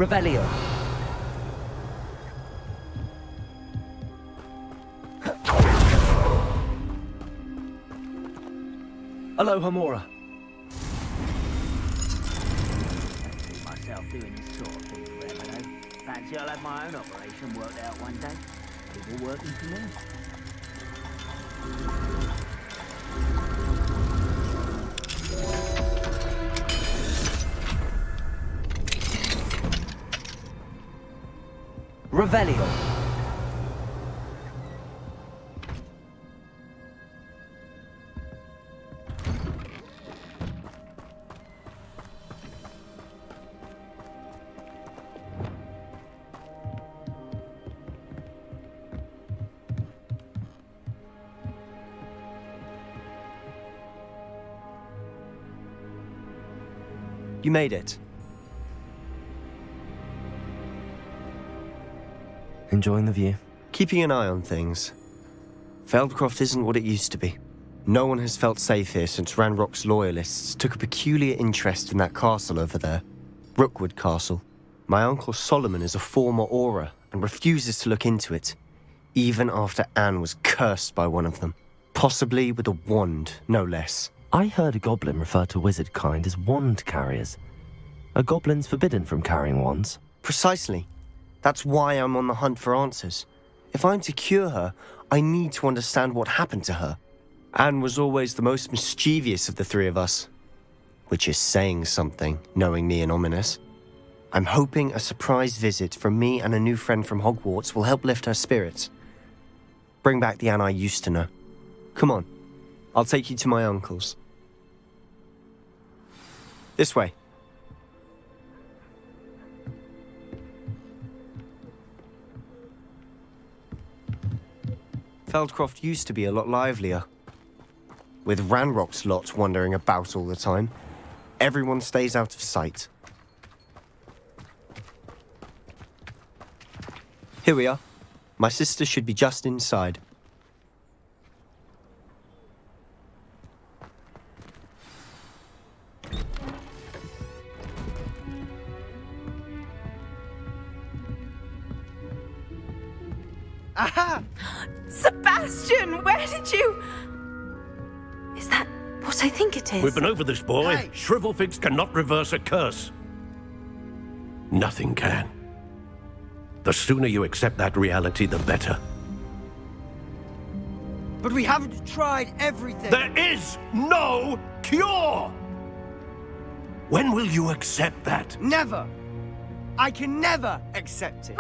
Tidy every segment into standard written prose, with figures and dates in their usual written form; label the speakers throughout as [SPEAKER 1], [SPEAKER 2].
[SPEAKER 1] Revelio. Aloha Mora.
[SPEAKER 2] See myself doing this sort of thing forever, though. Fancy I'll have my own operation worked out one day. People working for me.
[SPEAKER 1] Revelio. You made it.
[SPEAKER 3] Enjoying the view?
[SPEAKER 4] Keeping an eye on things. Feldcroft isn't what it used to be. No one has felt safe here since Ranrock's loyalists took a peculiar interest in that castle over there. Rookwood Castle. My uncle Solomon is a former Auror and refuses to look into it, even after Anne was cursed by one of them. Possibly with a wand, no less.
[SPEAKER 3] I heard a goblin refer to wizard kind as wand carriers. Are goblins forbidden from carrying wands?
[SPEAKER 4] Precisely. That's why I'm on the hunt for answers. If I'm to cure her, I need to understand what happened to her. Anne was always the most mischievous of the three of us. Which is saying something, knowing me and ominous. I'm hoping a surprise visit from me and a new friend from Hogwarts will help lift her spirits. Bring back the Anne I used to know. Come on, I'll take you to my uncle's. This way. Feldcroft used to be a lot livelier. With Ranrock's lot wandering about all the time, everyone stays out of sight. Here we are. My sister should be just inside.
[SPEAKER 5] Aha! Sebastian, where did you... Is that what I think it is?
[SPEAKER 6] We've been over this, boy.
[SPEAKER 5] Hey.
[SPEAKER 6] Shrivelfigs cannot reverse a curse. Nothing can. The sooner you accept that reality, the better.
[SPEAKER 7] But we haven't tried everything.
[SPEAKER 6] There is no cure! When will you accept that?
[SPEAKER 7] Never. I can never accept it.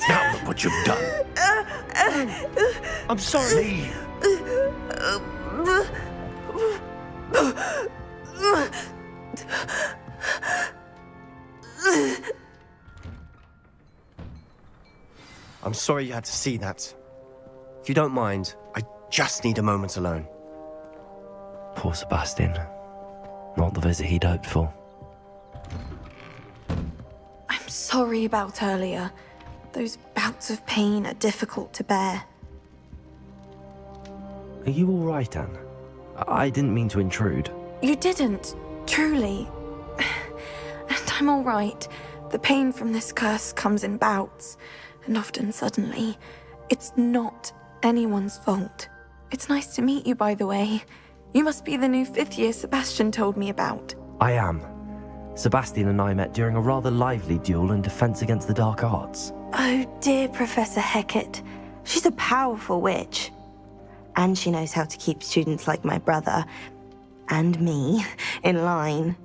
[SPEAKER 6] Now look what you've done.
[SPEAKER 7] I'm sorry.
[SPEAKER 6] Leave.
[SPEAKER 4] I'm sorry you had to see that. If you don't mind, I just need a moment alone.
[SPEAKER 3] Poor Sebastian. Not the visit he'd hoped for.
[SPEAKER 5] I'm sorry about earlier. Those bouts of pain are difficult to bear.
[SPEAKER 3] Are you all right, Anne? I didn't mean to intrude.
[SPEAKER 5] You didn't, truly. And I'm all right. The pain from this curse comes in bouts, and often suddenly. It's not anyone's fault. It's nice to meet you, by the way. You must be the new 5th year Sebastian told me about.
[SPEAKER 3] I am. Sebastian and I met during a rather lively duel in defense against the dark arts.
[SPEAKER 8] Oh, dear Professor Hecat. She's a powerful witch. And she knows how to keep students like my brother, and me, in line.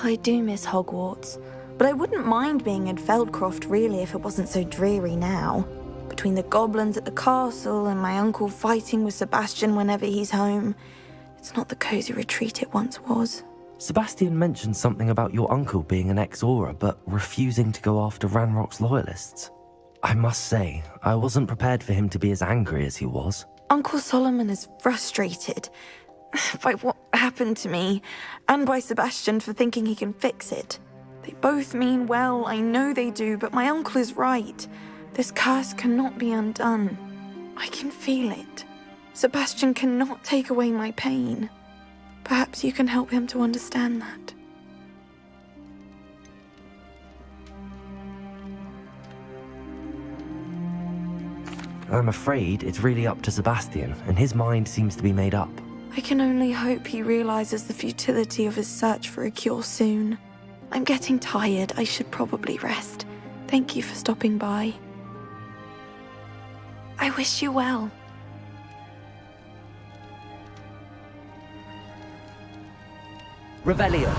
[SPEAKER 5] I do miss Hogwarts, but I wouldn't mind being in Feldcroft really if it wasn't so dreary now. Between the goblins at the castle and my uncle fighting with Sebastian whenever he's home, it's not the cozy retreat it once was.
[SPEAKER 3] Sebastian mentioned something about your uncle being an ex-Auror, but refusing to go after Ranrock's loyalists. I must say, I wasn't prepared for him to be as angry as he was.
[SPEAKER 5] Uncle Solomon is frustrated by what happened to me, and by Sebastian for thinking he can fix it. They both mean well, I know they do, but my uncle is right. This curse cannot be undone. I can feel it. Sebastian cannot take away my pain. Perhaps you can help him to understand that.
[SPEAKER 3] I'm afraid it's really up to Sebastian, and his mind seems to be made up.
[SPEAKER 5] I can only hope he realizes the futility of his search for a cure soon. I'm getting tired. I should probably rest. Thank you for stopping by. I wish you well.
[SPEAKER 1] Revelio.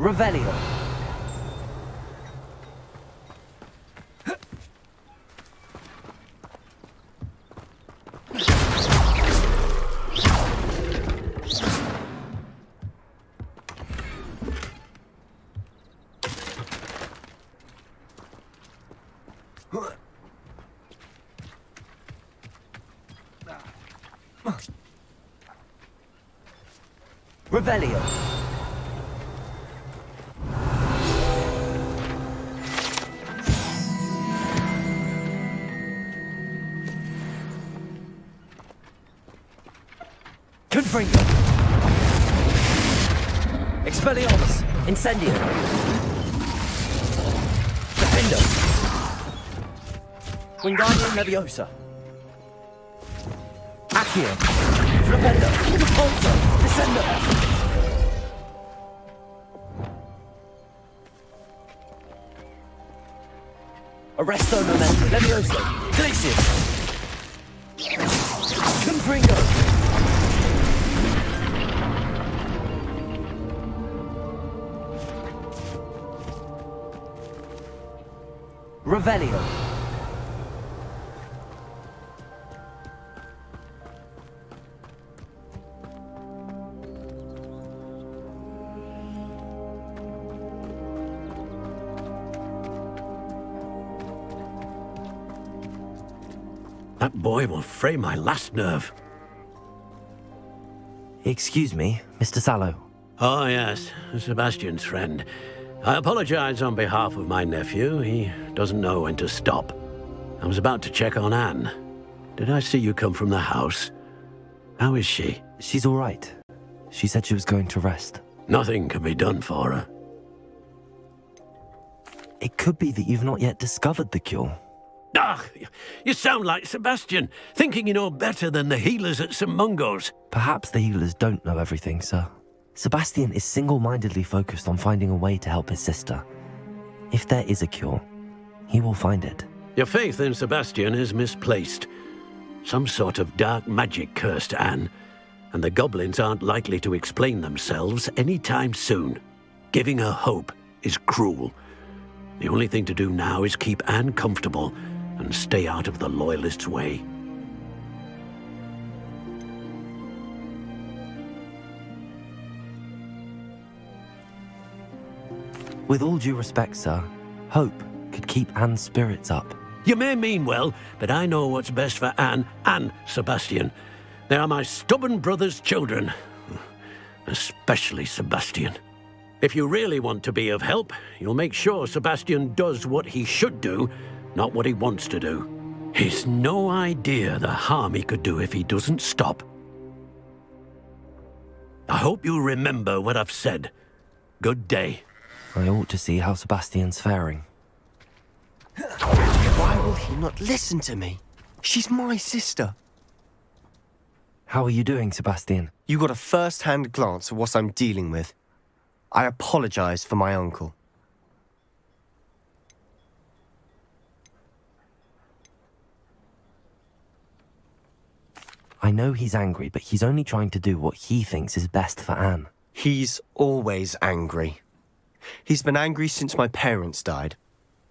[SPEAKER 1] Revelio. Revelio. Confringo. Expelliarmus. Incendio. Defendo. Wingardium Leviosa. Accio. Flipendo. Repulso. Descendo. Arresto Momento. Leviosa. Glacius. Confringo. Revelio.
[SPEAKER 6] That boy will fray my last nerve.
[SPEAKER 3] Excuse me, Mr. Sallow.
[SPEAKER 6] Oh, yes, Sebastian's friend. I apologize on behalf of my nephew. He doesn't know when to stop. I was about to check on Anne. Did I see you come from the house? How is she?
[SPEAKER 3] She's all right. She said she was going to rest.
[SPEAKER 6] Nothing can be done for her.
[SPEAKER 3] It could be that you've not yet discovered the cure.
[SPEAKER 6] Ah, you sound like Sebastian, thinking you know better than the healers at St. Mungo's.
[SPEAKER 3] Perhaps the healers don't know everything, sir. Sebastian is single-mindedly focused on finding a way to help his sister. If there is a cure, he will find it.
[SPEAKER 6] Your faith in Sebastian is misplaced. Some sort of dark magic cursed Anne, and the goblins aren't likely to explain themselves anytime soon. Giving her hope is cruel. The only thing to do now is keep Anne comfortable and stay out of the Loyalists' way.
[SPEAKER 3] With all due respect, sir, hope could keep Anne's spirits up.
[SPEAKER 6] You may mean well, but I know what's best for Anne and Sebastian. They are my stubborn brother's children. Especially Sebastian. If you really want to be of help, you'll make sure Sebastian does what he should do, not what he wants to do. He's no idea the harm he could do if he doesn't stop. I hope you remember what I've said. Good day.
[SPEAKER 3] I ought to see how Sebastian's faring.
[SPEAKER 4] Why will he not listen to me? She's my sister.
[SPEAKER 3] How are you doing, Sebastian?
[SPEAKER 4] You got a first-hand glance at what I'm dealing with. I apologize for my uncle.
[SPEAKER 3] I know he's angry, but he's only trying to do what he thinks is best for Anne.
[SPEAKER 4] He's always angry. He's been angry since my parents died.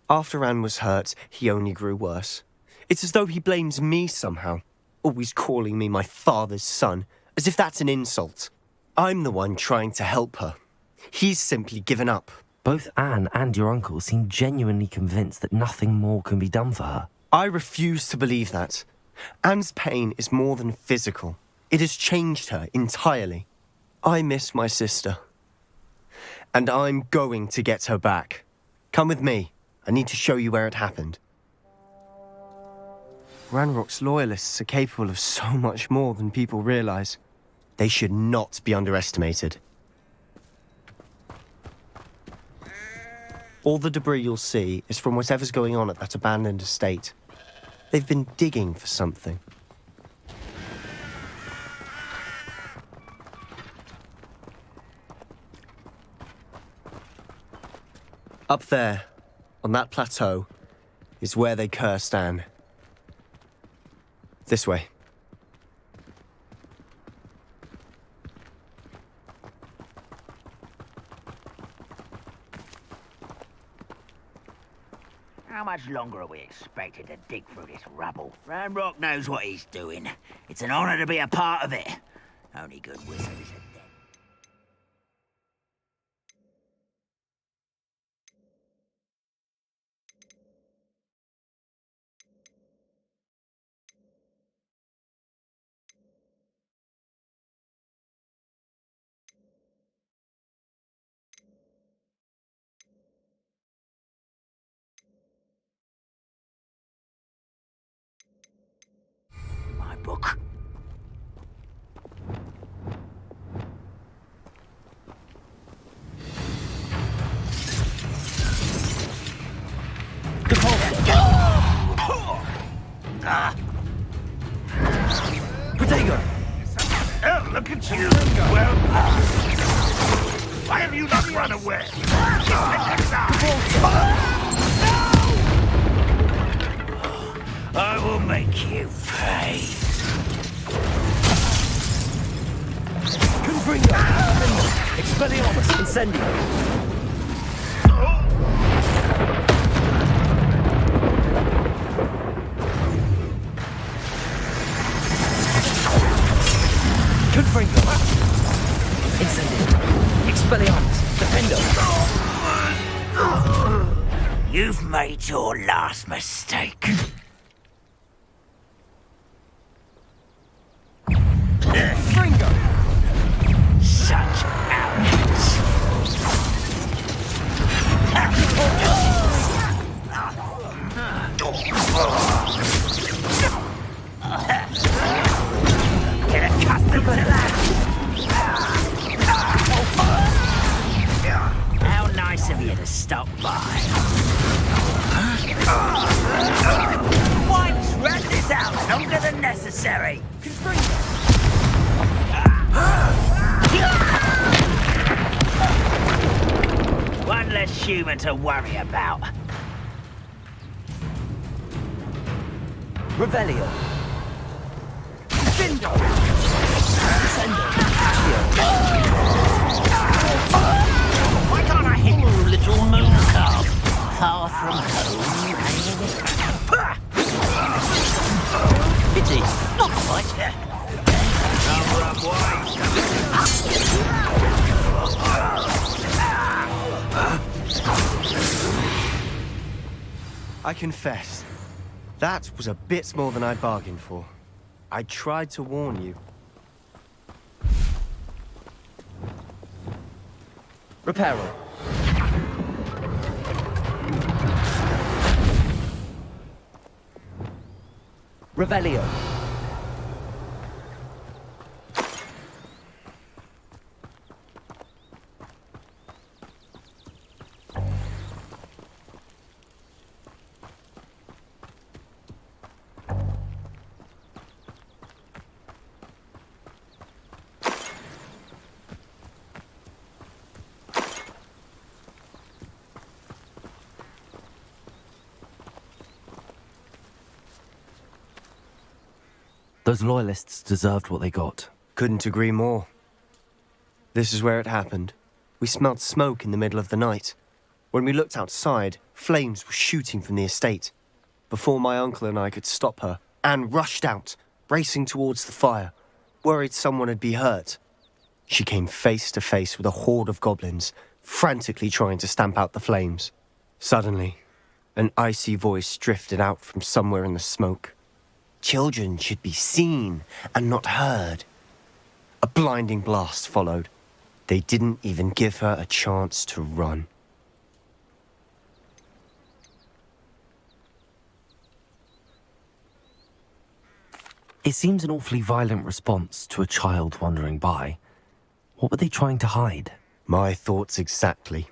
[SPEAKER 4] After Anne was hurt, he only grew worse. It's as though he blames me somehow, always calling me my father's son, as if that's an insult. I'm the one trying to help her. He's simply given up.
[SPEAKER 3] Both Anne and your uncle seem genuinely convinced that nothing more can be done for her.
[SPEAKER 4] I refuse to believe that. Anne's pain is more than physical. It has changed her entirely. I miss my sister. And I'm going to get her back. Come with me. I need to show you where it happened. Ranrock's loyalists are capable of so much more than people realize. They should not be underestimated. All the debris you'll see is from whatever's going on at that abandoned estate. They've been digging for something. Up there, on that plateau, is where they cursed Anne. This way.
[SPEAKER 2] How much longer are we expected to dig through this rubble? Ranrock knows what he's doing. It's an honor to be a part of it. Only good wizards are dead. My book.
[SPEAKER 1] Protego!
[SPEAKER 9] Oh, look at you! Well, why have you not run away?
[SPEAKER 2] I will make you pay.
[SPEAKER 1] Confringo! Expelliarmus! Incendio! Confringo! Incendio! Expelliarmus! Defendo!
[SPEAKER 2] You've made your last mistake.
[SPEAKER 1] Confringo!
[SPEAKER 2] Such arrogance. Get accustomed to that. How nice of you to stop by. Why drag this out longer than necessary? One less human to worry about.
[SPEAKER 1] Revelio! Defendo! Descendo!
[SPEAKER 2] Why can't I hit you, little moon calf? Far from home. Pity. Not quite. Cover up wide.
[SPEAKER 4] I confess, that was a bit more than I bargained for. I tried to warn you.
[SPEAKER 1] Reparo! Revelio!
[SPEAKER 3] Those loyalists deserved what they got.
[SPEAKER 4] Couldn't agree more. This is where it happened. We smelled smoke in the middle of the night. When we looked outside, flames were shooting from the estate. Before my uncle and I could stop her, Anne rushed out, racing towards the fire, worried someone had been hurt. She came face to face with a horde of goblins, frantically trying to stamp out the flames. Suddenly, an icy voice drifted out from somewhere in the smoke. Children should be seen and not heard. A blinding blast followed. They didn't even give her a chance to run.
[SPEAKER 3] It seems an awfully violent response to a child wandering by. What were they trying to hide?
[SPEAKER 4] My thoughts exactly.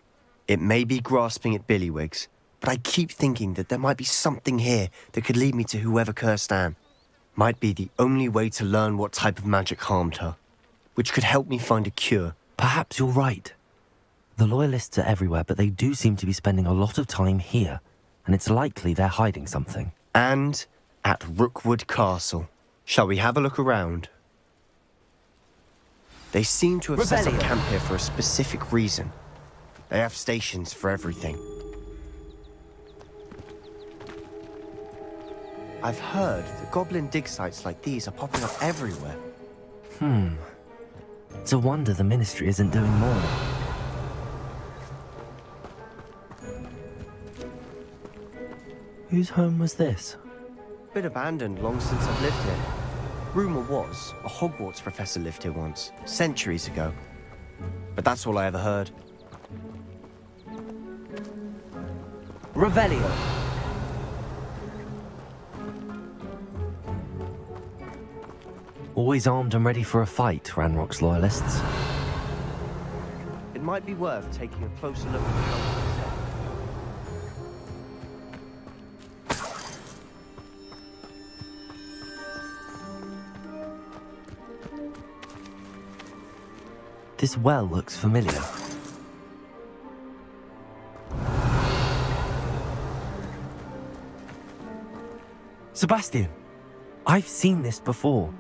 [SPEAKER 4] It may be grasping at Billywigs, but I keep thinking that there might be something here that could lead me to whoever cursed Anne. Might be the only way to learn what type of magic harmed her, which could help me find a cure.
[SPEAKER 3] Perhaps you're right. The Loyalists are everywhere, but they do seem to be spending a lot of time here, and it's likely they're hiding something.
[SPEAKER 4] And at Rookwood Castle. Shall we have a look around? They seem to have set up camp here for a specific reason. They have stations for everything. I've heard that goblin dig sites like these are popping up everywhere.
[SPEAKER 3] It's a wonder the Ministry isn't doing more. Whose home was this?
[SPEAKER 4] Been abandoned long since I've lived here. Rumour was a Hogwarts professor lived here once, centuries ago. But that's all I ever heard.
[SPEAKER 1] Revelio.
[SPEAKER 3] Always armed and ready for a fight, Ranrock's Loyalists.
[SPEAKER 4] It might be worth taking a closer look at the house.
[SPEAKER 3] This well looks familiar. Sebastian! I've seen this before.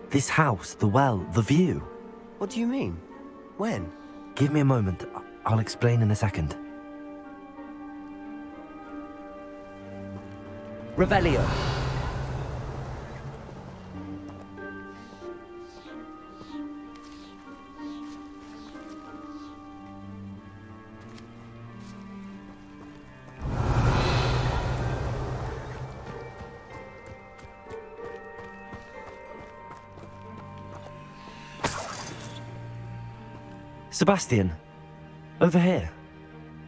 [SPEAKER 3] This house, the well, the view.
[SPEAKER 4] What do you mean? When?
[SPEAKER 3] Give me a moment. I'll explain in a second.
[SPEAKER 1] Revelio.
[SPEAKER 3] Sebastian, over here.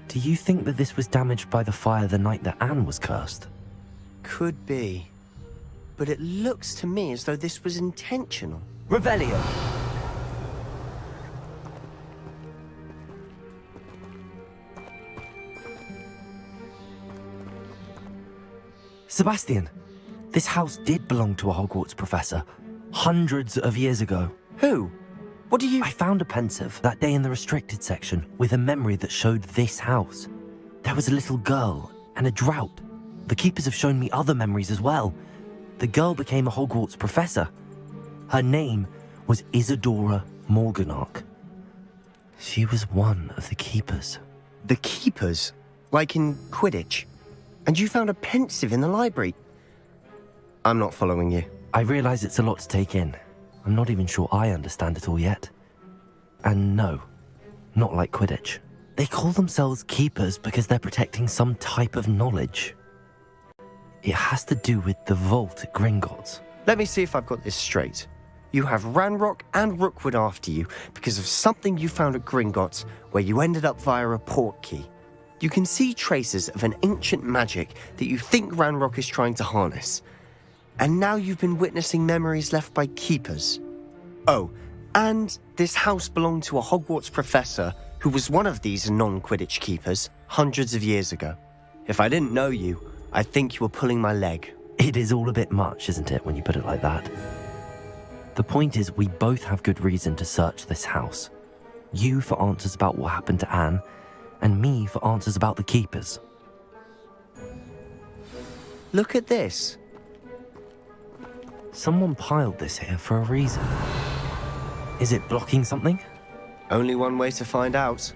[SPEAKER 3] Do you think that this was damaged by the fire the night that Anne was cursed?
[SPEAKER 4] Could be. But it looks to me as though this was intentional.
[SPEAKER 1] Revelio.
[SPEAKER 3] Sebastian, this house did belong to a Hogwarts professor, hundreds of years ago.
[SPEAKER 4] Who? What do you...
[SPEAKER 3] I found a pensive that day in the restricted section with a memory that showed this house. There was a little girl and a drought. The keepers have shown me other memories as well. The girl became a Hogwarts professor. Her name was Isadora Morganach. She was one of the keepers.
[SPEAKER 4] The keepers? Like in Quidditch? And you found a pensive in the library? I'm not following you.
[SPEAKER 3] I realize it's a lot to take in. I'm not even sure I understand it all yet. And no, not like Quidditch. They call themselves keepers because they're protecting some type of knowledge. It has to do with the vault at Gringotts.
[SPEAKER 4] Let me see if I've got this straight. You have Ranrock and Rookwood after you because of something you found at Gringotts where you ended up via a port key. You can see traces of an ancient magic that you think Ranrock is trying to harness. And now you've been witnessing memories left by keepers. Oh, and this house belonged to a Hogwarts professor who was one of these non-Quidditch keepers hundreds of years ago. If I didn't know you, I'd think you were pulling my leg.
[SPEAKER 3] It is all a bit much, isn't it, when you put it like that? The point is, we both have good reason to search this house. You for answers about what happened to Anne, and me for answers about the keepers.
[SPEAKER 4] Look at this.
[SPEAKER 3] Someone piled this here for a reason. Is it blocking something?
[SPEAKER 4] Only one way to find out.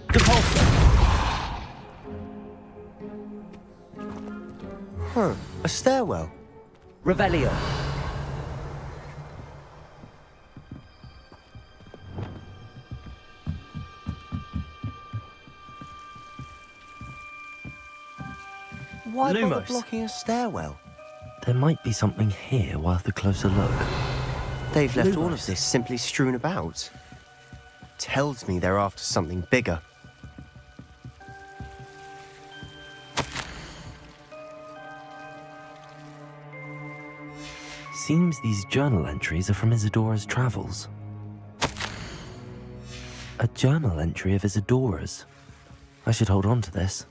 [SPEAKER 1] Depulso.
[SPEAKER 4] A stairwell.
[SPEAKER 1] Revelio.
[SPEAKER 4] Why bother
[SPEAKER 1] Lumos.
[SPEAKER 4] blocking a stairwell?
[SPEAKER 3] There might be something here worth a closer look.
[SPEAKER 4] They've left all of
[SPEAKER 3] Lumos.
[SPEAKER 4] this simply strewn about. Tells me they're after something bigger.
[SPEAKER 3] Seems these journal entries are from Isadora's travels. A journal entry of Isadora's. I should hold on to this.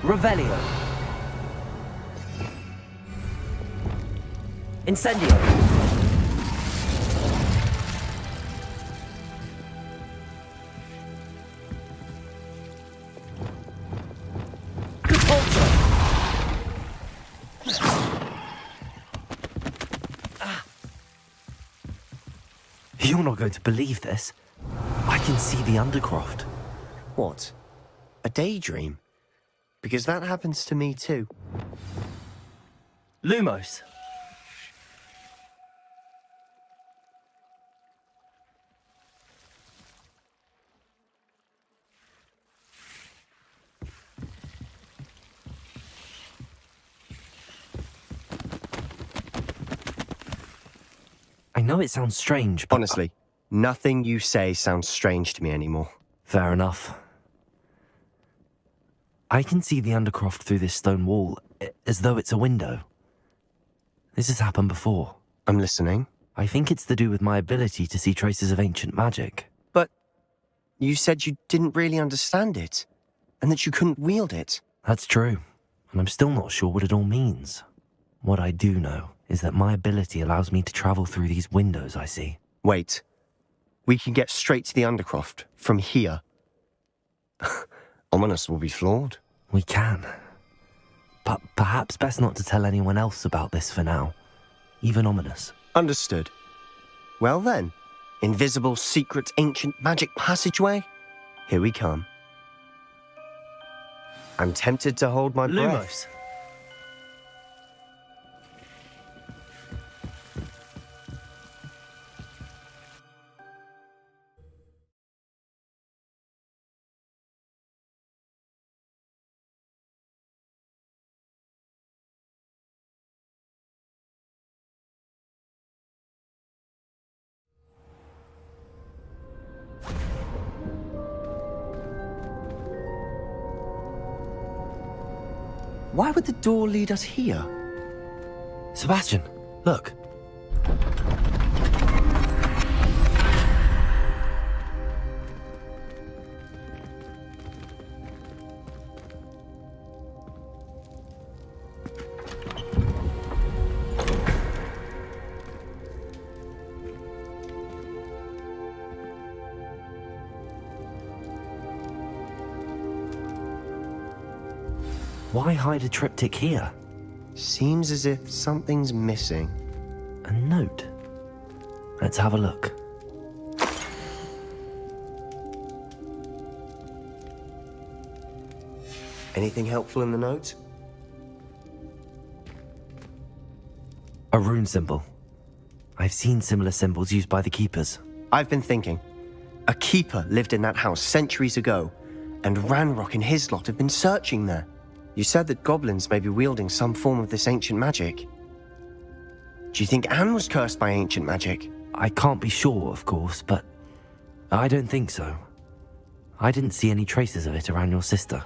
[SPEAKER 1] Revelio. Incendio. Catapulta.
[SPEAKER 3] You're not going to believe this. I can see the Undercroft.
[SPEAKER 4] What? A daydream? Because that happens to me too.
[SPEAKER 1] Lumos.
[SPEAKER 3] I know it sounds strange, but...
[SPEAKER 4] Honestly, nothing you say sounds strange to me anymore.
[SPEAKER 3] Fair enough. I can see the Undercroft through this stone wall, as though it's a window. This has happened before.
[SPEAKER 4] I'm listening.
[SPEAKER 3] I think it's to do with my ability to see traces of ancient magic.
[SPEAKER 4] But you said you didn't really understand it, and that you couldn't wield it.
[SPEAKER 3] That's true, and I'm still not sure what it all means. What I do know is that my ability allows me to travel through these windows I see.
[SPEAKER 4] Wait. We can get straight to the Undercroft from here. Ominous will be flawed.
[SPEAKER 3] We can. But perhaps best not to tell anyone else about this for now. Even Ominous.
[SPEAKER 4] Understood. Well then, invisible, secret, ancient magic passageway? Here we come. I'm tempted to hold my breath.
[SPEAKER 1] Lumos.
[SPEAKER 4] Why would the door lead us here?
[SPEAKER 3] Sebastian, look. Why hide a triptych here?
[SPEAKER 4] Seems as if something's missing.
[SPEAKER 3] A note. Let's have a look.
[SPEAKER 4] Anything helpful in the note?
[SPEAKER 3] A rune symbol. I've seen similar symbols used by the keepers.
[SPEAKER 4] I've been thinking. A keeper lived in that house centuries ago, and Ranrock and his lot have been searching there. You said that goblins may be wielding some form of this ancient magic. Do you think Anne was cursed by ancient magic?
[SPEAKER 3] I can't be sure, of course, but I don't think so. I didn't see any traces of it around your sister.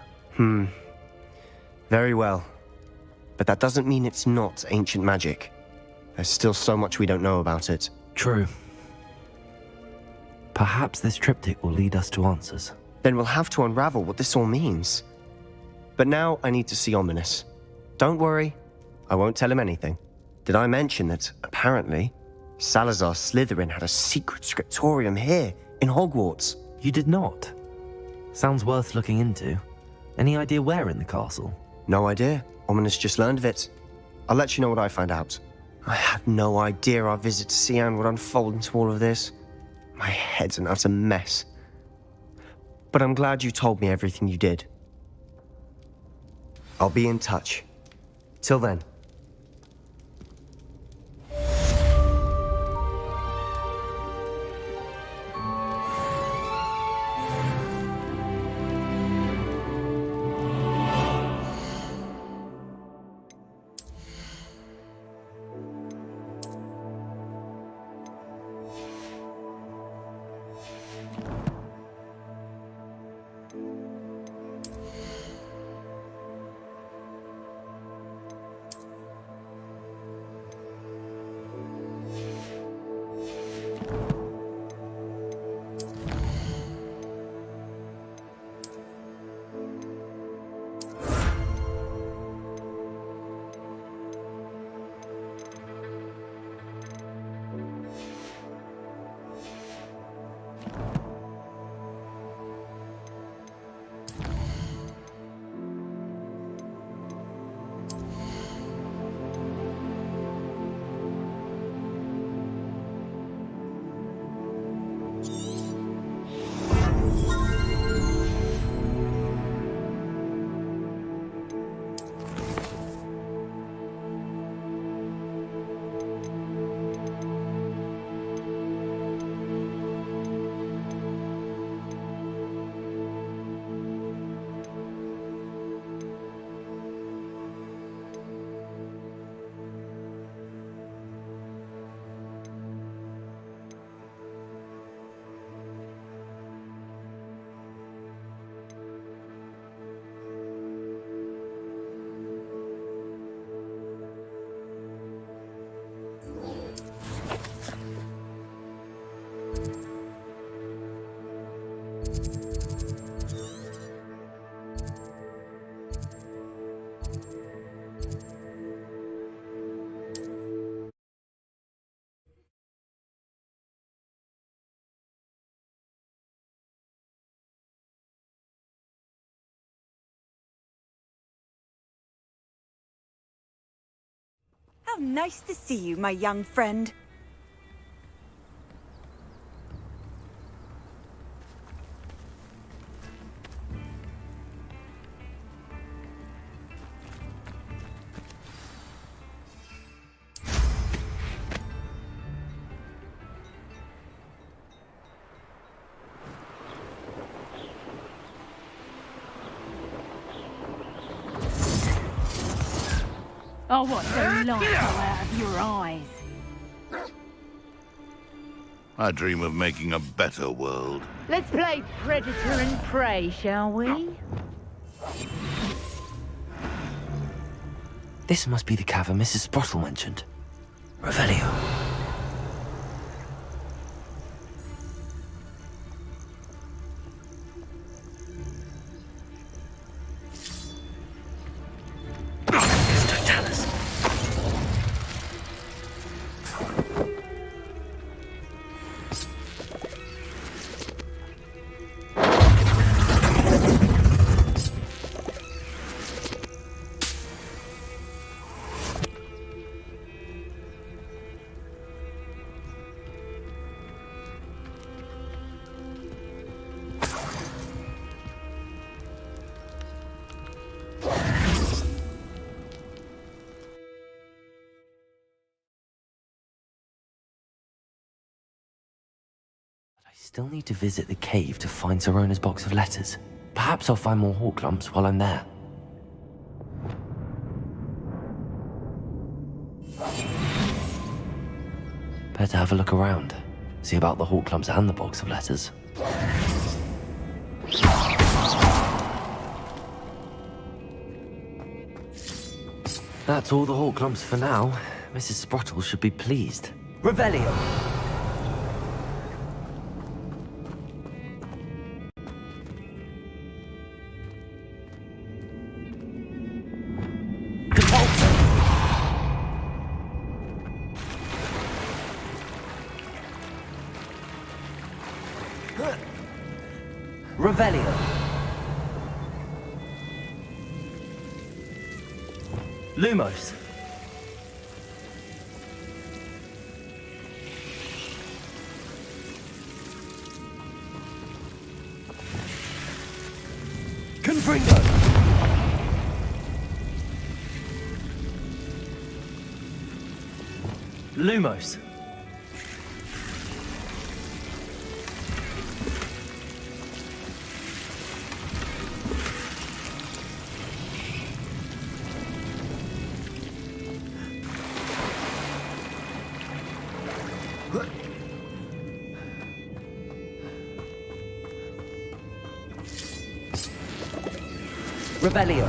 [SPEAKER 4] Very well. But that doesn't mean it's not ancient magic. There's still so much we don't know about it.
[SPEAKER 3] True. Perhaps this triptych will lead us to answers.
[SPEAKER 4] Then we'll have to unravel what this all means. But now I need to see Ominous. Don't worry, I won't tell him anything. Did I mention that, apparently, Salazar Slytherin had a secret scriptorium here, in Hogwarts?
[SPEAKER 3] You did not. Sounds worth looking into. Any idea where in the castle?
[SPEAKER 4] No idea. Ominous just learned of it. I'll let you know what I find out. I had no idea our visit to Sian would unfold into all of this. My head's an utter mess. But I'm glad you told me everything you did. I'll be in touch. Till then.
[SPEAKER 10] How nice to see you, my young friend.
[SPEAKER 11] Oh, what the light go out of your eyes.
[SPEAKER 9] I dream of making a better world.
[SPEAKER 11] Let's play Predator and Prey, shall we?
[SPEAKER 3] This must be the cavern Mrs. Sprottle mentioned. Revelio. Still need to visit the cave to find Sorona's box of letters. Perhaps I'll find more hawk lumps while I'm there. Better have a look around. See about the hawk lumps and the box of letters. That's all the hawk lumps for now. Mrs. Sprottle should be pleased.
[SPEAKER 1] Revelio. Revelio. Lumos. Lumos. Revelio.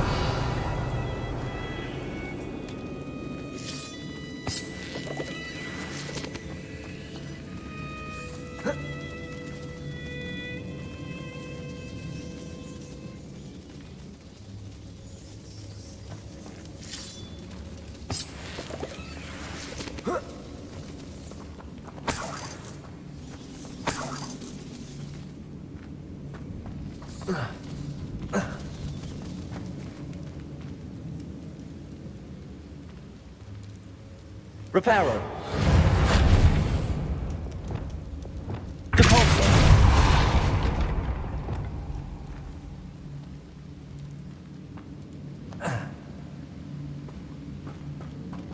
[SPEAKER 1] Reparo. Depulso.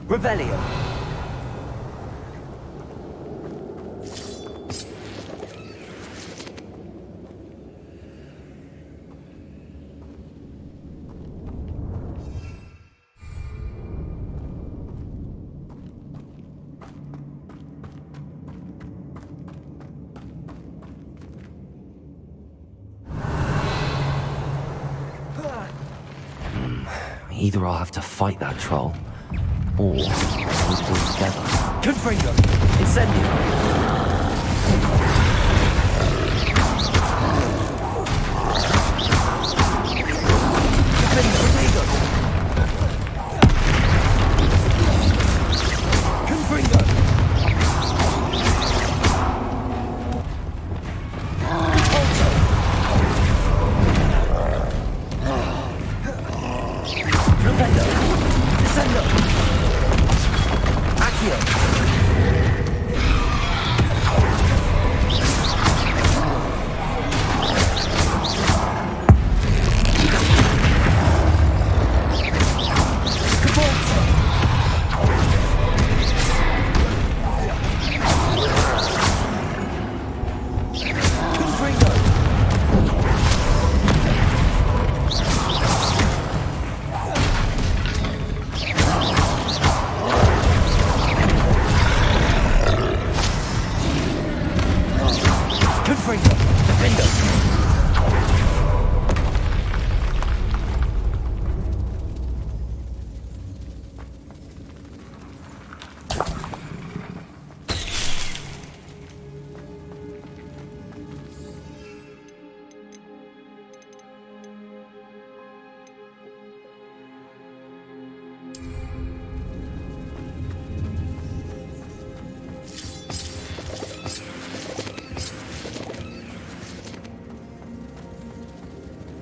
[SPEAKER 1] Revelio.
[SPEAKER 3] Either I'll have to fight that troll, or we'll pull together.
[SPEAKER 1] Confringo. Incendio.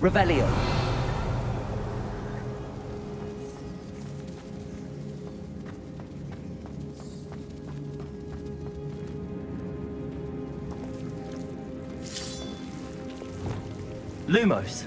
[SPEAKER 1] Revelio. Lumos.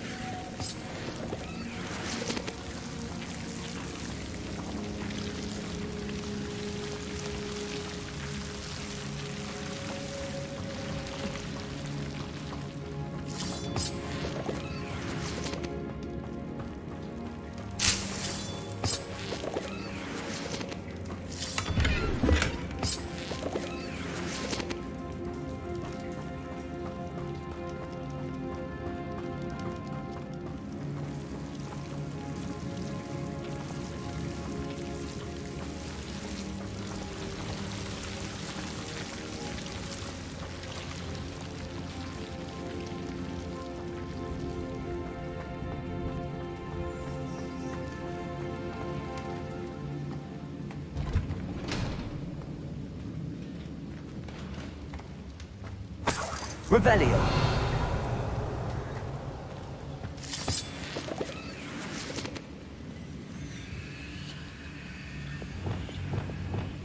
[SPEAKER 1] Revelio.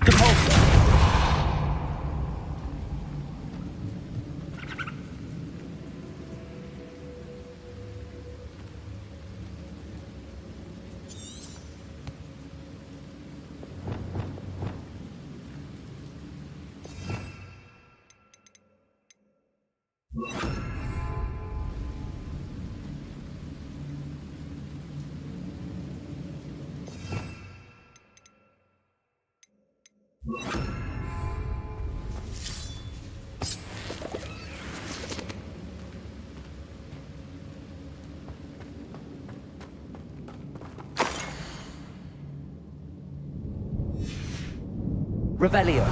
[SPEAKER 1] Depulso. Revelio.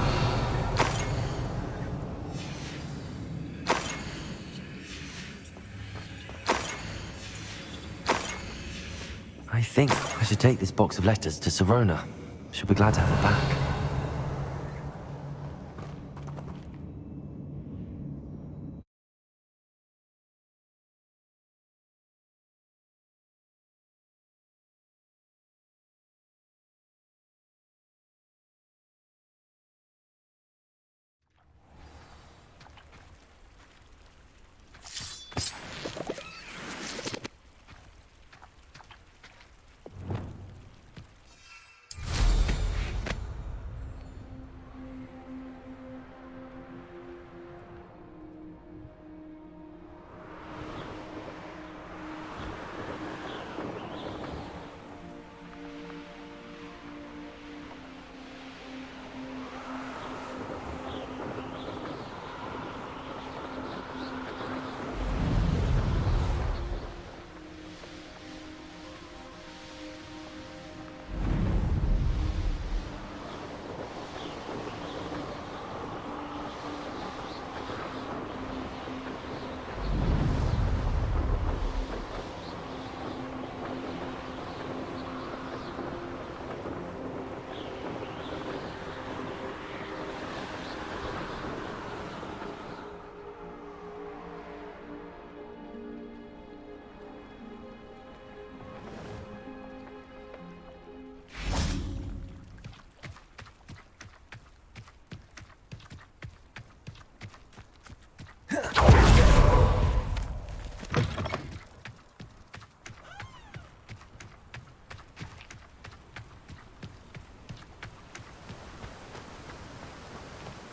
[SPEAKER 3] I think I should take this box of letters to Sirona. She'll be glad to have it back.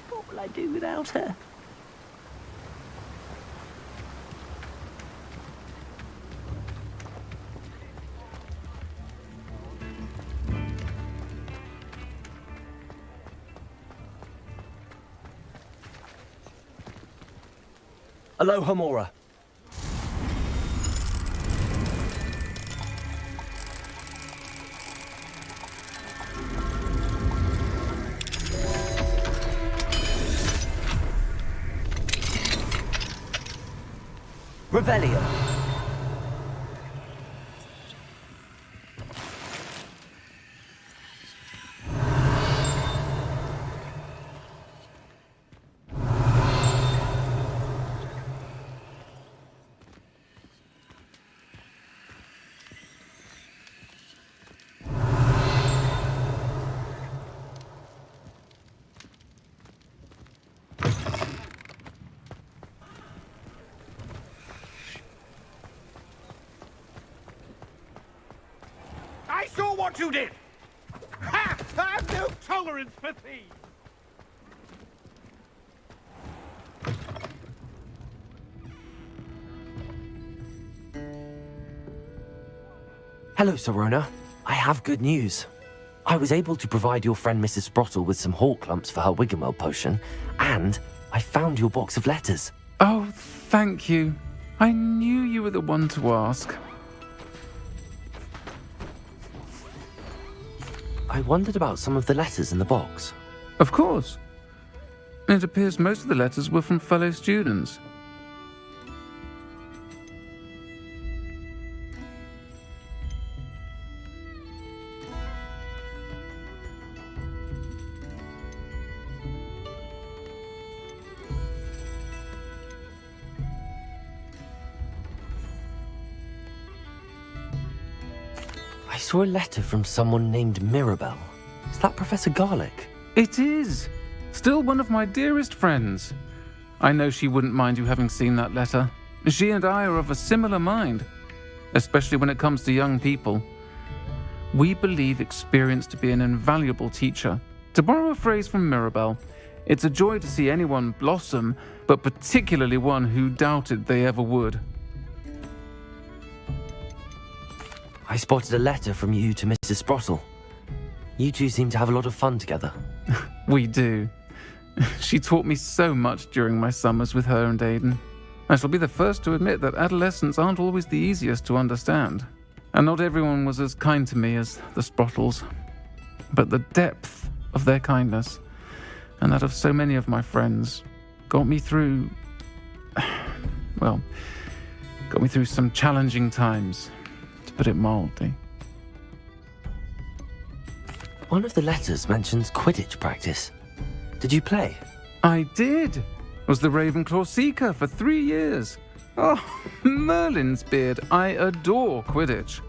[SPEAKER 1] What will I do without her?
[SPEAKER 7] Aloha, Mora.
[SPEAKER 1] Revelio.
[SPEAKER 12] I saw what you did! Ha! I have no tolerance for thieves!
[SPEAKER 3] Hello, Sirona. I have good news. I was able to provide your friend Mrs. Sprottle with some hawk lumps for her Wiggenweld potion, and I found your box of letters.
[SPEAKER 13] Oh, thank you. I knew you were the one to ask.
[SPEAKER 3] I wondered about some of the letters in the box.
[SPEAKER 13] Of course. It appears most of the letters were from fellow students.
[SPEAKER 3] I saw a letter from someone named Mirabelle. Is that Professor Garlick?
[SPEAKER 13] It is. Still one of my dearest friends. I know she wouldn't mind you having seen that letter. She and I are of a similar mind, especially when it comes to young people. We believe experience to be an invaluable teacher. To borrow a phrase from Mirabelle, it's a joy to see anyone blossom, but particularly one who doubted they ever would.
[SPEAKER 3] I spotted a letter from you to Mrs. Sprottle. You two seem to have a lot of fun together.
[SPEAKER 13] We do. She taught me so much during my summers with her and Aidan. I shall be the first to admit that adolescents aren't always the easiest to understand. And not everyone was as kind to me as the Sprottles. But the depth of their kindness, and that of so many of my friends, got me through, well, got me through some challenging times, to put it mildly.
[SPEAKER 3] One of the letters mentions Quidditch practice. Did you play?
[SPEAKER 13] I did. Was the Ravenclaw Seeker for 3 years. Oh, Merlin's beard. I adore Quidditch.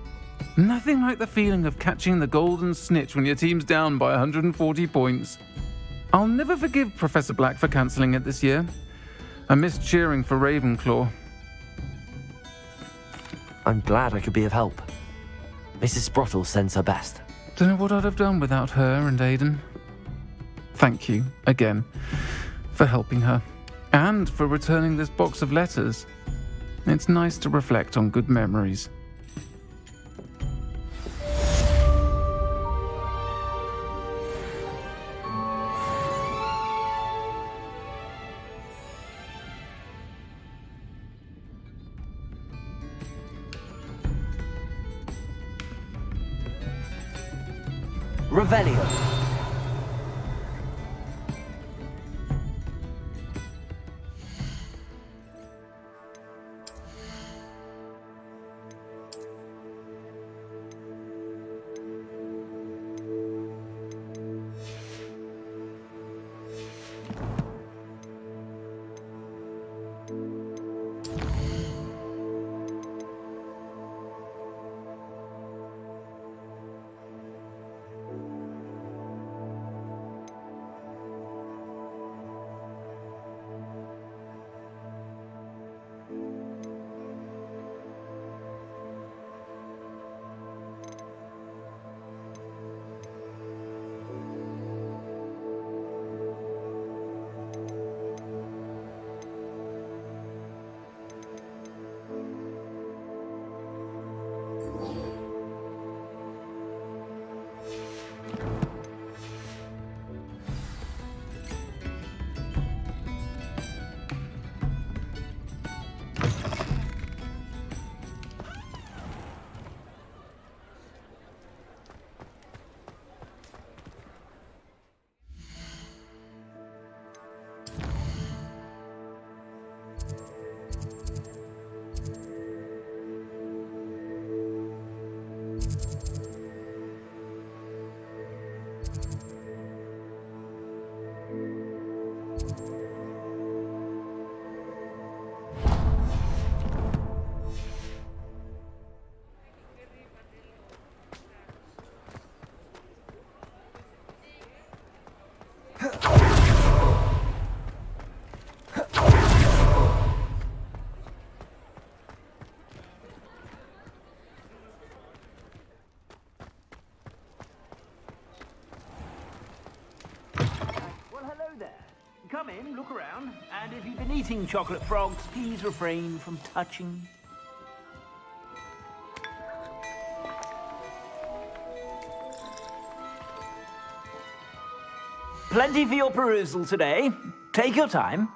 [SPEAKER 13] Nothing like the feeling of catching the golden snitch when your team's down by 140 points. I'll never forgive Professor Black for cancelling it this year. I missed cheering for Ravenclaw.
[SPEAKER 3] I'm glad I could be of help. Mrs. Sprottle sends her best.
[SPEAKER 13] Don't know what I'd have done without her and Aidan. Thank you, again, for helping her. And for returning this box of letters. It's nice to reflect on good memories.
[SPEAKER 3] Revelio.
[SPEAKER 2] Come in, look around, and if you've been eating chocolate frogs, please refrain from touching. Plenty for your perusal today. Take your time.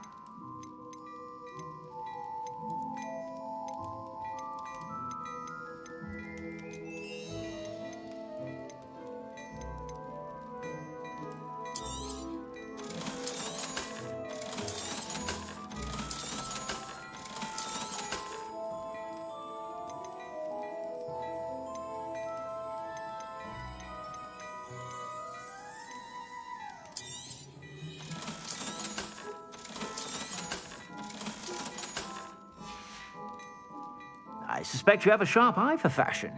[SPEAKER 2] I suspect you have a sharp eye for fashion.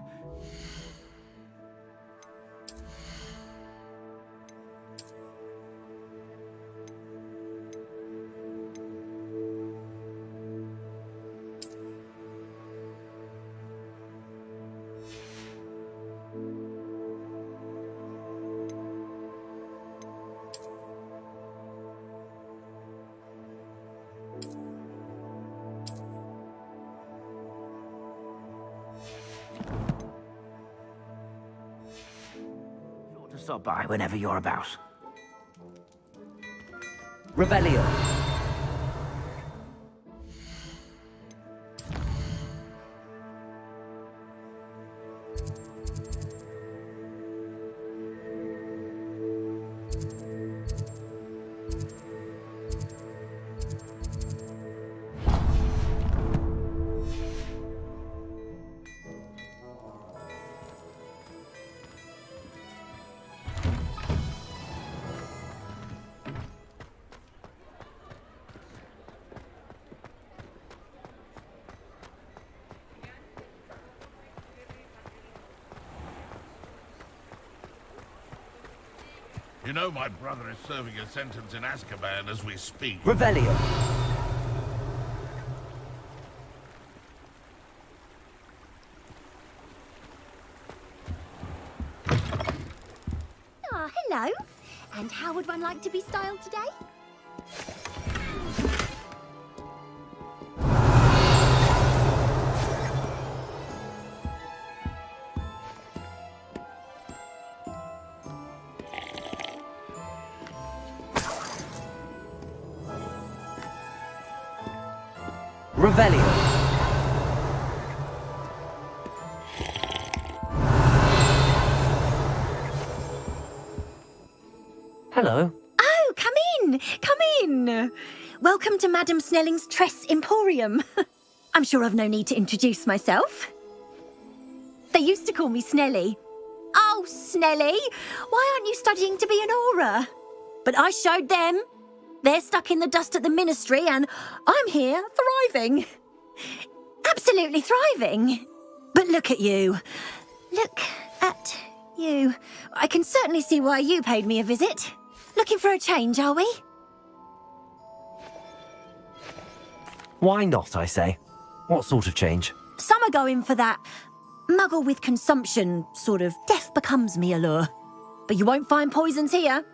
[SPEAKER 2] Stop by whenever you're about.
[SPEAKER 3] Revelio.
[SPEAKER 9] You know my brother is serving a sentence in Azkaban as we speak.
[SPEAKER 3] Revelio.
[SPEAKER 14] Ah, hello. And how would one like to be styled today?
[SPEAKER 3] Revelio. Hello.
[SPEAKER 14] Oh, come in! Come in! Welcome to Madame Snelling's Tress Emporium. I'm sure I've no need to introduce myself. They used to call me Snelly. Oh, Snelly! Why aren't you studying to be an aura? But I showed them. They're stuck in the dust at the ministry and I'm here, thriving. Absolutely thriving. But look at you. Look at you. I can certainly see why you paid me a visit. Looking for a change, are we?
[SPEAKER 3] Why not, I say? What sort of change?
[SPEAKER 14] Some are going for that muggle with consumption, sort of death becomes me allure. But you won't find poisons here.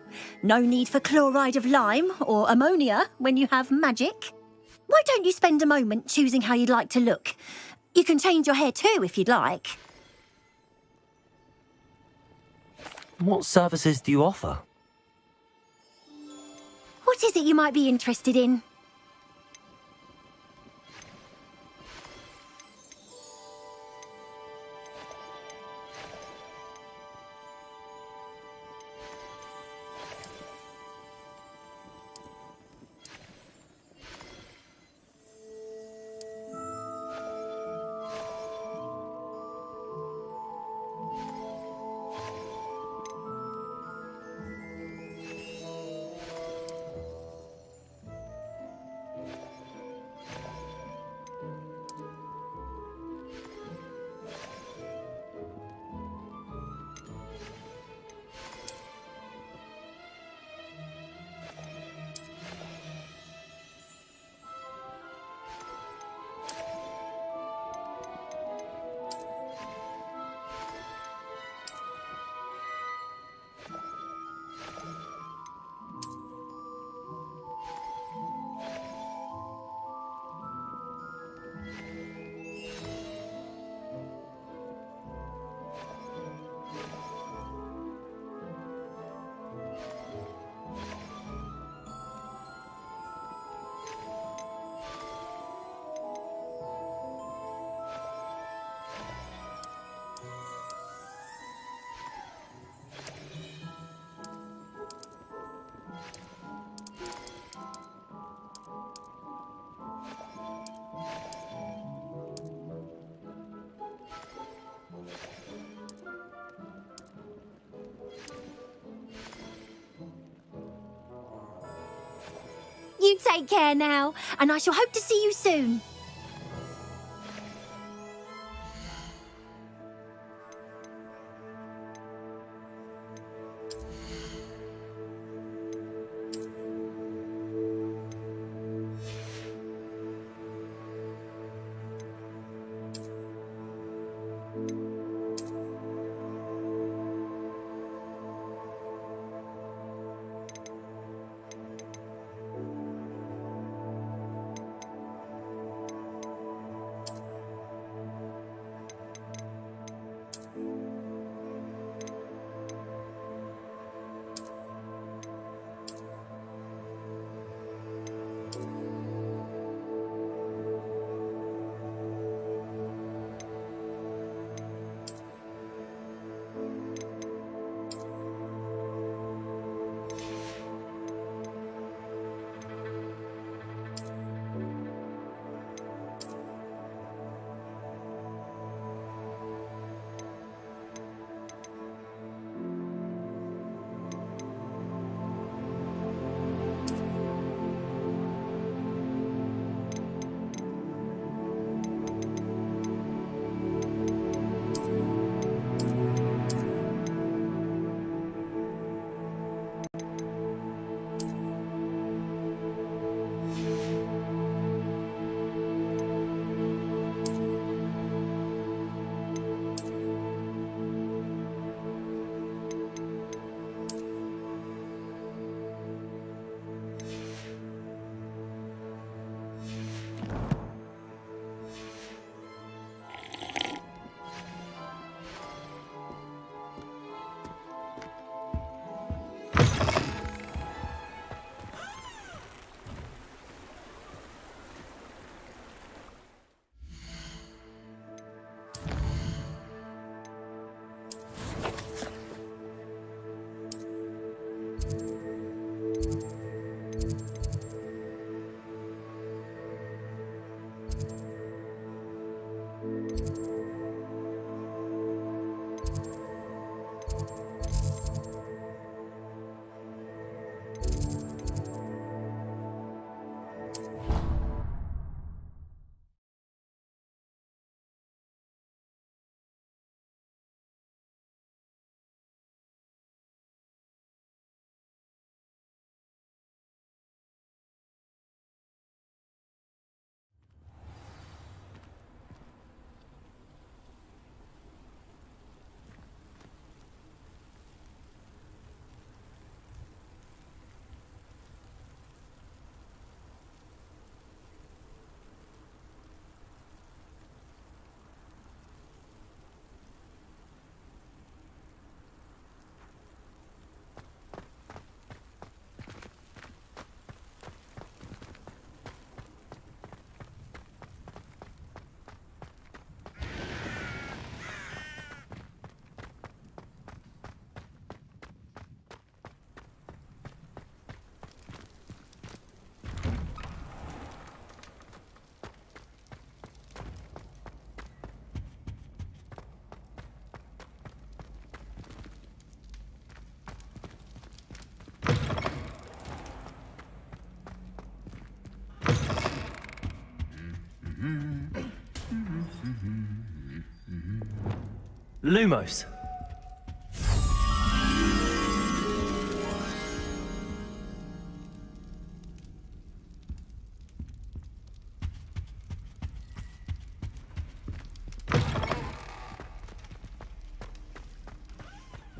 [SPEAKER 14] No need for chloride of lime or ammonia when you have magic. Why don't you spend a moment choosing how you'd like to look? You can change your hair too if you'd like.
[SPEAKER 3] What services do you offer?
[SPEAKER 14] What is it you might be interested in? You take care now, and I shall hope to see you soon.
[SPEAKER 3] Lumos.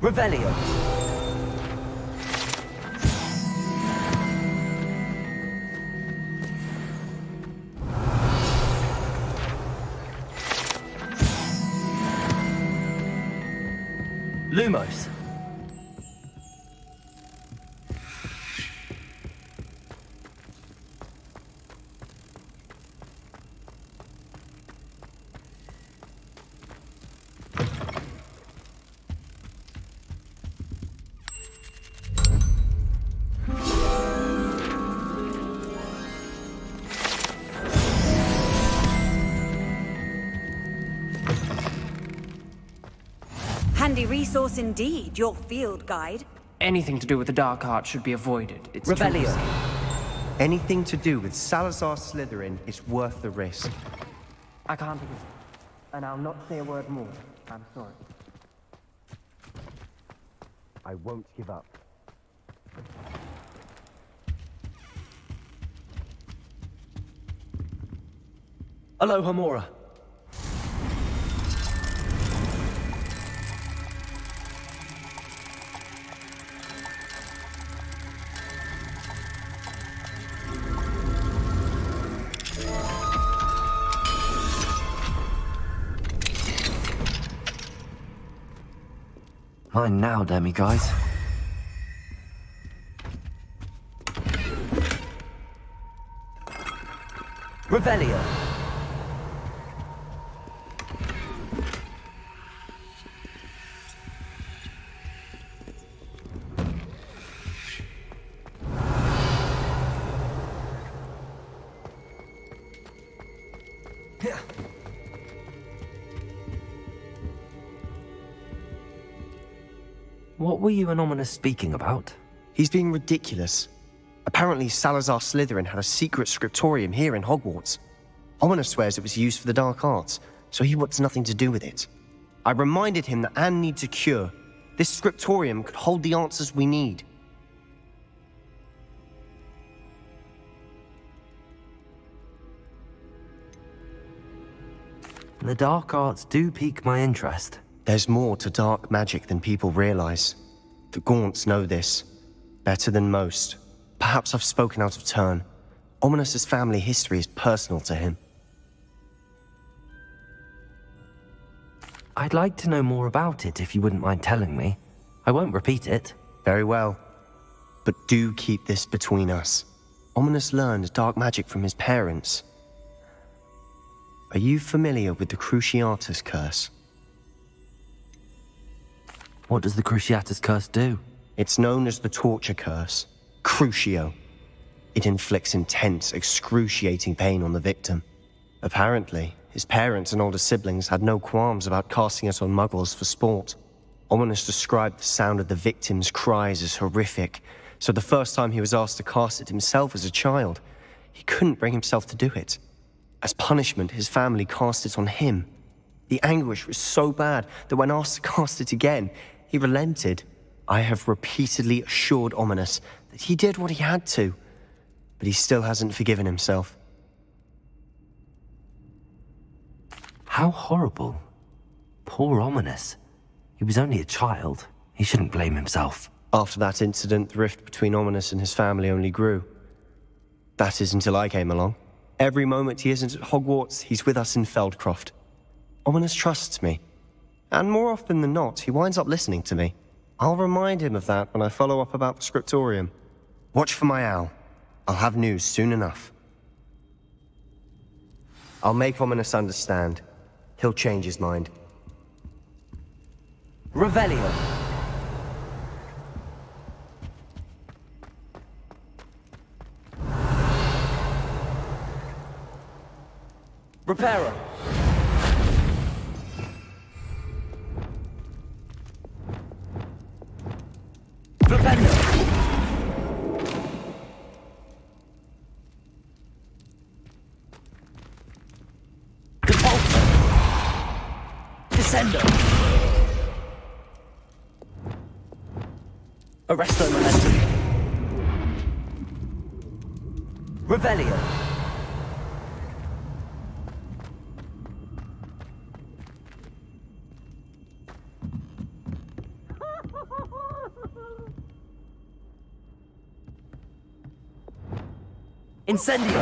[SPEAKER 3] Revelio. Lumos.
[SPEAKER 10] Handy resource indeed, your field guide.
[SPEAKER 15] Anything to do with the dark art should be avoided. It's
[SPEAKER 3] Revelio.
[SPEAKER 15] too risky.
[SPEAKER 7] Anything to do with Salazar Slytherin is worth the risk.
[SPEAKER 15] I can't resist. And I'll not say a word more. I'm sorry.
[SPEAKER 7] I won't give up.
[SPEAKER 3] Aloha Mora. Mine now, demiguise. Revelio. What were you and Ominous speaking about?
[SPEAKER 4] He's being ridiculous. Apparently, Salazar Slytherin had a secret scriptorium here in Hogwarts. Ominous swears it was used for the dark arts, so he wants nothing to do with it. I reminded him that Anne needs a cure. This scriptorium could hold the answers we need.
[SPEAKER 3] The dark arts do pique my interest.
[SPEAKER 4] There's more to dark magic than people realize. The Gaunts know this. Better than most. Perhaps I've spoken out of turn. Ominous's family history is personal to him.
[SPEAKER 3] I'd like to know more about it if you wouldn't mind telling me. I won't repeat it.
[SPEAKER 4] Very well. But do keep this between us. Ominous learned dark magic from his parents. Are you familiar with the Cruciatus Curse?
[SPEAKER 3] What does the Cruciatus Curse do?
[SPEAKER 4] It's known as the Torture Curse. Crucio. It inflicts intense, excruciating pain on the victim. Apparently, his parents and older siblings had no qualms about casting it on muggles for sport. Ominous described the sound of the victim's cries as horrific, so the first time he was asked to cast it himself as a child, he couldn't bring himself to do it. As punishment, his family cast it on him. The anguish was so bad that when asked to cast it again, he relented. I have repeatedly assured Ominous that he did what he had to, but he still hasn't forgiven himself.
[SPEAKER 3] How horrible. Poor Ominous. He was only a child. He shouldn't blame himself.
[SPEAKER 4] After that incident, the rift between Ominous and his family only grew. That is until I came along. Every moment he isn't at Hogwarts, he's with us in Feldcroft. Ominous trusts me. And more often than not, he winds up listening to me. I'll remind him of that when I follow up about the scriptorium. Watch for my owl. I'll have news soon enough. I'll make Ominous understand. He'll change his mind.
[SPEAKER 3] Revelio. Reparo. Flipendo. Descendo. Arresto momentum. Revelio. Incendio.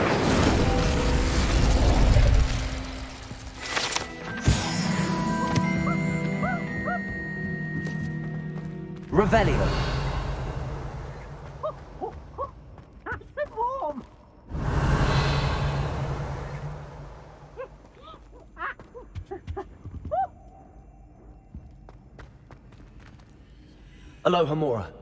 [SPEAKER 3] Revelio.
[SPEAKER 1] Nice and warm.
[SPEAKER 3] Aloha Mora.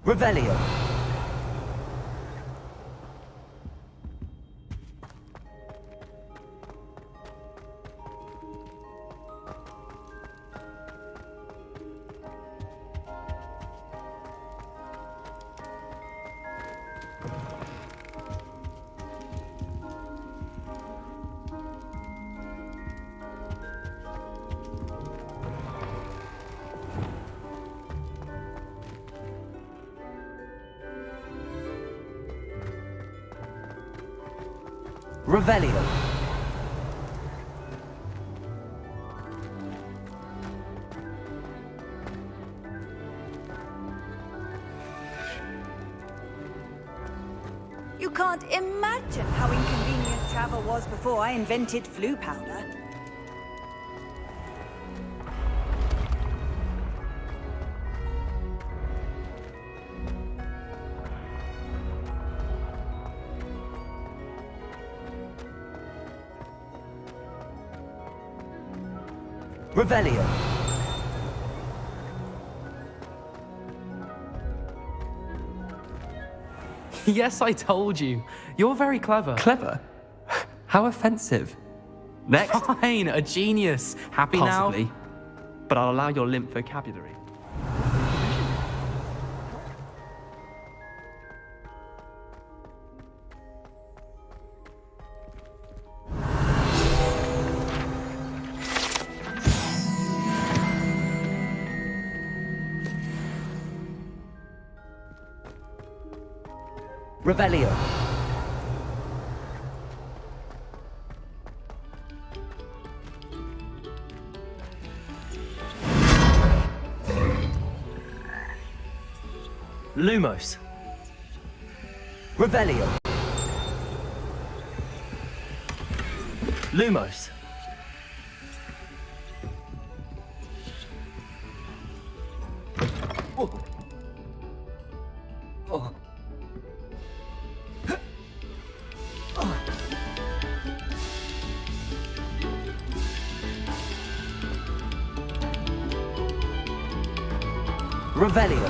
[SPEAKER 3] Revelio. Revelio.
[SPEAKER 10] You can't imagine how inconvenient travel was before I invented flu powder.
[SPEAKER 3] Revelio.
[SPEAKER 16] Yes, I told you. You're very clever.
[SPEAKER 17] Clever? How offensive. Next.
[SPEAKER 16] Fine, a genius. Happy
[SPEAKER 17] Possibly.
[SPEAKER 16] now?
[SPEAKER 17] But I'll allow your limp vocabulary.
[SPEAKER 3] Revelio. Lumos. Revelio. Lumos. Oh. Oh. Revelio.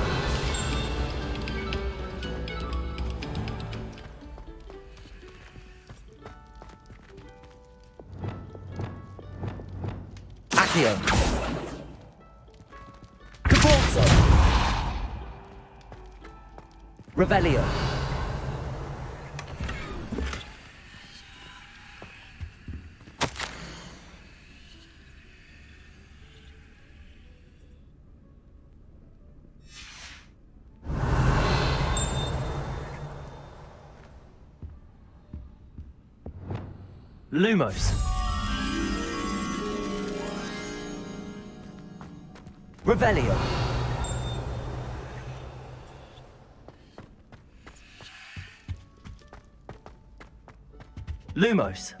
[SPEAKER 3] Accio. Caporso. Revelio. Lumos. Revelio. Lumos.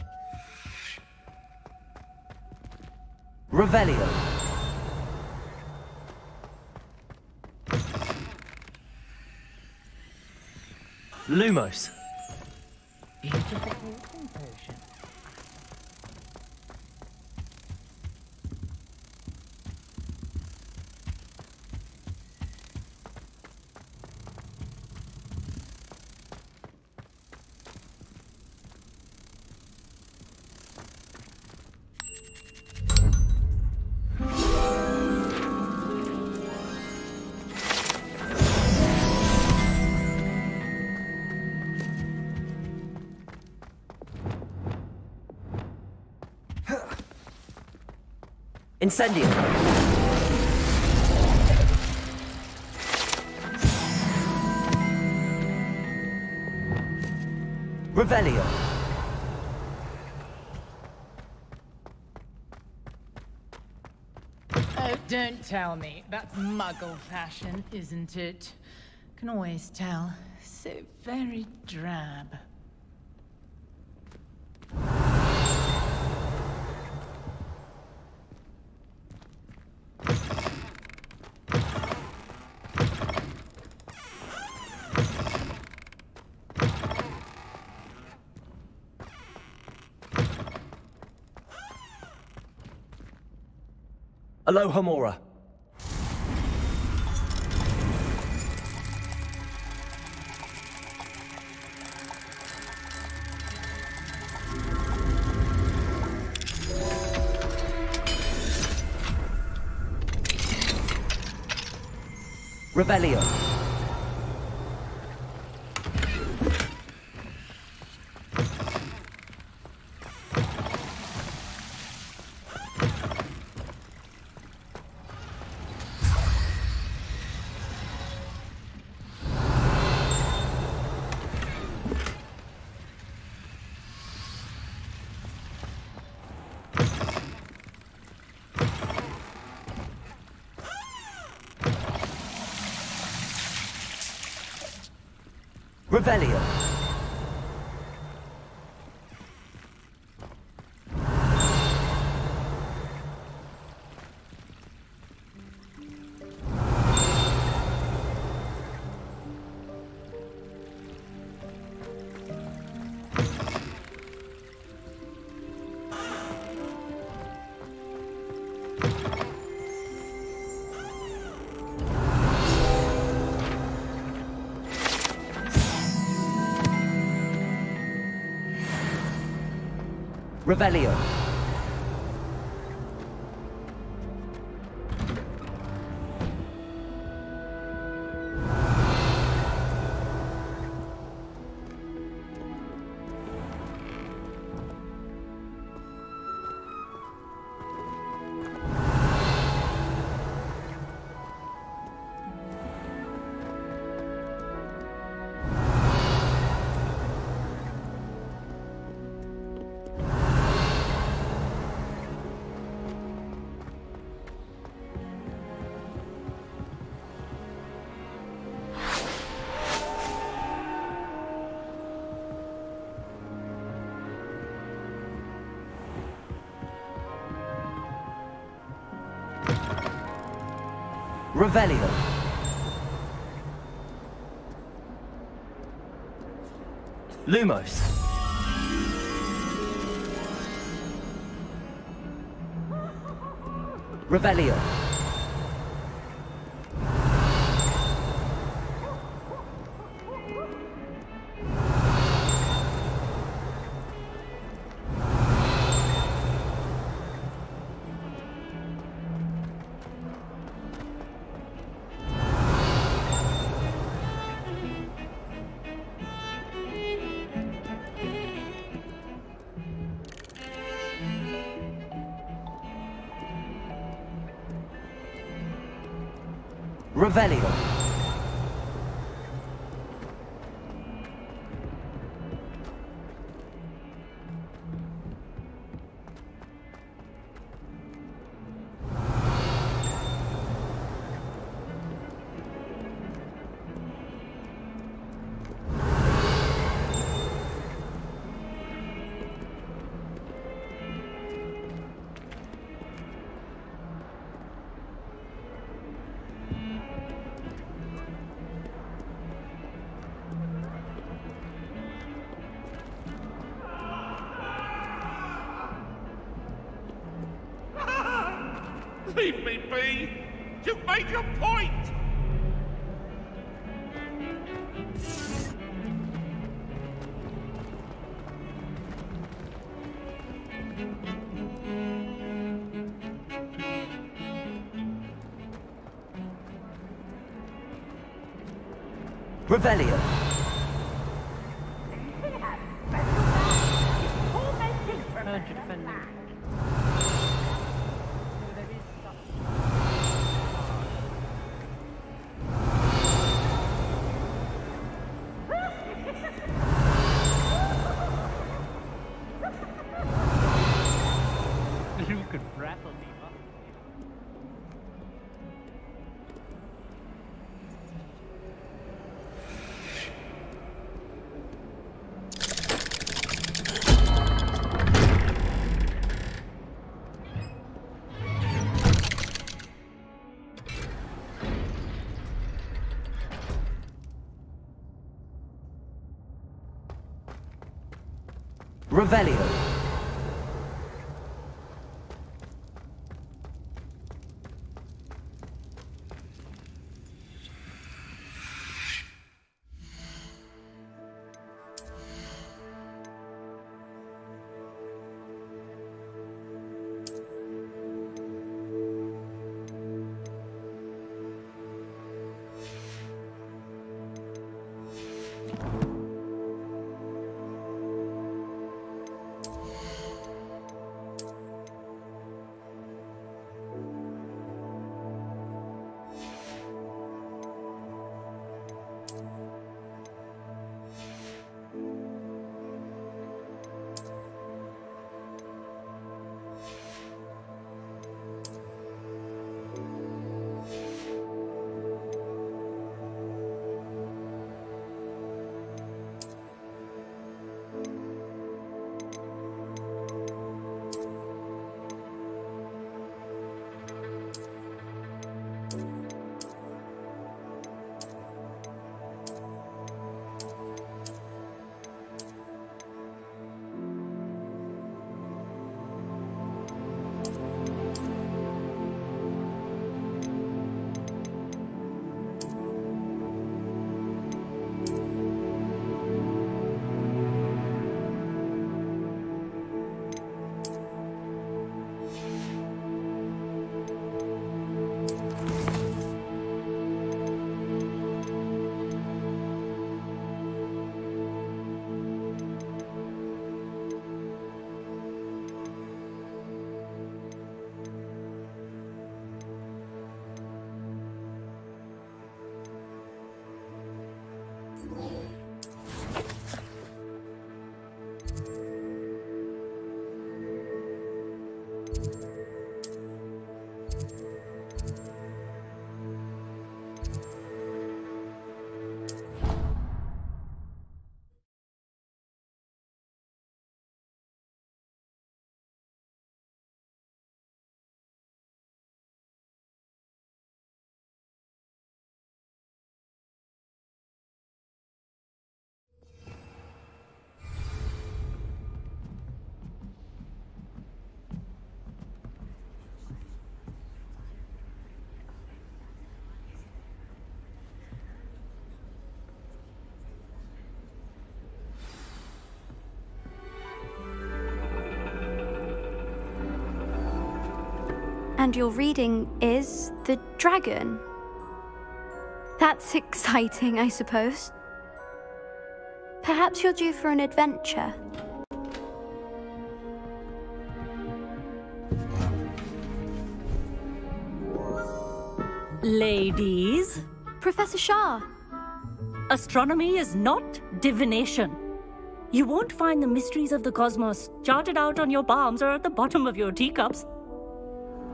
[SPEAKER 3] Revelio. Lumos. Incendio! Revelio!
[SPEAKER 11] Oh, don't tell me. That's muggle fashion, isn't it? Can always tell. So very drab.
[SPEAKER 3] Aloha Mora. Revelio. Revelio. Revelio. Revelio. Lumos. Revelio. Revelio.
[SPEAKER 12] Leave me be! You've made your point!
[SPEAKER 3] Revelio. Revelio.
[SPEAKER 18] And your reading is The Dragon. That's exciting, I suppose. Perhaps you're due for an adventure.
[SPEAKER 19] Ladies.
[SPEAKER 18] Professor Shah.
[SPEAKER 19] Astronomy is not divination. You won't find the mysteries of the cosmos charted out on your palms or at the bottom of your teacups.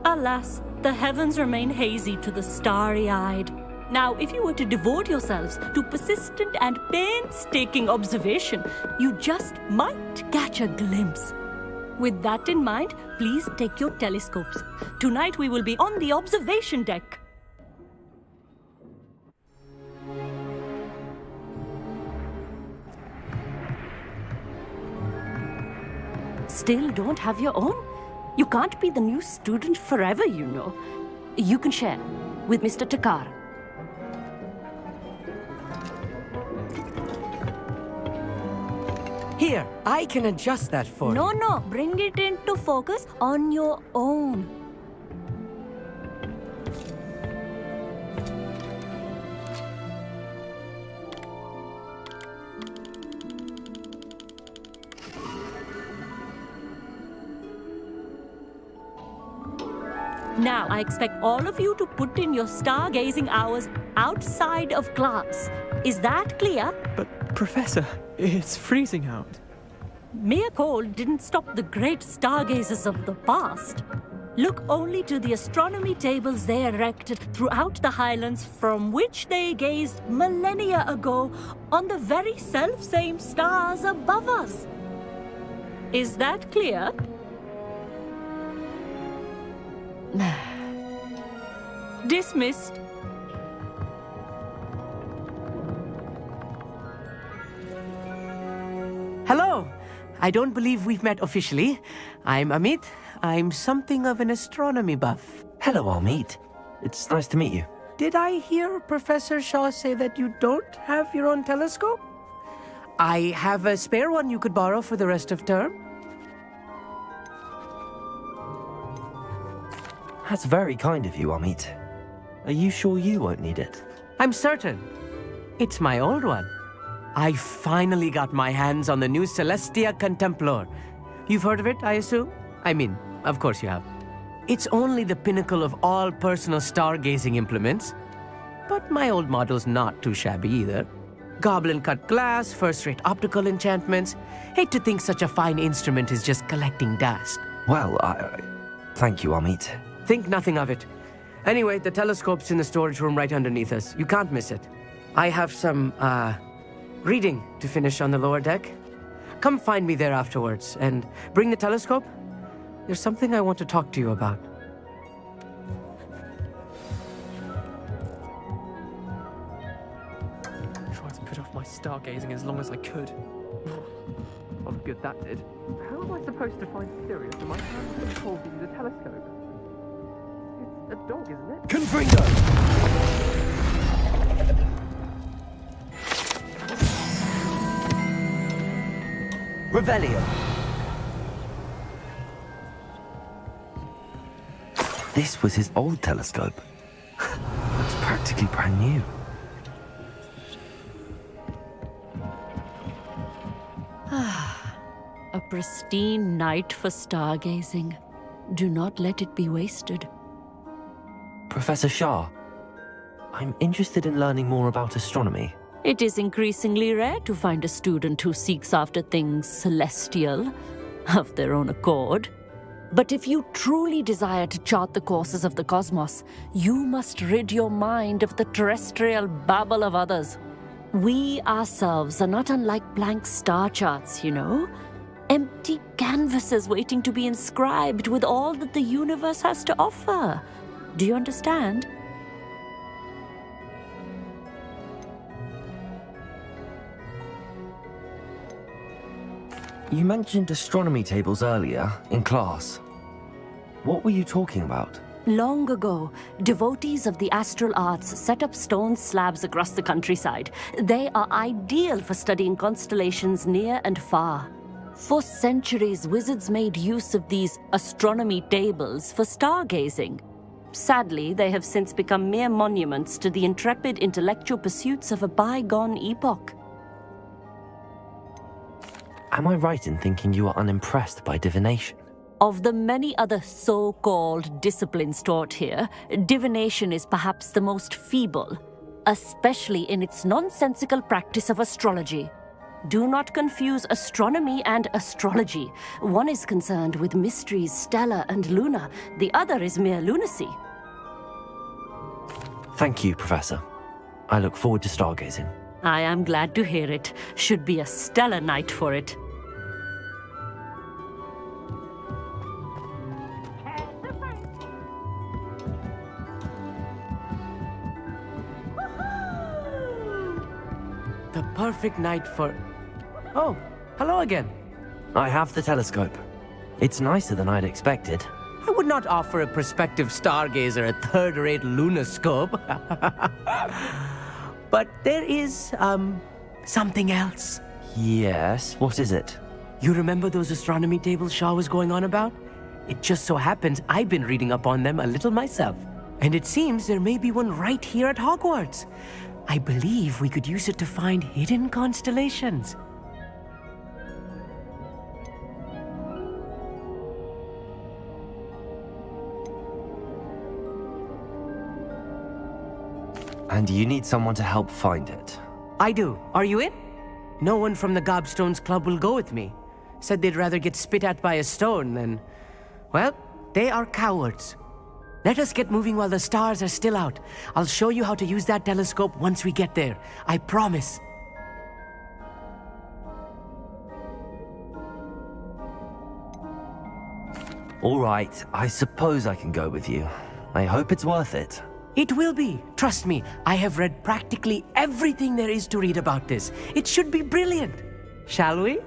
[SPEAKER 19] Alas, the heavens remain hazy to the starry-eyed. Now, if you were to devote yourselves to persistent and painstaking observation, you just might catch a glimpse. With that in mind, please take your telescopes. Tonight we will be on the observation deck. Still don't have your own? You can't be the new student forever, you know. You can share with Mr. Takar.
[SPEAKER 20] Here, I can adjust that for you.
[SPEAKER 19] No, bring it into focus on your own. Now, I expect all of you to put in your stargazing hours outside of class. Is that clear?
[SPEAKER 17] But, Professor, it's freezing out.
[SPEAKER 19] Mere cold didn't stop the great stargazers of the past. Look only to the astronomy tables they erected throughout the highlands from which they gazed millennia ago on the very self-same stars above us. Is that clear? Dismissed.
[SPEAKER 20] Hello! I don't believe we've met officially. I'm Amit. I'm something of an astronomy buff.
[SPEAKER 3] Hello, Amit. It's nice to meet you.
[SPEAKER 20] Did I hear Professor Shaw say that you don't have your own telescope? I have a spare one you could borrow for the rest of term.
[SPEAKER 3] That's very kind of you, Amit. Are you sure you won't need it?
[SPEAKER 20] I'm certain. It's my old one. I finally got my hands on the new Celestia Contemplar. You've heard of it, I assume? I mean, of course you have. It's only the pinnacle of all personal stargazing implements. But my old model's not too shabby either. Goblin-cut glass, first-rate optical enchantments. Hate to think such a fine instrument is just collecting dust.
[SPEAKER 3] Well, thank you, Amit.
[SPEAKER 20] Think nothing of it. Anyway, the telescope's in the storage room right underneath us. You can't miss it. I have some, reading to finish on the lower deck. Come find me there afterwards, and bring the telescope. There's something I want to talk to you about.
[SPEAKER 17] Tried to put off my stargazing as long as I could. What good that did. How am I supposed to find Sirius when my hands are holding the telescope? It's a dog, isn't it?
[SPEAKER 3] Confringo! Revelio! This was his old telescope. It's practically brand new.
[SPEAKER 19] A pristine night for stargazing. Do not let it be wasted.
[SPEAKER 3] Professor Shah, I'm interested in learning more about astronomy.
[SPEAKER 19] It is increasingly rare to find a student who seeks after things celestial, of their own accord. But if you truly desire to chart the courses of the cosmos, you must rid your mind of the terrestrial babble of others. We ourselves are not unlike blank star charts, you know. Empty canvases waiting to be inscribed with all that the universe has to offer. Do you understand?
[SPEAKER 3] You mentioned astronomy tables earlier, in class. What were you talking about?
[SPEAKER 19] Long ago, devotees of the astral arts set up stone slabs across the countryside. They are ideal for studying constellations near and far. For centuries, wizards made use of these astronomy tables for stargazing. Sadly, they have since become mere monuments to the intrepid intellectual pursuits of a bygone epoch.
[SPEAKER 3] Am I right in thinking you are unimpressed by divination?
[SPEAKER 19] Of the many other so-called disciplines taught here, divination is perhaps the most feeble, especially in its nonsensical practice of astrology. Do not confuse astronomy and astrology. One is concerned with mysteries stellar and lunar, the other is mere lunacy.
[SPEAKER 3] Thank you, Professor. I look forward to stargazing.
[SPEAKER 19] I am glad to hear it. Should be a stellar night for it.
[SPEAKER 20] The perfect night for... Oh, hello again.
[SPEAKER 3] I have the telescope. It's nicer than I'd expected.
[SPEAKER 20] I would not offer a prospective stargazer a third-rate lunoscope. But there is, something else.
[SPEAKER 3] Yes, what is it?
[SPEAKER 20] You remember those astronomy tables Shaw was going on about? It just so happens I've been reading up on them a little myself. And it seems there may be one right here at Hogwarts. I believe we could use it to find hidden constellations.
[SPEAKER 3] And you need someone to help find it.
[SPEAKER 20] I do. Are you in? No one from the Gobstones Club will go with me. Said they'd rather get spit at by a stone than... Well, they are cowards. Let us get moving while the stars are still out. I'll show you how to use that telescope once we get there. I promise.
[SPEAKER 3] All right, I suppose I can go with you. I hope it's worth it.
[SPEAKER 20] It will be. Trust me, I have read practically everything there is to read about this. It should be brilliant. Shall we?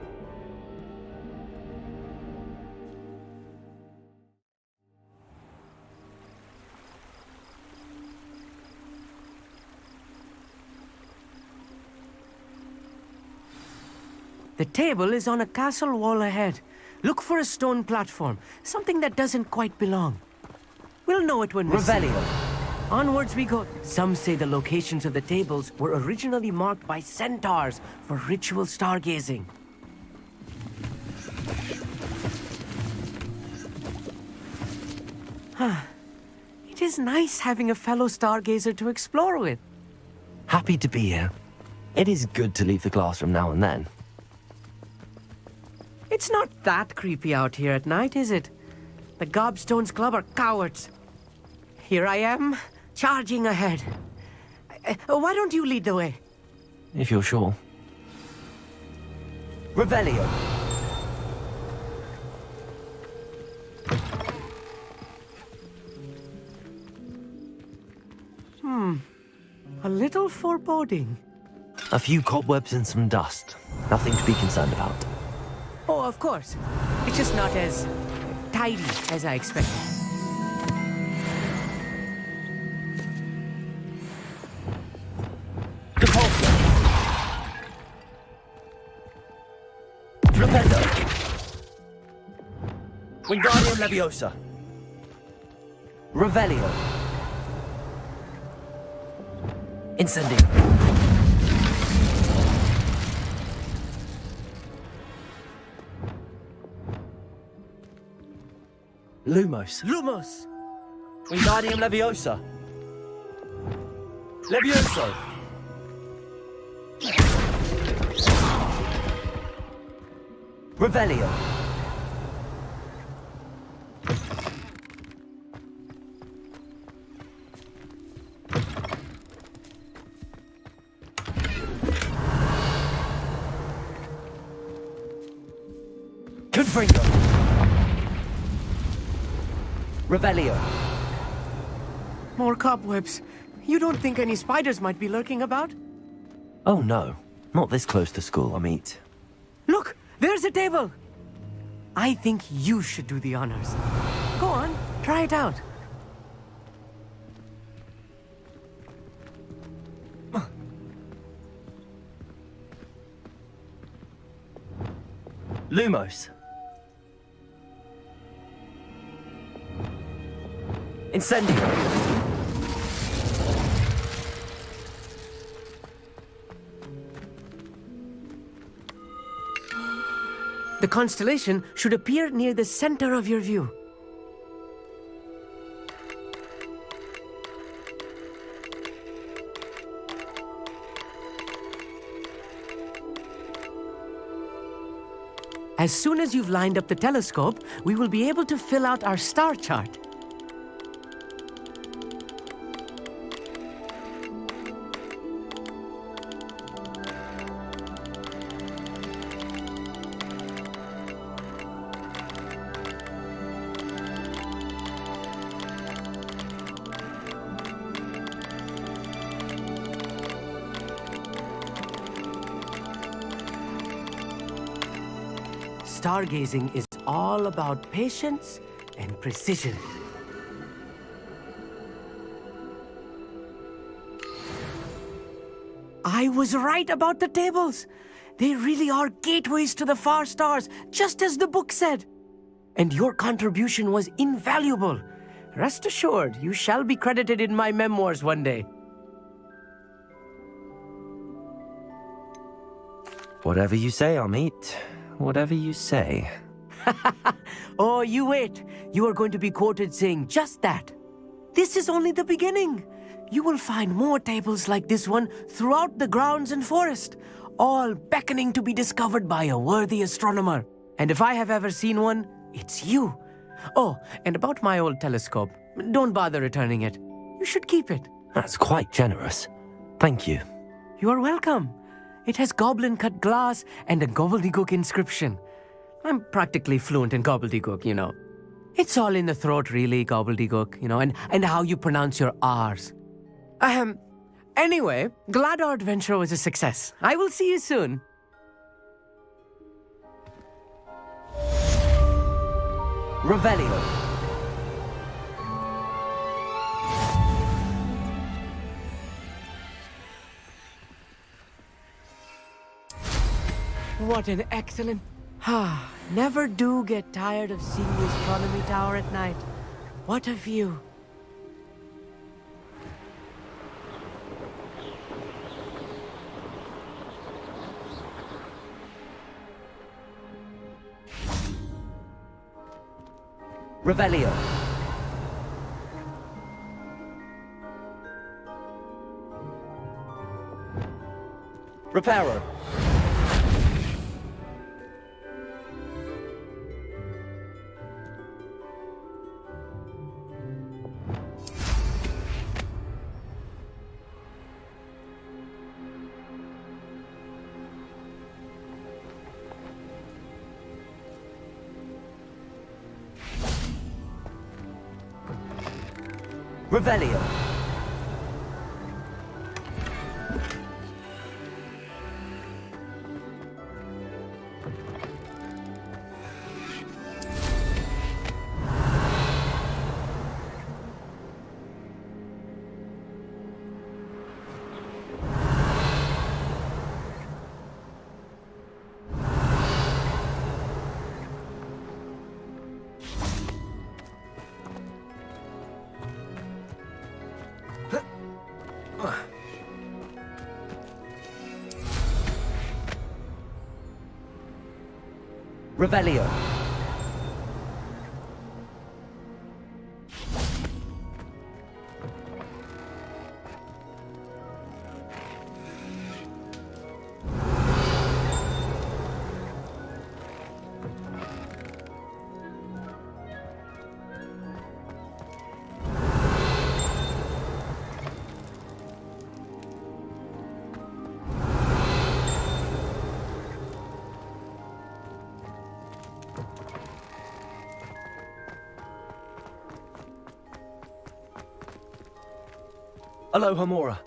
[SPEAKER 20] The table is on a castle wall ahead. Look for a stone platform, something that doesn't quite belong. We'll know it when we see it.
[SPEAKER 3] Revelio.
[SPEAKER 20] Onwards we go. Some say the locations of the tables were originally marked by centaurs for ritual stargazing. It is nice having a fellow stargazer to explore with.
[SPEAKER 3] Happy to be here. It is good to leave the classroom now and then.
[SPEAKER 20] It's not that creepy out here at night, is it? The Gobstones Club are cowards. Here I am, charging ahead. Why don't you lead the way?
[SPEAKER 3] If you're sure. Revelio.
[SPEAKER 20] A little foreboding.
[SPEAKER 3] A few cobwebs and some dust. Nothing to be concerned about.
[SPEAKER 20] Oh, of course. It's just not as tidy as I expected.
[SPEAKER 3] Repulsor. Flipendo. Wingardium Leviosa. Revelio. Incendio. Lumos.
[SPEAKER 20] Lumos!
[SPEAKER 3] Wingardium Leviosa. Levioso. Revelio. Confringo. Revelio.
[SPEAKER 20] More cobwebs. You don't think any spiders might be lurking about?
[SPEAKER 3] Oh no, not this close to school, I mean.
[SPEAKER 20] Look, there's a table. I think you should do the honors. Go on, try it out.
[SPEAKER 3] Lumos. Incendio.
[SPEAKER 20] The constellation should appear near the center of your view. As soon as you've lined up the telescope, we will be able to fill out our star chart. Stargazing is all about patience and precision. I was right about the tables. They really are gateways to the far stars, just as the book said. And your contribution was invaluable. Rest assured, you shall be credited in my memoirs one day.
[SPEAKER 3] Whatever you say, Amit. Whatever you say.
[SPEAKER 20] Oh, you wait. You are going to be quoted saying just that. This is only the beginning. You will find more tables like this one throughout the grounds and forest, all beckoning to be discovered by a worthy astronomer. And if I have ever seen one, it's you. Oh, and about my old telescope, don't bother returning it. You should keep it.
[SPEAKER 3] That's quite generous. Thank you.
[SPEAKER 20] You are welcome. It has goblin-cut glass and a gobbledygook inscription. I'm practically fluent in gobbledygook, you know. It's all in the throat, really, gobbledygook, you know, and how you pronounce your R's. Anyway, glad our adventure was a success. I will see you soon.
[SPEAKER 3] Revelio.
[SPEAKER 20] What an excellent... Never do get tired of seeing the astronomy tower at night. What a view.
[SPEAKER 3] Revelio. Reparo. Revelio. Revelio. Aloha Mora.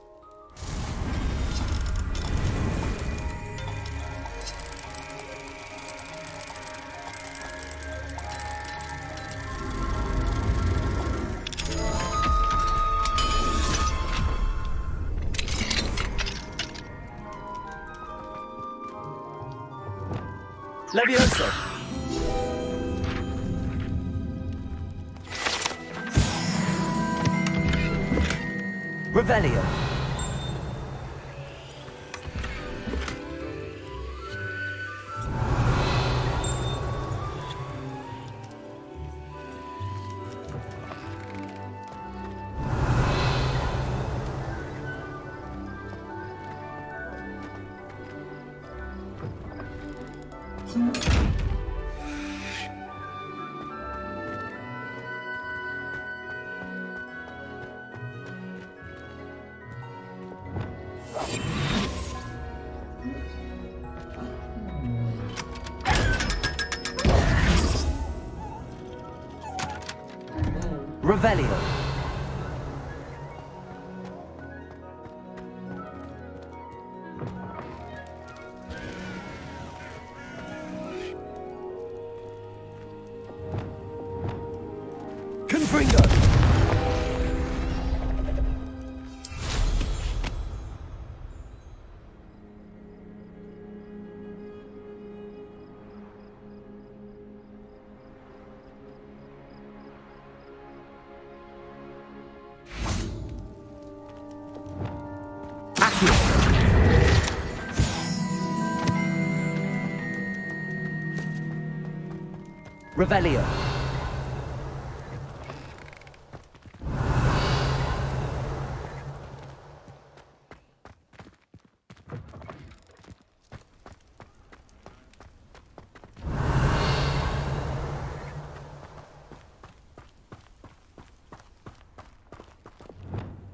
[SPEAKER 3] Levioso. Revelio. Revelio. Confringo. Revelio.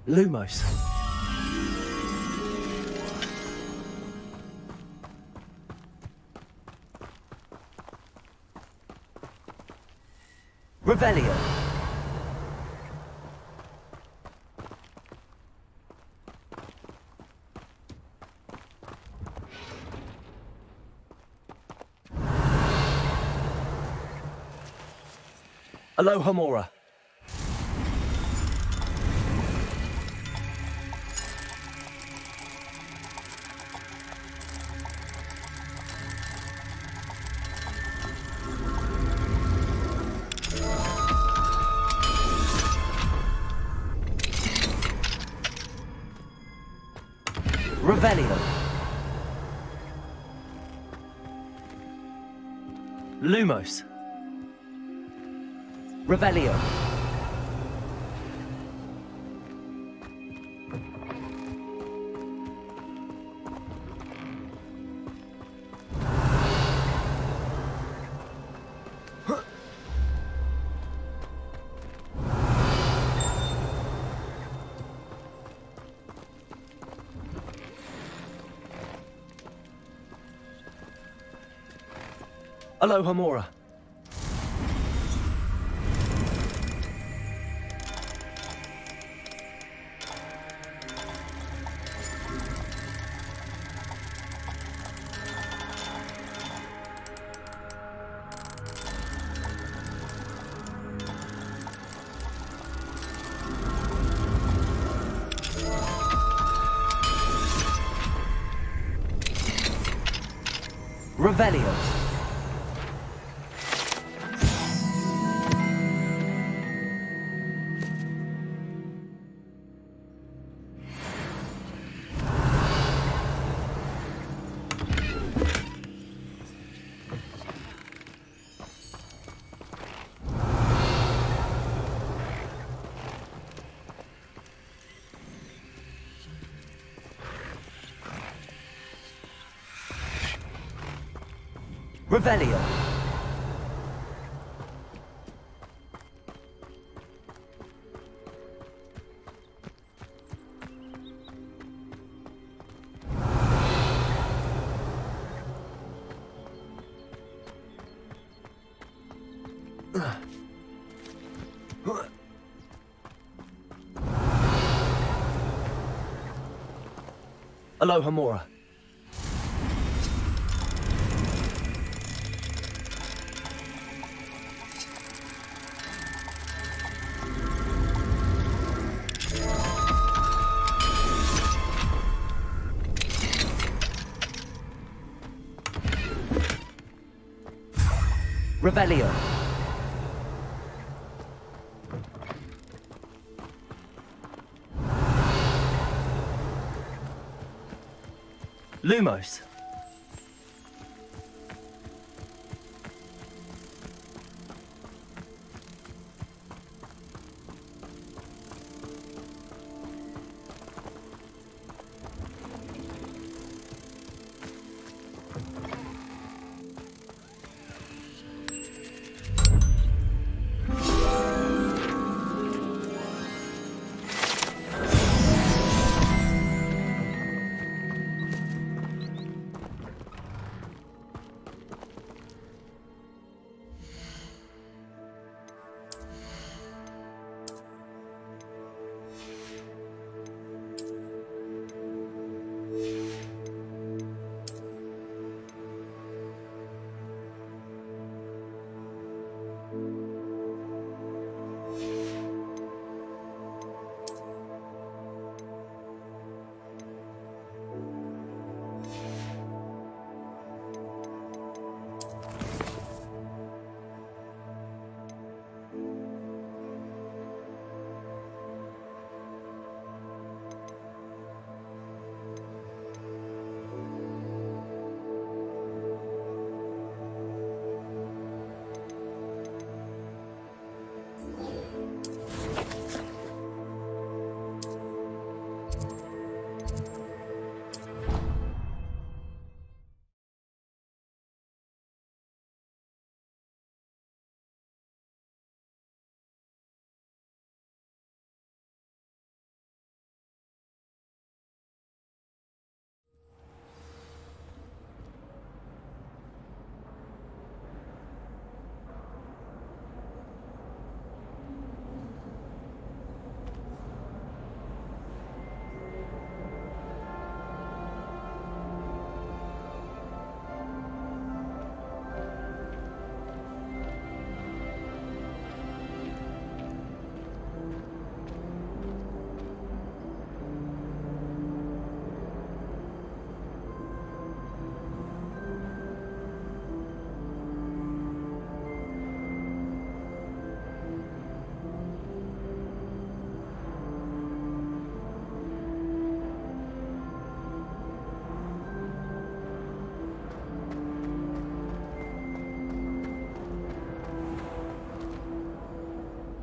[SPEAKER 3] Lumos. Revelio. Aloha Mora. Revelio. Lumos. Revelio. Aloha Mora. Revelio. Revelio. Aloha Mora. Revelio. Lumos.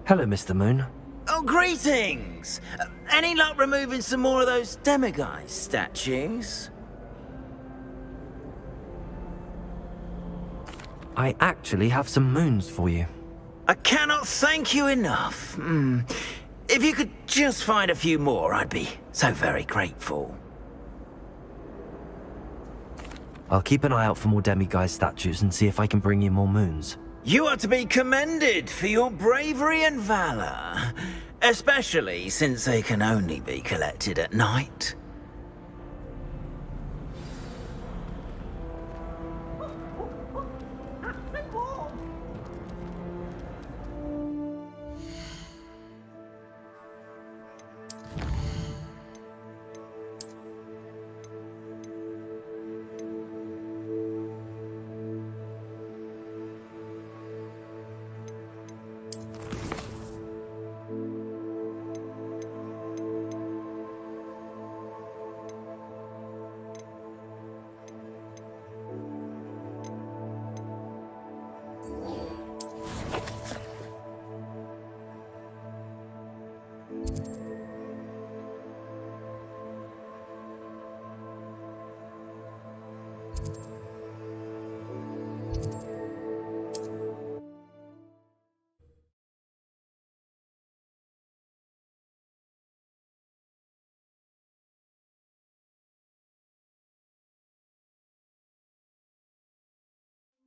[SPEAKER 3] Hello, Mr. Moon.
[SPEAKER 2] Oh, greetings! Any luck removing some more of those demiguise statues?
[SPEAKER 3] I actually have some moons for you.
[SPEAKER 2] I cannot thank you enough. If you could just find a few more, I'd be so very grateful.
[SPEAKER 3] I'll keep an eye out for more demiguise statues and see if I can bring you more moons.
[SPEAKER 2] You are to be commended for your bravery and valor, especially since they can only be collected at night.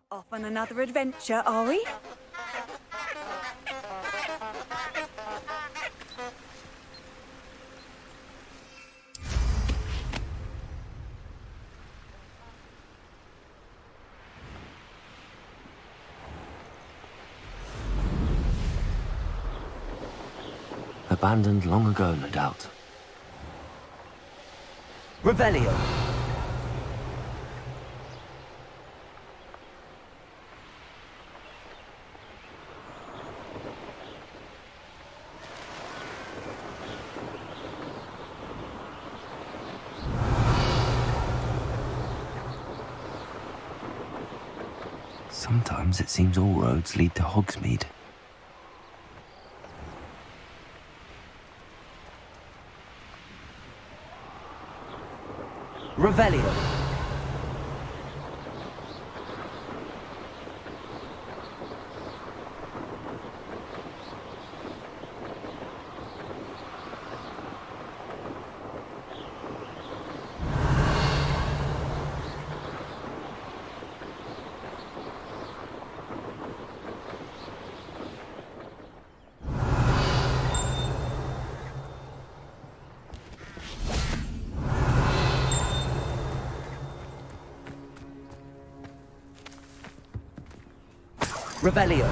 [SPEAKER 10] Off on another adventure, are we?
[SPEAKER 3] Abandoned long ago, no doubt.
[SPEAKER 4] Revelio.
[SPEAKER 3] Sometimes it seems all roads lead to Hogsmeade.
[SPEAKER 4] Revelio. Revelio.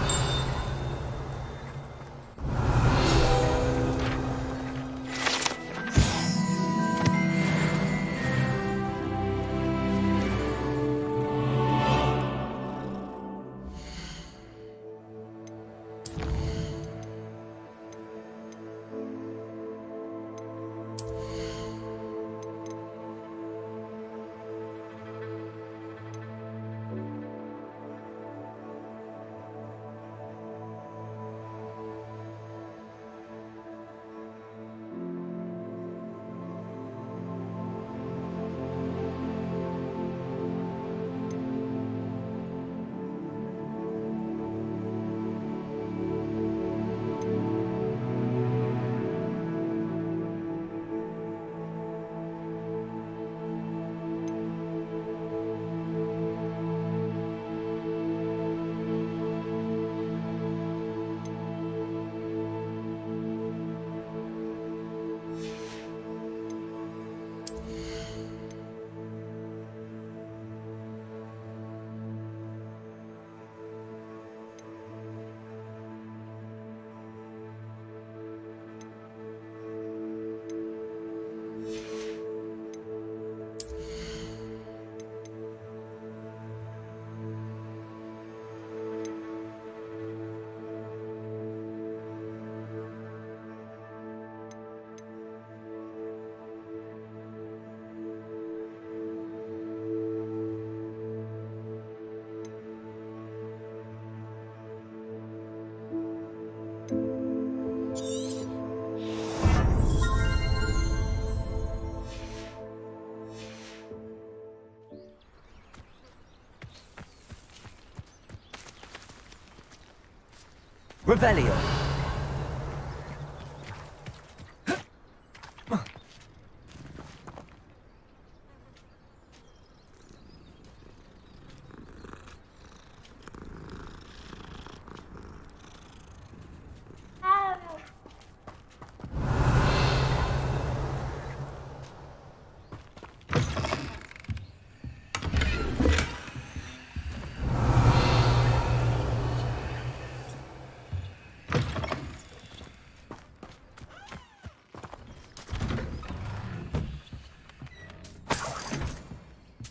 [SPEAKER 3] Revelio.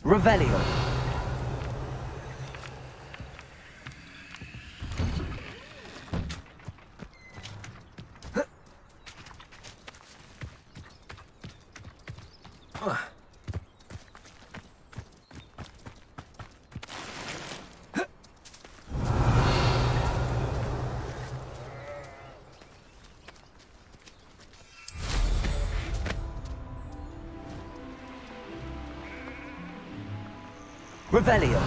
[SPEAKER 3] Revelio. Revelio.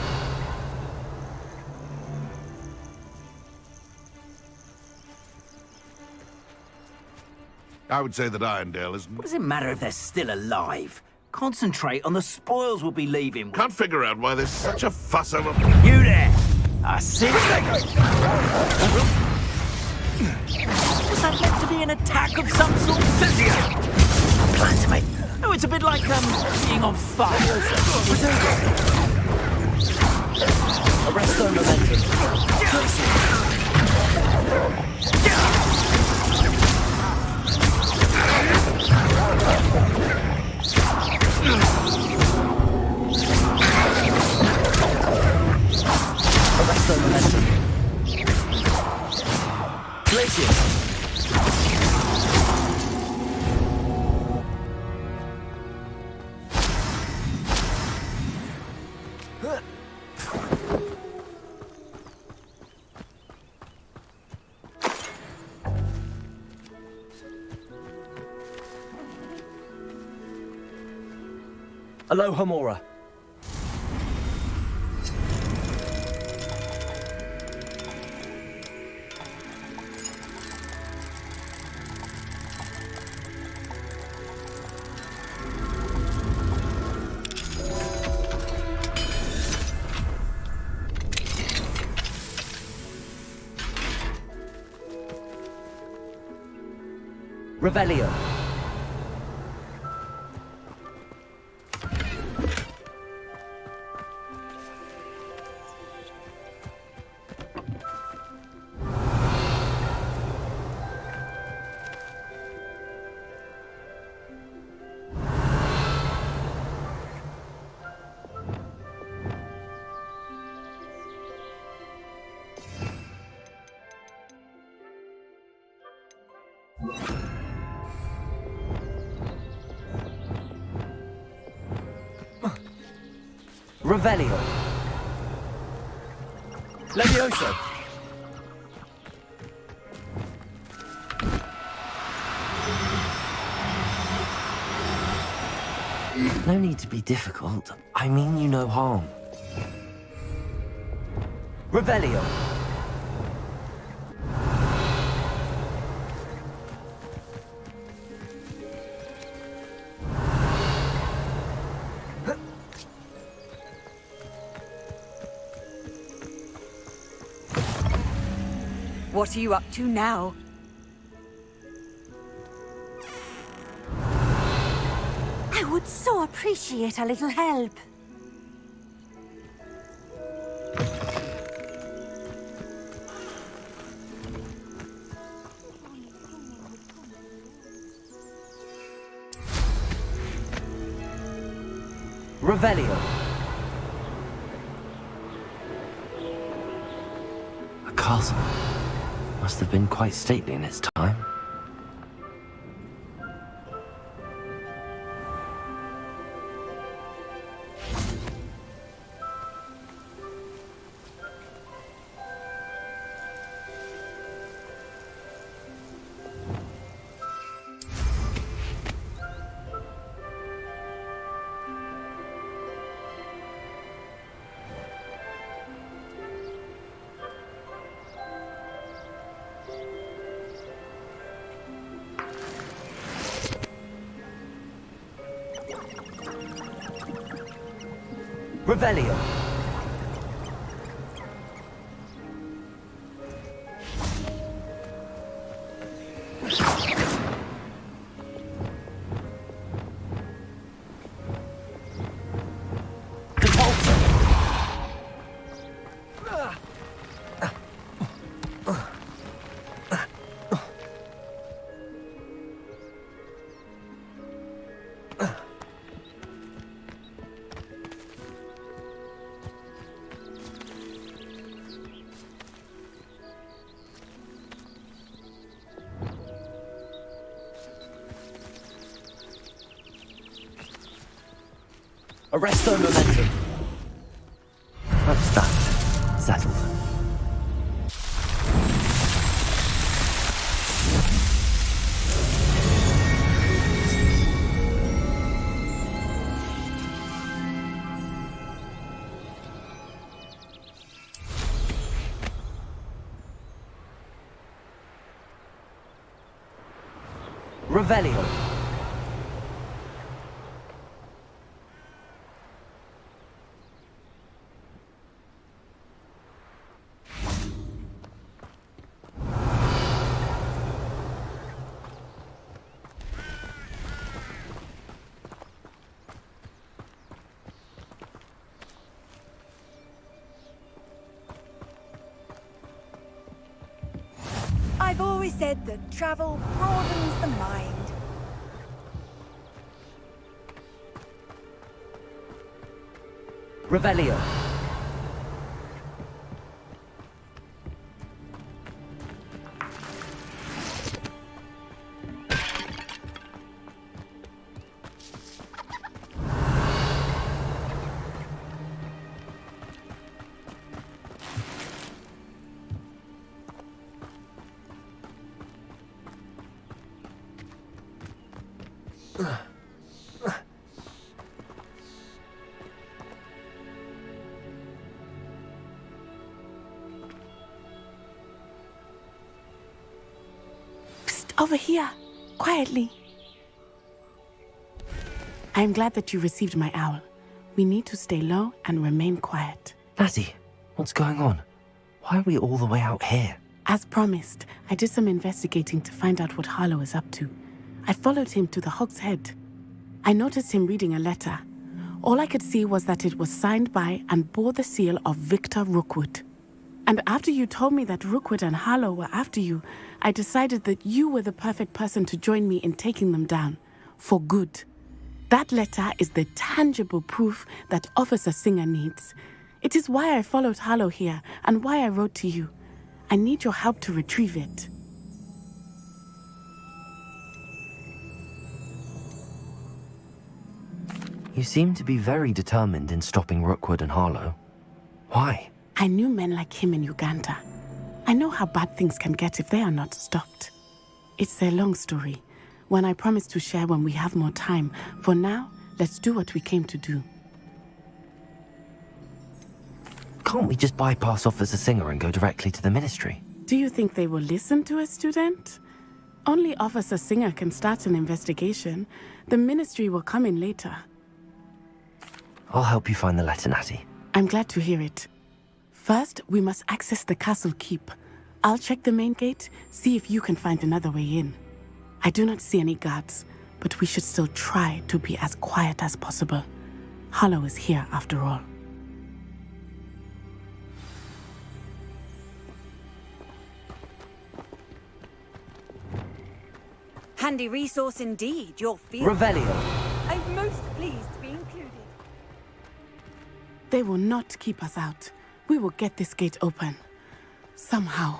[SPEAKER 9] I would say that Irondale is...
[SPEAKER 2] What does it matter if they're still alive? Concentrate on the spoils we'll be leaving with.
[SPEAKER 9] Can't figure out why there's such a fuss over...
[SPEAKER 2] You there! I see it! Was that meant to be an attack of some sort? Glad me. Oh, it's a bit like, being on fire.
[SPEAKER 3] Arresto momentum. Arresto momentum. Glacier. Aloha Mora. Revelio. Revelio. Levioso. No need to be difficult. I mean you no harm. Revelio.
[SPEAKER 10] What are you up to now?
[SPEAKER 14] I would so appreciate a little help.
[SPEAKER 3] Revelio. A castle. Must have been quite stately in its time. Revelio. Arresto momentum. That's that. Settled. Revelio.
[SPEAKER 10] I've always said that travel broadens the mind.
[SPEAKER 3] Revelio.
[SPEAKER 21] Over here, quietly. I am glad that you received my owl. We need to stay low and remain quiet.
[SPEAKER 3] Natty, what's going on? Why are we all the way out here?
[SPEAKER 21] As promised, I did some investigating to find out what Harlow is up to. I followed him to the Hog's Head. I noticed him reading a letter. All I could see was that it was signed by and bore the seal of Victor Rookwood. And after you told me that Rookwood and Harlow were after you, I decided that you were the perfect person to join me in taking them down. For good. That letter is the tangible proof that Officer Singer needs. It is why I followed Harlow here and why I wrote to you. I need your help to retrieve it.
[SPEAKER 3] You seem to be very determined in stopping Rookwood and Harlow. Why?
[SPEAKER 21] I knew men like him in Uganda. I know how bad things can get if they are not stopped. It's a long story, one I promise to share when we have more time. For now, let's do what we came to do.
[SPEAKER 3] Can't we just bypass Officer Singer and go directly to the ministry?
[SPEAKER 21] Do you think they will listen to a student? Only Officer Singer can start an investigation. The ministry will come in later.
[SPEAKER 3] I'll help you find the letter, Natty.
[SPEAKER 21] I'm glad to hear it. First, we must access the castle keep. I'll check the main gate, see if you can find another way in. I do not see any guards, but we should still try to be as quiet as possible. Harlow is here after all.
[SPEAKER 10] Handy resource indeed, your field.
[SPEAKER 3] Revelio.
[SPEAKER 10] I'm most pleased to be included.
[SPEAKER 21] They will not keep us out. We will get this gate open. Somehow.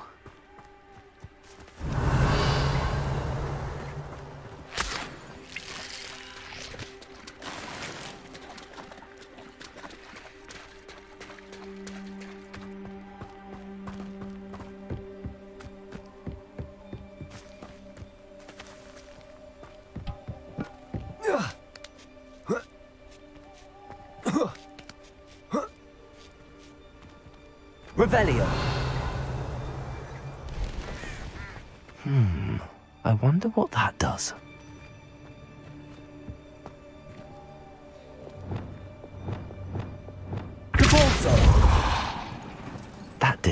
[SPEAKER 3] Revelio. I wonder what that does.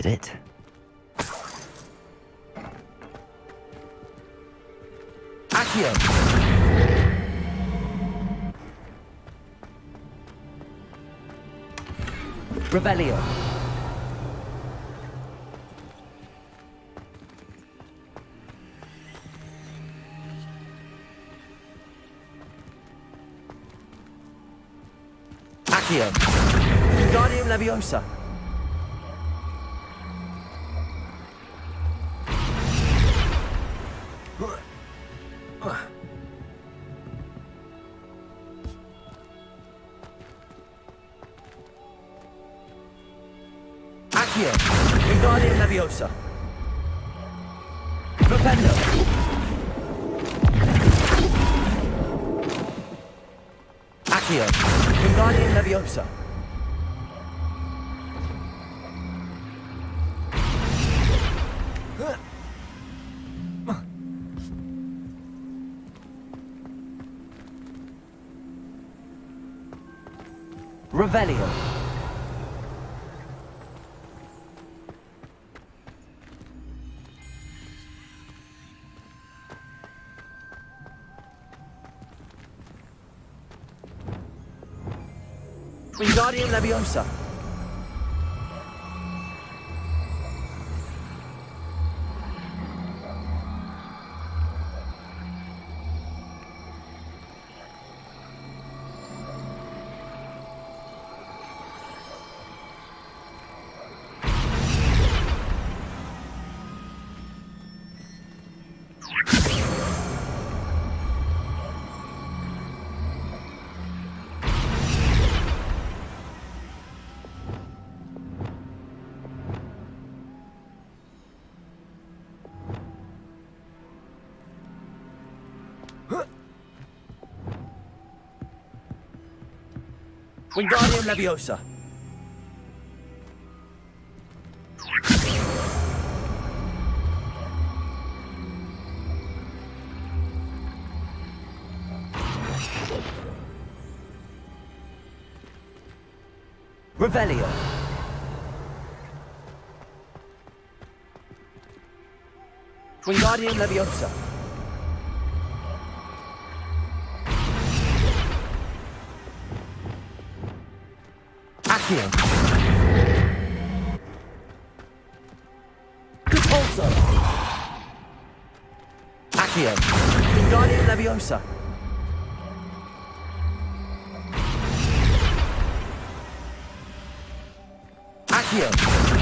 [SPEAKER 3] did it.
[SPEAKER 4] Accio! Revelio. Accio. Wingardium Leviosa. Accio. Wingardium Leviosa. Flipendo. Accio. Wingardium Leviosa. Revelio. Wingardium Leviosa. Wingardium Leviosa. Revelio. Wingardium Leviosa. Accio. Compulso. Accio. Wingardium Leviosa. Accio.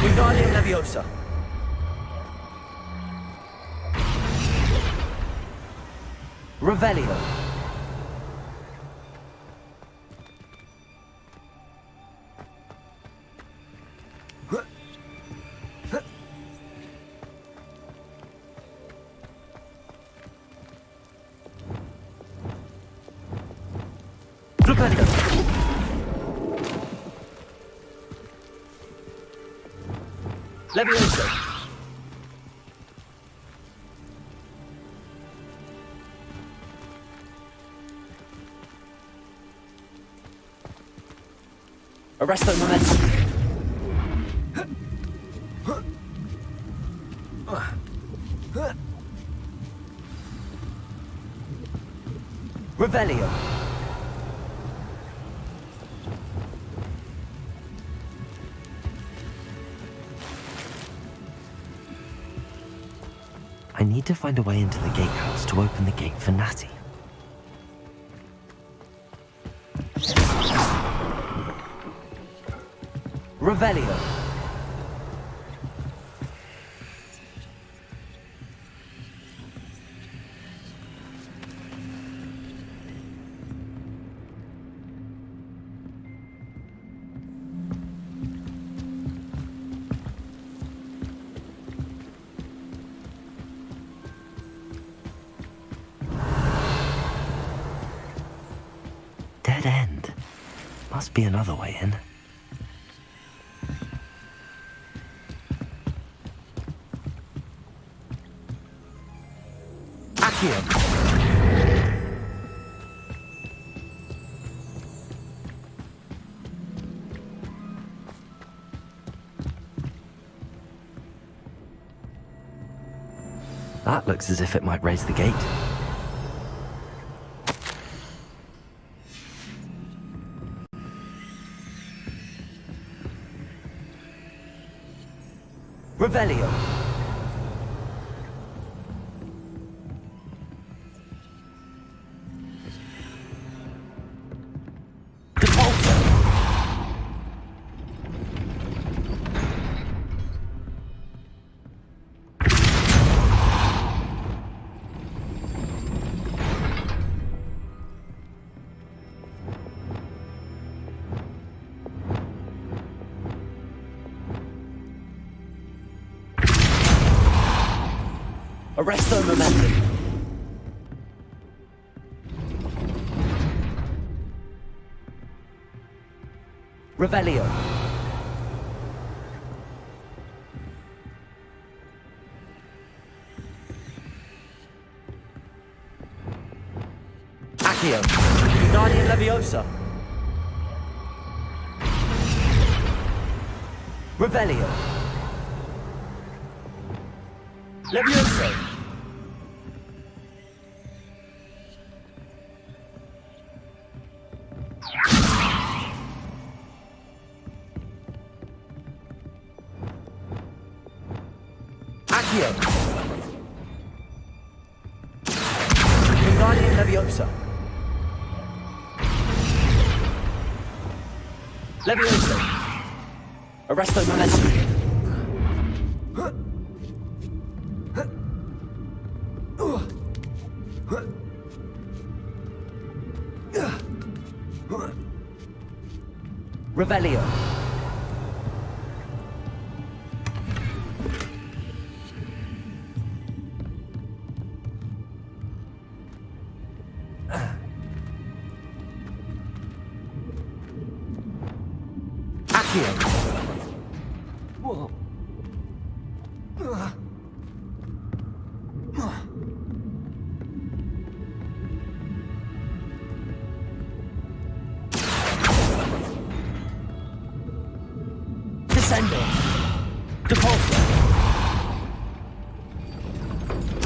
[SPEAKER 4] Wingardium Leviosa. Revelio. Flipendo. Leviosa. Arresto momentum. Revelio.
[SPEAKER 3] I need to find a way into the gatehouse to open the gate for Natty.
[SPEAKER 4] Revelio.
[SPEAKER 3] Dead end. Must be another way in.
[SPEAKER 4] Accio.
[SPEAKER 3] That looks as if it might raise the gate.
[SPEAKER 4] Revelio. Arresto momentum. Revelio. Accio. Guardian Leviosa. Revelio. Levioso. Accio. Guardian Leviosa. Levioso. Arresto momentum. Revelio. Accio. Whoa. Descendo. Depulso.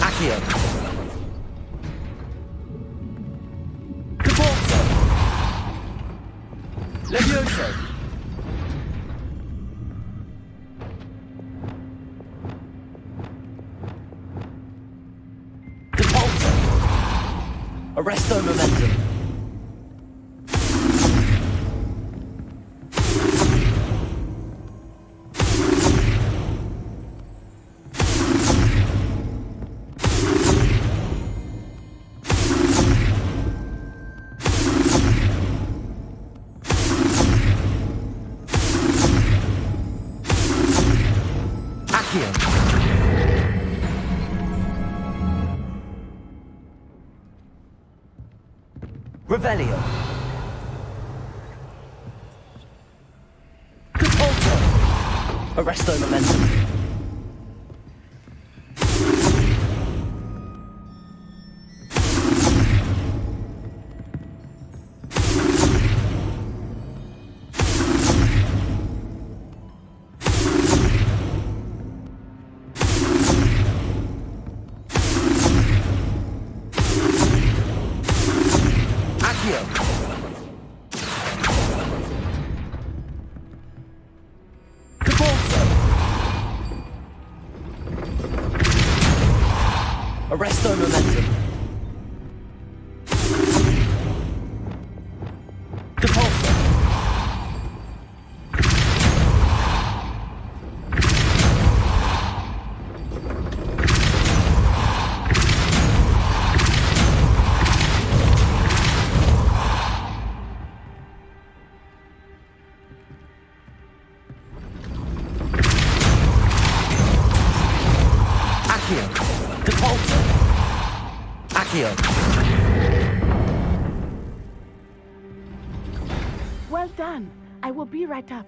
[SPEAKER 4] Accio. Depulso. Levioso. Depulso. Arresto momentum. Revelio. Depulso. Arresto momentum. Arresto momentum. Depulso. Accio. Depulso. Accio.
[SPEAKER 21] Well done. I will be right up.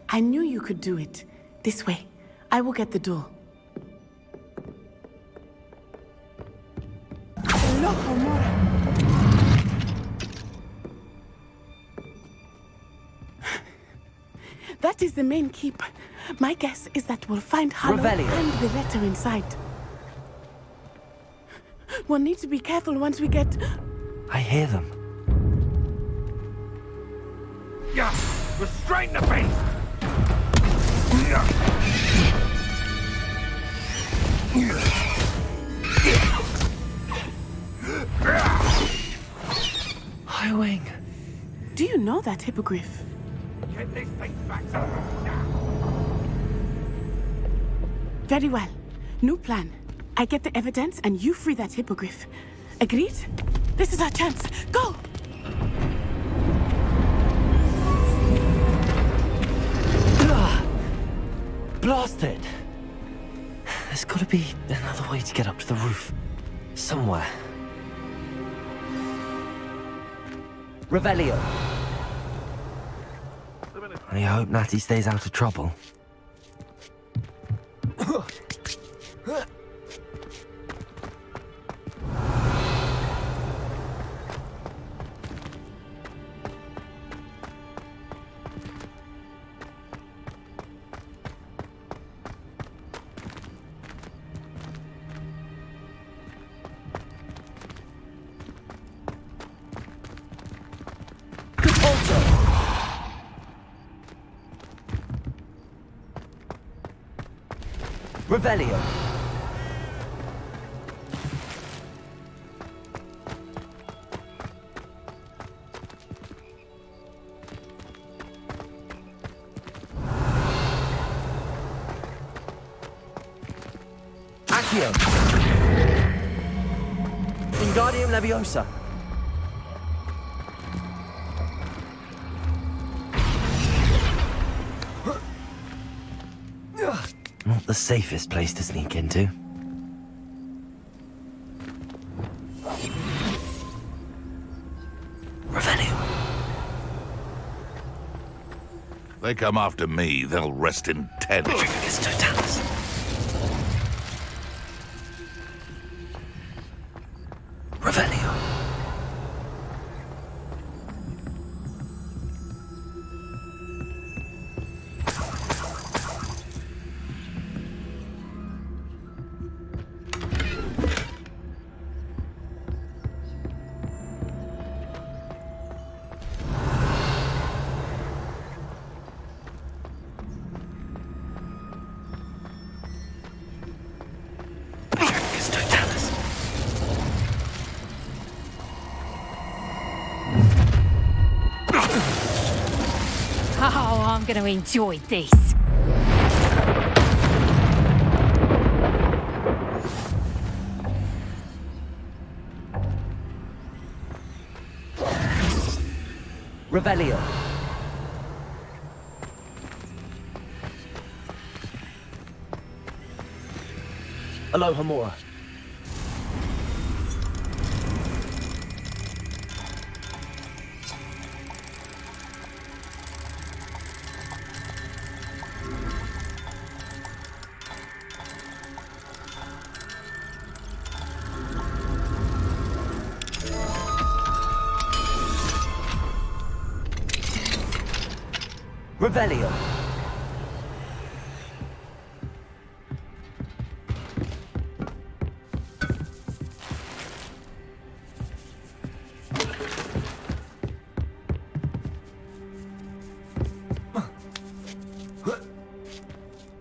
[SPEAKER 21] I knew you could do it. This way. I will get the door. Loco Mora. That is the main keep. My guess is that we'll find Harlow
[SPEAKER 3] Revelio.
[SPEAKER 21] and the letter inside. We'll need to be careful once we get...
[SPEAKER 3] I hear them.
[SPEAKER 12] Yeah, restrain the beast!
[SPEAKER 3] Highwing.
[SPEAKER 21] Do you know that hippogriff?
[SPEAKER 12] Get these things back.
[SPEAKER 21] Very well. New plan. I get the evidence and you free that hippogriff. Agreed? This is our chance. Go!
[SPEAKER 3] Blasted! There's gotta be another way to get up to the roof. Somewhere. Revelio. I hope Natty stays out of trouble. Revelio. Accio. Wingardium Leviosa. Not the safest place to sneak into. Revelio.
[SPEAKER 9] They come after me, they'll rest in Ted.
[SPEAKER 3] Revelio.
[SPEAKER 19] Oh, I'm going to enjoy this.
[SPEAKER 3] Revelio. Aloha Mora. Revelio.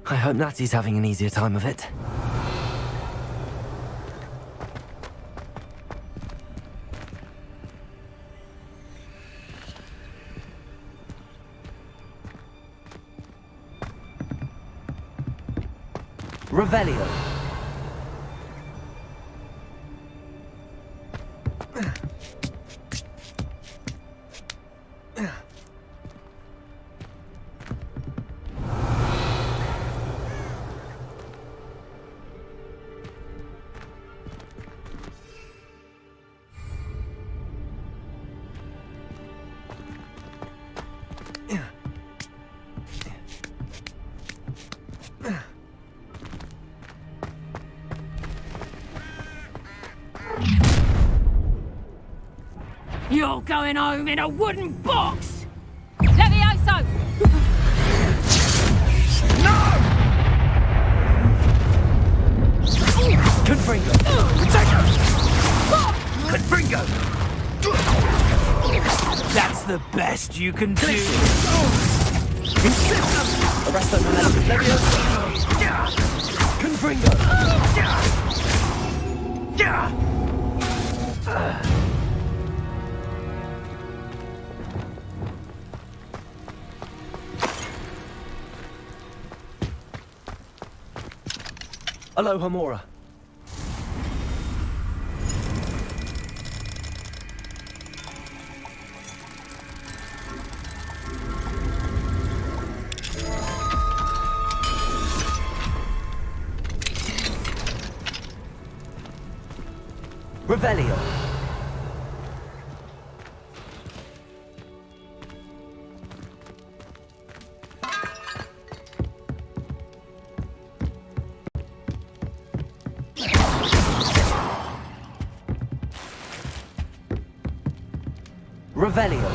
[SPEAKER 3] I hope Natty's having an easier time of it. Revelio.
[SPEAKER 19] You're going home in a wooden box! Levioso!
[SPEAKER 12] No!
[SPEAKER 3] Confringo! Confringo! That's the best you can do! Arresto momentum Leviosa! Confringo! Aloha Mora. Revelio. Revelio.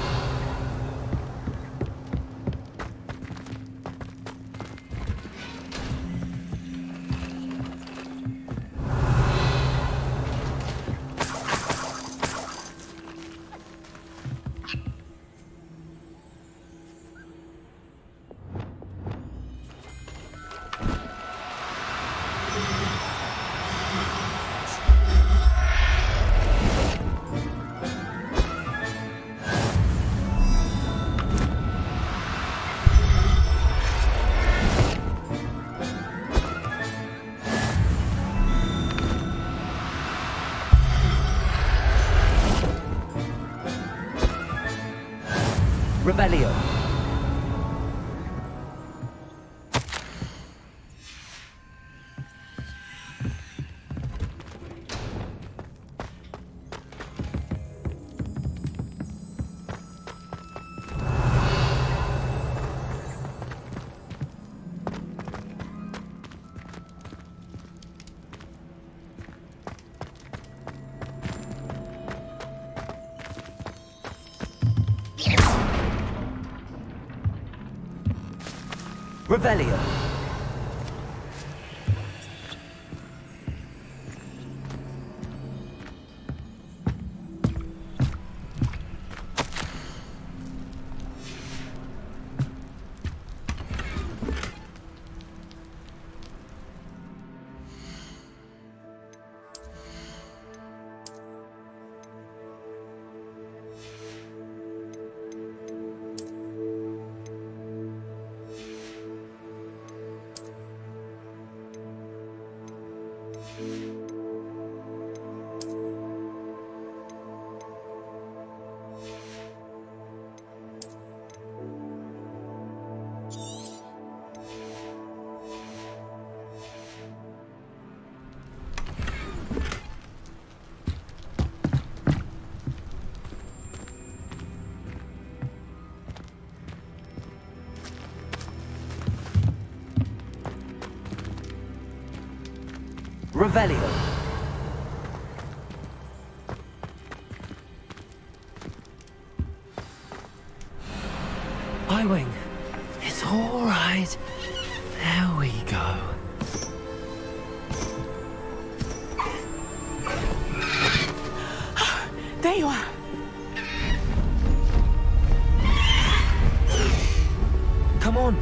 [SPEAKER 3] Revelio. Revelio. Revelio. Highwing. It's all right. There we go.
[SPEAKER 21] There you are.
[SPEAKER 3] Come on.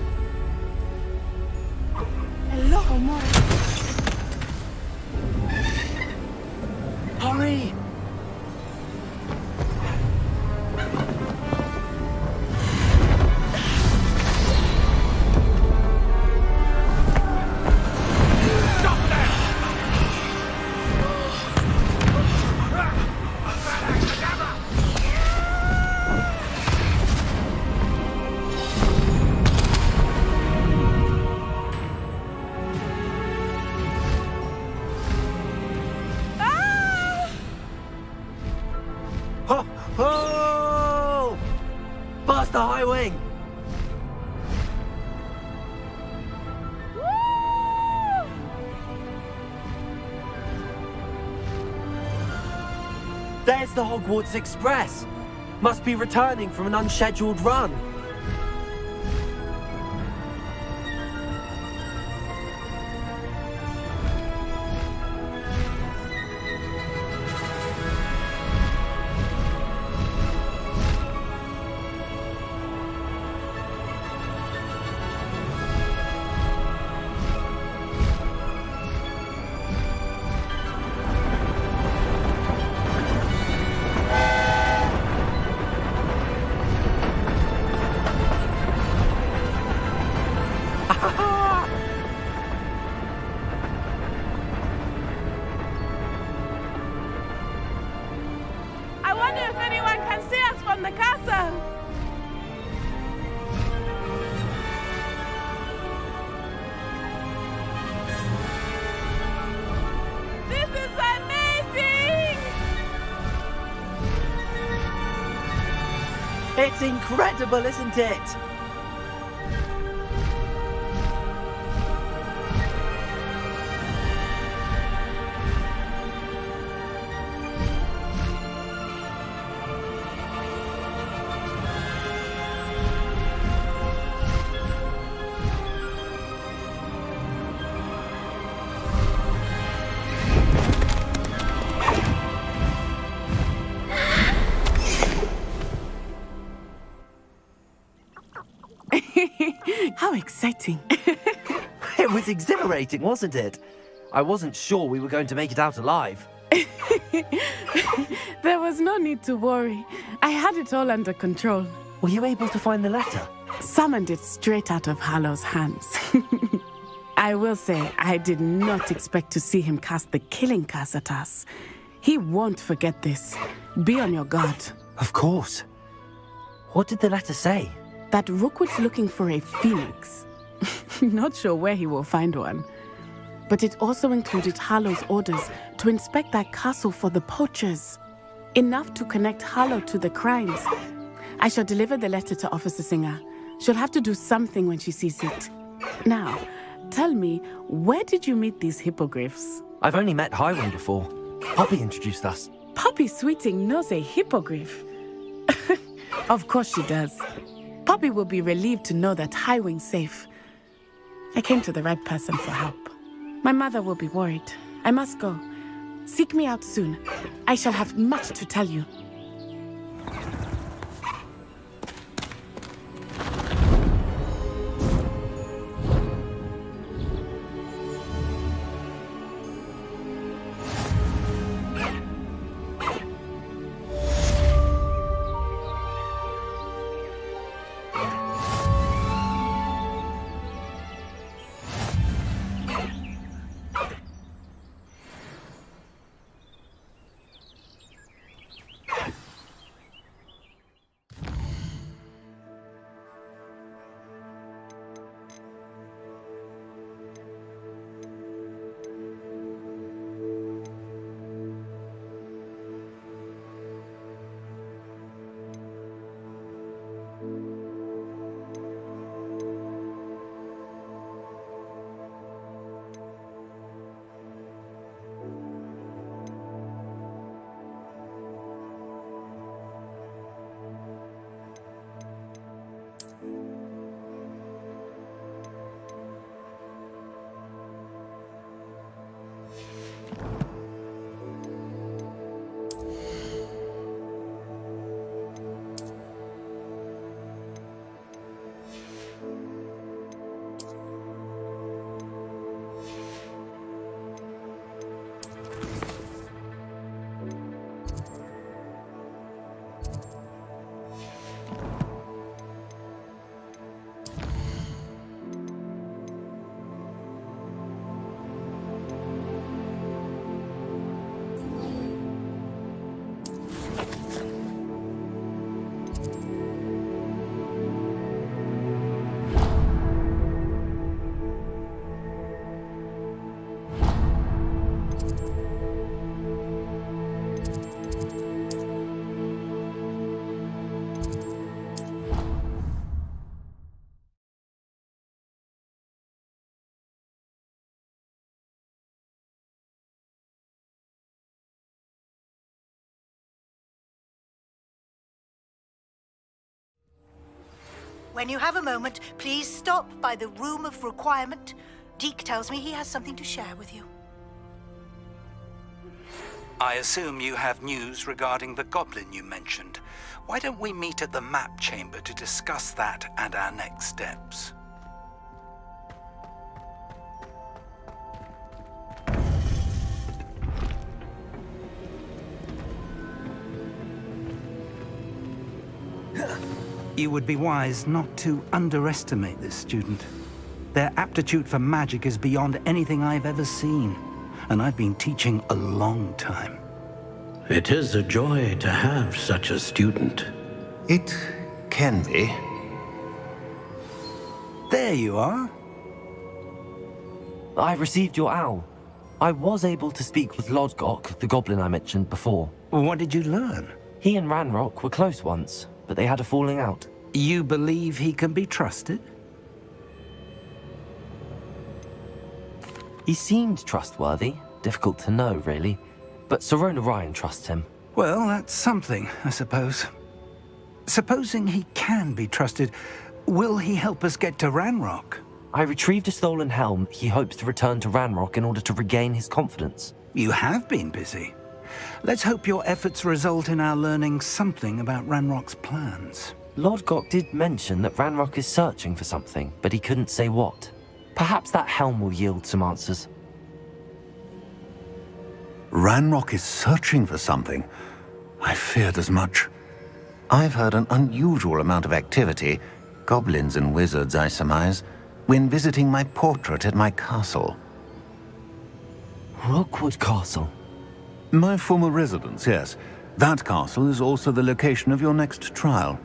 [SPEAKER 21] Hello, Mora.
[SPEAKER 3] Hurry! Oh! Past the high wing! There's the Hogwarts Express! Must be returning from an unscheduled run.
[SPEAKER 21] I wonder if anyone can see us from the castle. This is amazing!
[SPEAKER 3] It's incredible, isn't it?
[SPEAKER 21] How exciting.
[SPEAKER 3] It was exhilarating, wasn't it? I wasn't sure we were going to make it out alive.
[SPEAKER 21] There was no need to worry. I had it all under control.
[SPEAKER 3] Were you able to find the letter?
[SPEAKER 21] Summoned it straight out of Harlow's hands. I will say, I did not expect to see him cast the killing curse at us. He won't forget this. Be on your guard.
[SPEAKER 3] Of course. What did the letter say?
[SPEAKER 21] That Rookwood's looking for a phoenix. Not sure where he will find one. But it also included Harlow's orders to inspect that castle for the poachers. Enough to connect Harlow to the crimes. I shall deliver the letter to Officer Singer. She'll have to do something when she sees it. Now, tell me, where did you meet these hippogriffs?
[SPEAKER 3] I've only met Highwing before. Poppy introduced us.
[SPEAKER 21] Poppy Sweeting knows a hippogriff. Of course she does. Poppy will be relieved to know that Highwing's safe. I came to the right person for help. My mother will be worried. I must go. Seek me out soon. I shall have much to tell you.
[SPEAKER 8] When you have a moment, please stop by the Room of Requirement. Deke tells me he has something to share with you.
[SPEAKER 22] I assume you have news regarding the goblin you mentioned. Why don't we meet at the map chamber to discuss that and our next steps? You would be wise not to underestimate this student. Their aptitude for magic is beyond anything I've ever seen. And I've been teaching a long time.
[SPEAKER 5] It is a joy to have such a student.
[SPEAKER 6] It can be.
[SPEAKER 22] There you are.
[SPEAKER 3] I received your owl. I was able to speak with Lodgok, the goblin I mentioned before.
[SPEAKER 22] What did you learn?
[SPEAKER 3] He and Ranrock were close once, but they had a falling out.
[SPEAKER 22] You believe he can be trusted?
[SPEAKER 3] He seemed trustworthy. Difficult to know, really. But Sirona Ryan trusts him.
[SPEAKER 22] Well, that's something, I suppose. Supposing he can be trusted, will he help us get to Ranrock?
[SPEAKER 3] I retrieved a stolen helm he hopes to return to Ranrock in order to regain his confidence.
[SPEAKER 22] You have been busy. Let's hope your efforts result in our learning something about Ranrock's plans.
[SPEAKER 3] Lodgok did mention that Ranrock is searching for something, but he couldn't say what. Perhaps that helm will yield some answers.
[SPEAKER 6] Ranrock is searching for something. I feared as much. I've heard an unusual amount of activity, goblins and wizards, I surmise, when visiting my portrait at my castle.
[SPEAKER 3] Rookwood Castle?
[SPEAKER 6] My former residence, yes. That castle is also the location of your next trial.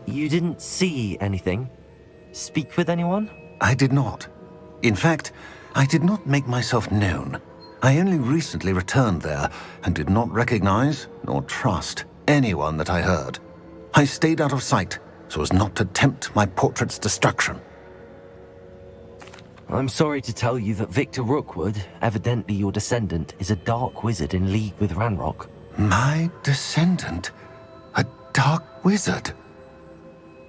[SPEAKER 3] You didn't see anything? Speak with anyone?
[SPEAKER 6] I did not. In fact, I did not make myself known. I only recently returned there and did not recognize nor trust anyone that I heard. I stayed out of sight so as not to tempt my portrait's destruction.
[SPEAKER 3] I'm sorry to tell you that Victor Rookwood, evidently your descendant, is a dark wizard in league with Ranrock.
[SPEAKER 6] My descendant? A dark wizard?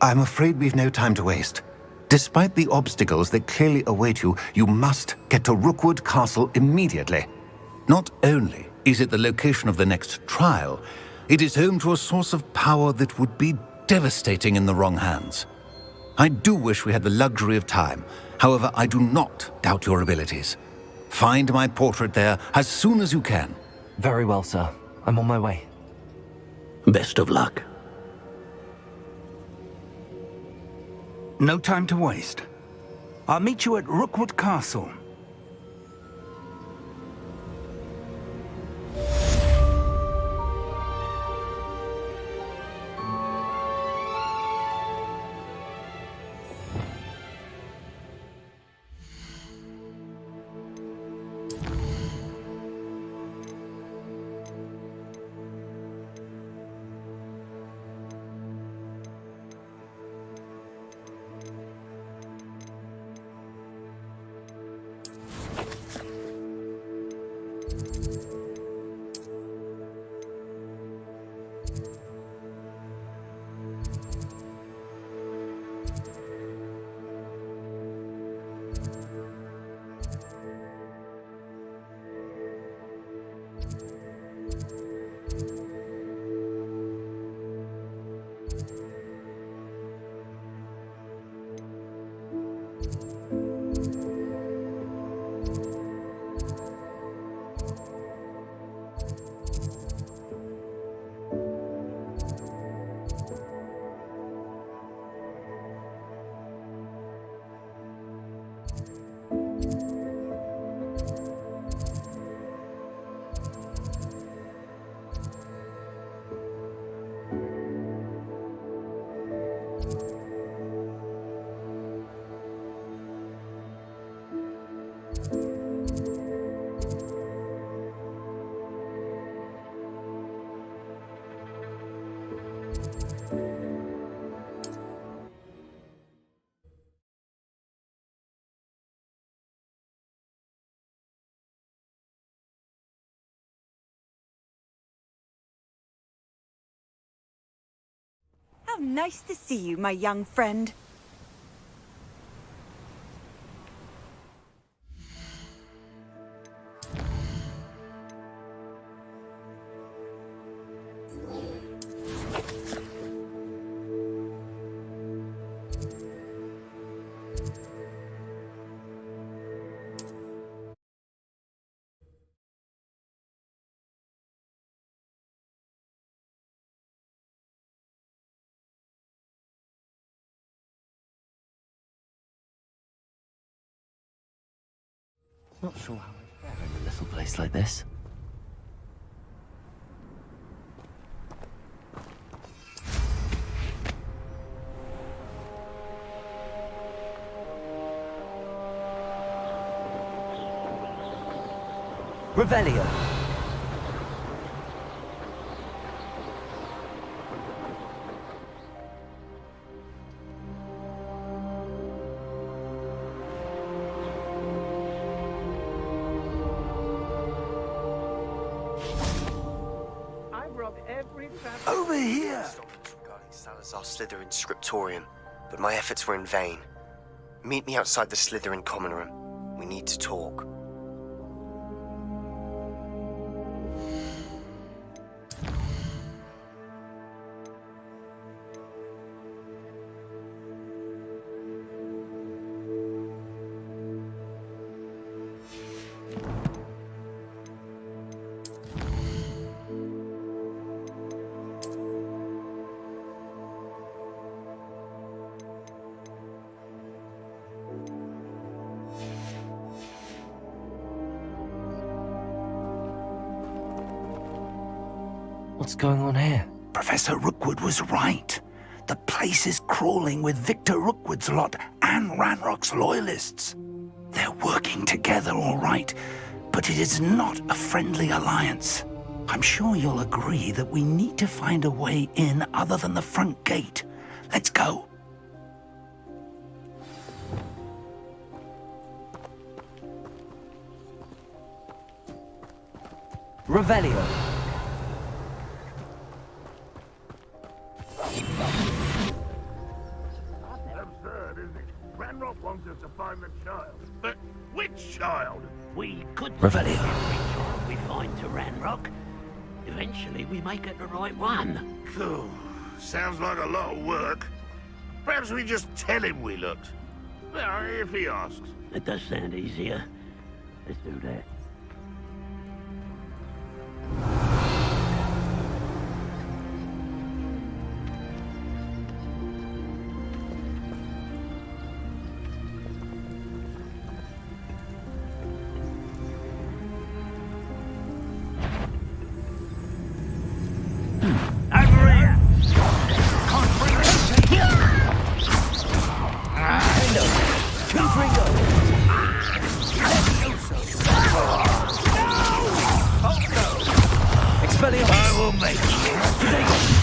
[SPEAKER 6] I'm afraid we've no time to waste. Despite the obstacles that clearly await you, you must get to Rookwood Castle immediately. Not only is it the location of the next trial, it is home to a source of power that would be devastating in the wrong hands. I do wish we had the luxury of time. However, I do not doubt your abilities. Find my portrait there as soon as you can.
[SPEAKER 3] Very well, sir. I'm on my way.
[SPEAKER 5] Best of luck.
[SPEAKER 22] No time to waste. I'll meet you at Rookwood Castle.
[SPEAKER 10] How nice to see you, my young friend.
[SPEAKER 3] Not sure how I'd fare in a little place like this. Revelio.
[SPEAKER 4] Over here! Regarding Salazar Slytherin's scriptorium, but my efforts were in vain. Meet me outside the Slytherin common room. We need to talk.
[SPEAKER 3] What's going on here?
[SPEAKER 22] Professor Rookwood was right. The place is crawling with Victor Rookwood's lot and Ranrock's loyalists. They're working together, all right, but it is not a friendly alliance. I'm sure you'll agree that we need to find a way in other than the front gate. Let's go.
[SPEAKER 3] Revelio.
[SPEAKER 9] Absurd, isn't it? Ranrock wants us to find the child. But which child?
[SPEAKER 5] We could
[SPEAKER 3] Revelio.
[SPEAKER 5] which child we find to Ranrock. Eventually we may get the right one.
[SPEAKER 9] Cool. Sounds like a lot of work. Perhaps we just tell him we looked. Well, if he asks.
[SPEAKER 5] It does sound easier. Let's do that.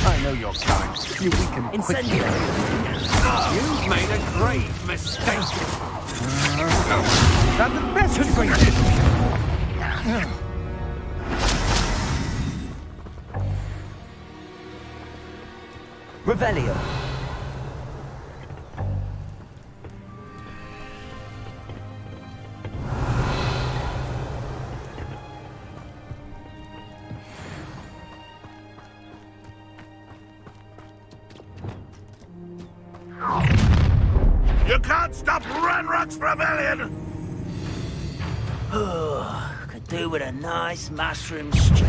[SPEAKER 6] I know your kind. You weaken quickly. You've made a grave mistake. That's the best thing.
[SPEAKER 3] Revelio.
[SPEAKER 9] You can't stop Ranrock's rebellion!
[SPEAKER 2] Could do with a nice mushroom stew.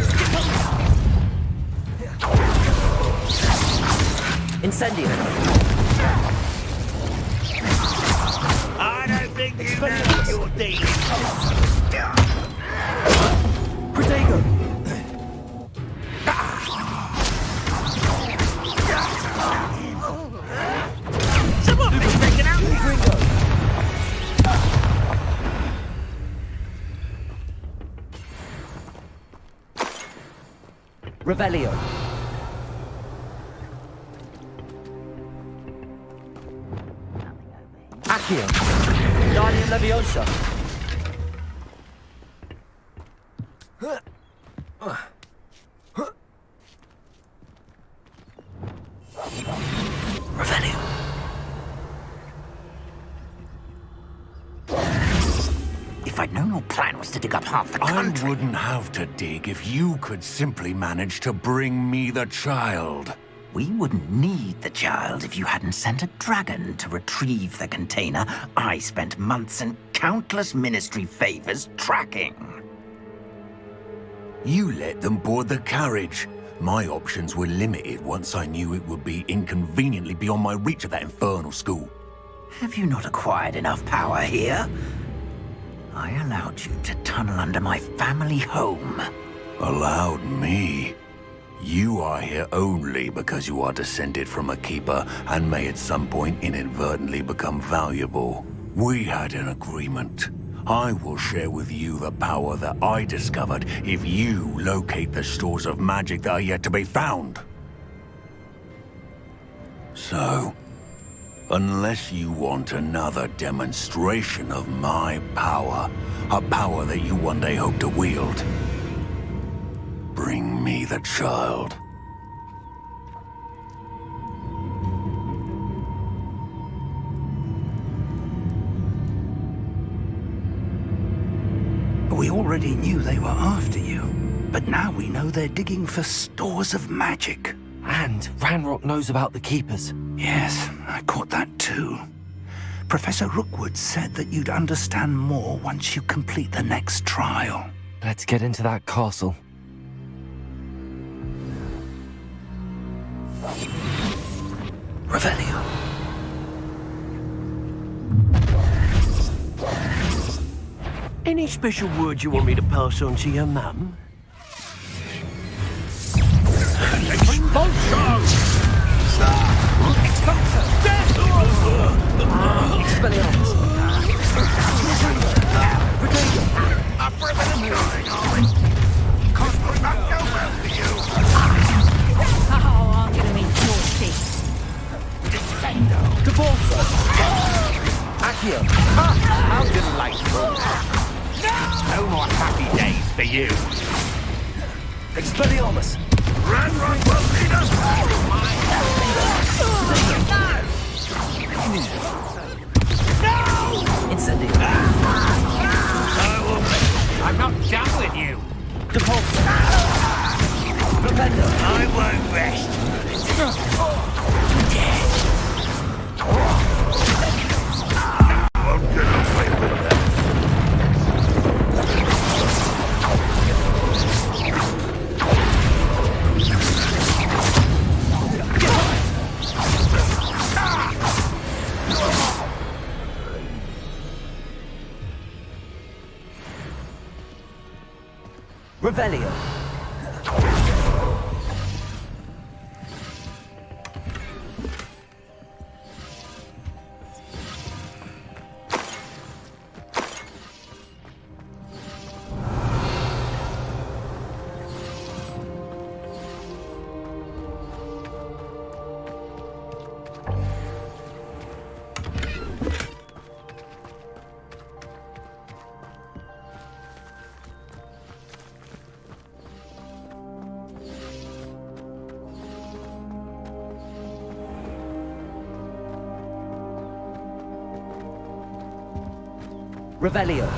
[SPEAKER 3] Incendio.
[SPEAKER 2] I don't think you know what you're dealing
[SPEAKER 3] Protego.
[SPEAKER 2] Someone be taken out!
[SPEAKER 3] Revelio. Accio. Guardian Leviosa.
[SPEAKER 2] Revelio. If I'd known your plan was to dig up half the country...
[SPEAKER 6] I wouldn't have to dig if you could simply manage to bring me the child.
[SPEAKER 2] We wouldn't need the child if you hadn't sent a dragon to retrieve the container I spent months and countless ministry favors tracking.
[SPEAKER 6] You let them board the carriage. My options were limited once I knew it would be inconveniently beyond my reach at that infernal school.
[SPEAKER 2] Have you not acquired enough power here? I allowed you to tunnel under my family home.
[SPEAKER 22] Allowed me? You are here only because you are descended from a keeper and may at some point inadvertently become valuable. We had an agreement. I will share with you the power that I discovered if you locate the stores of magic that are yet to be found. So, unless you want another demonstration of my power, a power that you one day hope to wield, bring me the child. We already knew they were after you, but now we know they're digging for stores of magic.
[SPEAKER 3] And Ranrock knows about the Keepers.
[SPEAKER 22] Yes, I caught that too. Professor Rookwood said that you'd understand more once you complete the next trial.
[SPEAKER 3] Let's get into that castle.
[SPEAKER 22] Revelio.
[SPEAKER 13] Any special words you want me to pass on to your mum?
[SPEAKER 11] Oh, I'm gonna make your face.
[SPEAKER 13] Divorce! Accio! How delightful!
[SPEAKER 12] No more happy days for you.
[SPEAKER 13] Expelliarmus!
[SPEAKER 12] Ranrock will lead us
[SPEAKER 3] Incendio!
[SPEAKER 12] I'm not done with you.
[SPEAKER 13] Depulse! Propendo!
[SPEAKER 2] I won't rest.
[SPEAKER 9] Won't get away with that.
[SPEAKER 3] Revelio! Revelio!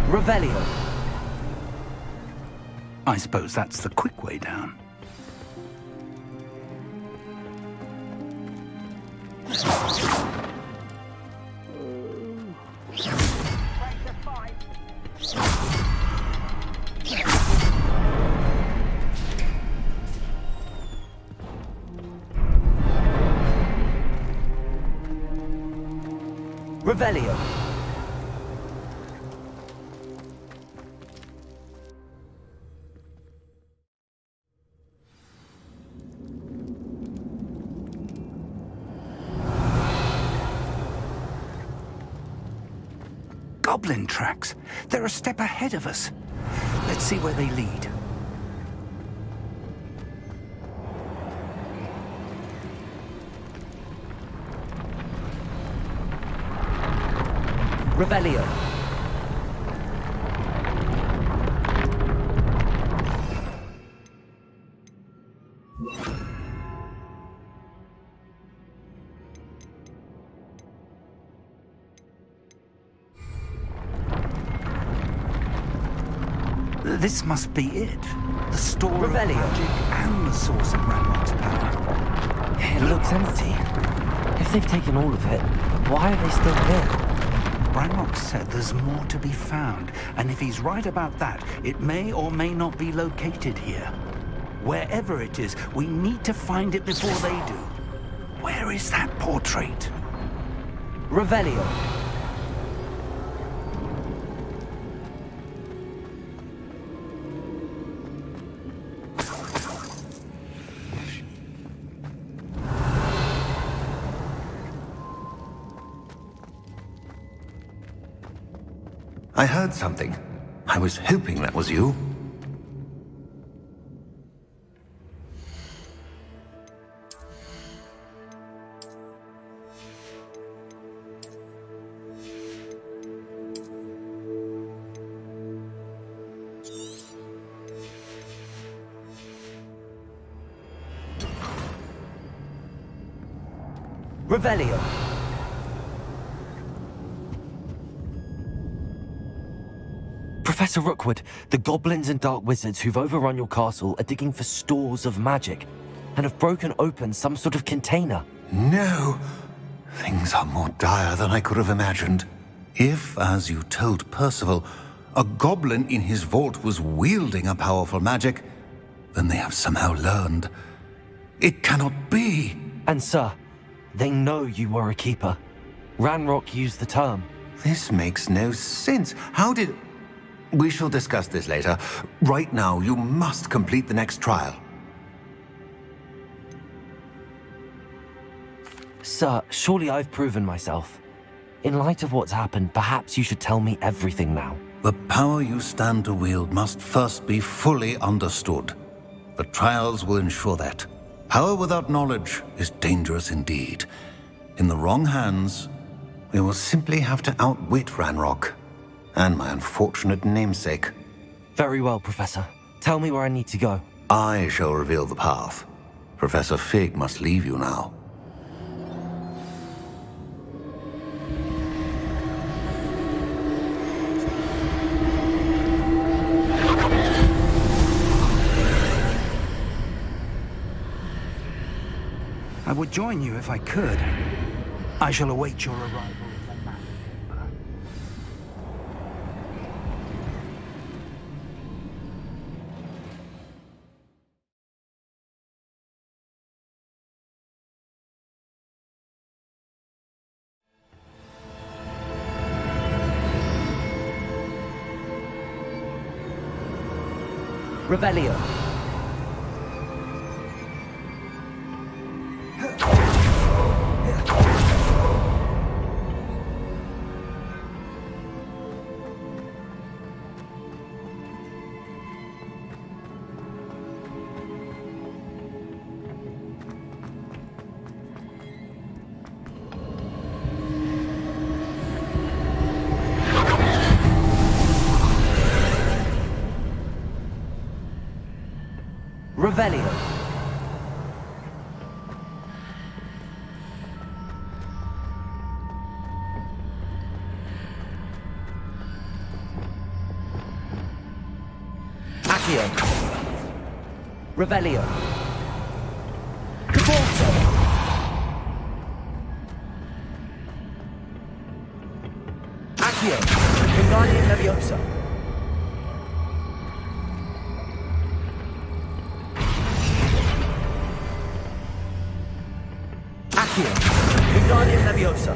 [SPEAKER 3] Revelio.
[SPEAKER 22] I suppose that's the quick way down.
[SPEAKER 3] Revelio.
[SPEAKER 22] goblin tracks. They're a step ahead of us. Let's see where they lead.
[SPEAKER 3] Revelio.
[SPEAKER 22] This must be it. The store of
[SPEAKER 3] Revelio.
[SPEAKER 22] magic and the source of Ranrock's power.
[SPEAKER 3] It looks empty. If they've taken all of it, why are they still here?
[SPEAKER 22] Ranrock said there's more to be found, and if he's right about that, it may or may not be located here. Wherever it is, we need to find it before they do. Where is that portrait?
[SPEAKER 3] Revelio.
[SPEAKER 6] I heard something. I was hoping that was you.
[SPEAKER 3] Revelio. Professor Rookwood, the goblins and dark wizards who've overrun your castle are digging for stores of magic and have broken open some sort of container.
[SPEAKER 6] No! Things are more dire than I could have imagined. If, as you told Percival, a goblin in his vault was wielding a powerful magic, then they have somehow learned. It cannot be!
[SPEAKER 3] And sir, they know you were a keeper. Ranrock used the term.
[SPEAKER 6] This makes no sense. How did... We shall discuss this later. Right now, you must complete the next trial.
[SPEAKER 3] Sir, surely I've proven myself. In light of what's happened, perhaps you should tell me everything now.
[SPEAKER 6] The power you stand to wield must first be fully understood. The trials will ensure that. Power without knowledge is dangerous indeed. In the wrong hands, we will simply have to outwit Ranrock. And my unfortunate namesake.
[SPEAKER 3] Very well, Professor. Tell me where I need to go.
[SPEAKER 6] I shall reveal the path. Professor Fig must leave you now.
[SPEAKER 22] I would join you if I could. I shall await your arrival.
[SPEAKER 3] Revelio. Revelio. Accio. Revelio. Cabalso. Accio. Wingardium Leviosa. Accio. Wingardium Leviosa.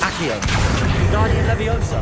[SPEAKER 3] Accio. Wingardium Leviosa.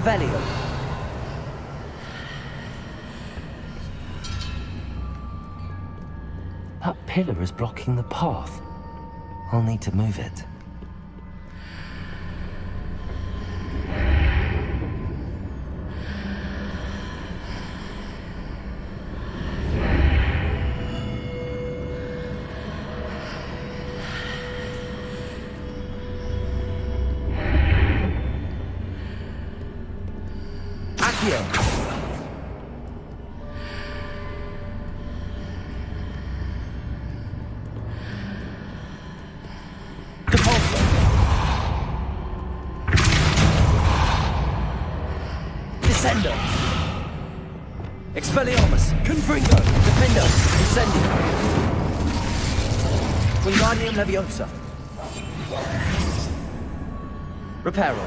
[SPEAKER 3] Revelio. That pillar is blocking the path. I'll need to move it.
[SPEAKER 7] Descendo. Expelliarmus. Confringo. Defendo. Incendio. Wingardium Leviosa. Reparo.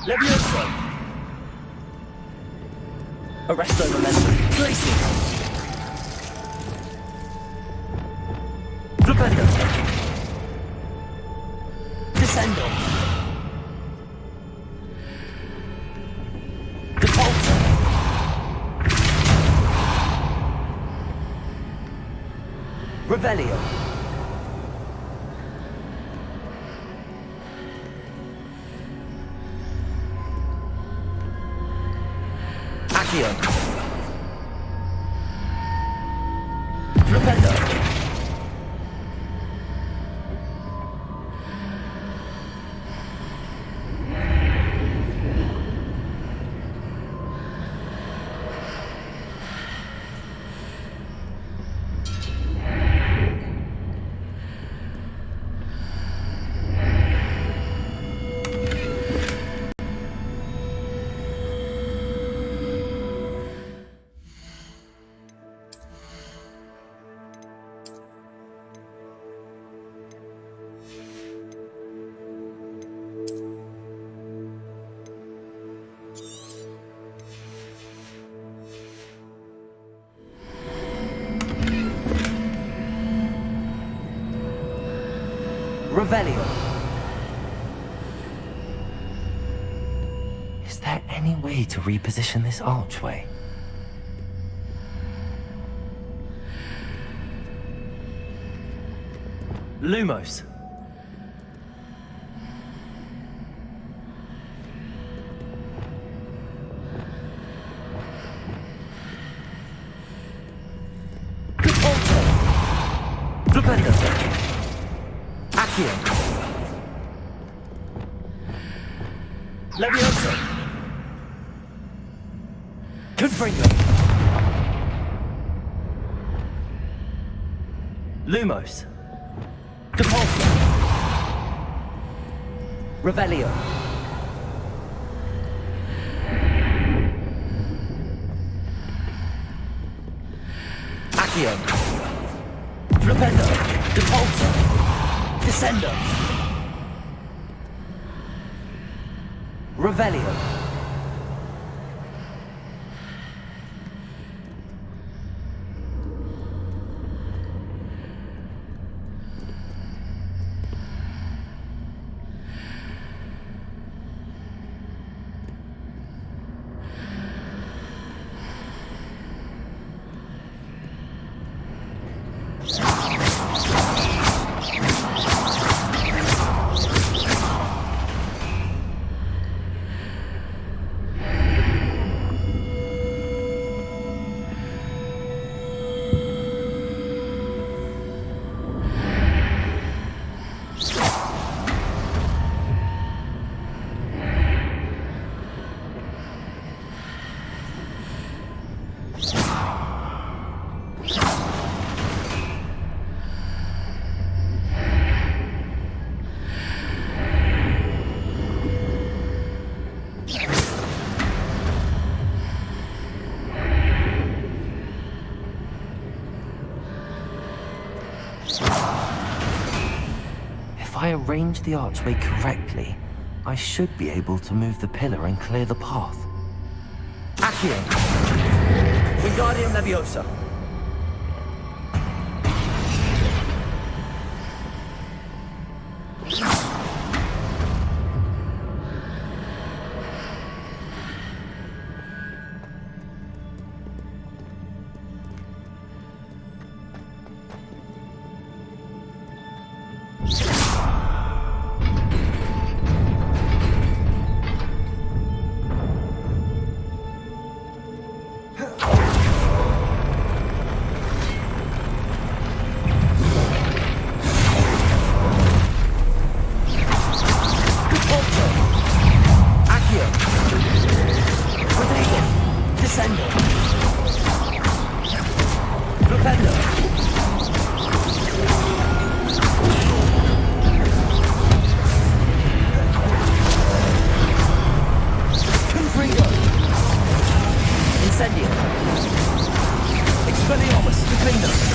[SPEAKER 7] Leviosa. Arresto Momentum. Glacier. Flipendo. Descendo. Depulso. Revelio. Accio. Flipendo. Revelio. Is there any way to reposition this archway? Lumos. Depulso. Flipendo. Accio. Leviosa. Confringo. Lumos. Depulso. Revelio. Accio. Flipendo. Depulso. Descendo. Revelio. If I arrange the archway correctly, I should be able to move the pillar and clear the path. Accio. Wingardium Leviosa. Incendio! Expelliarmus! Defender!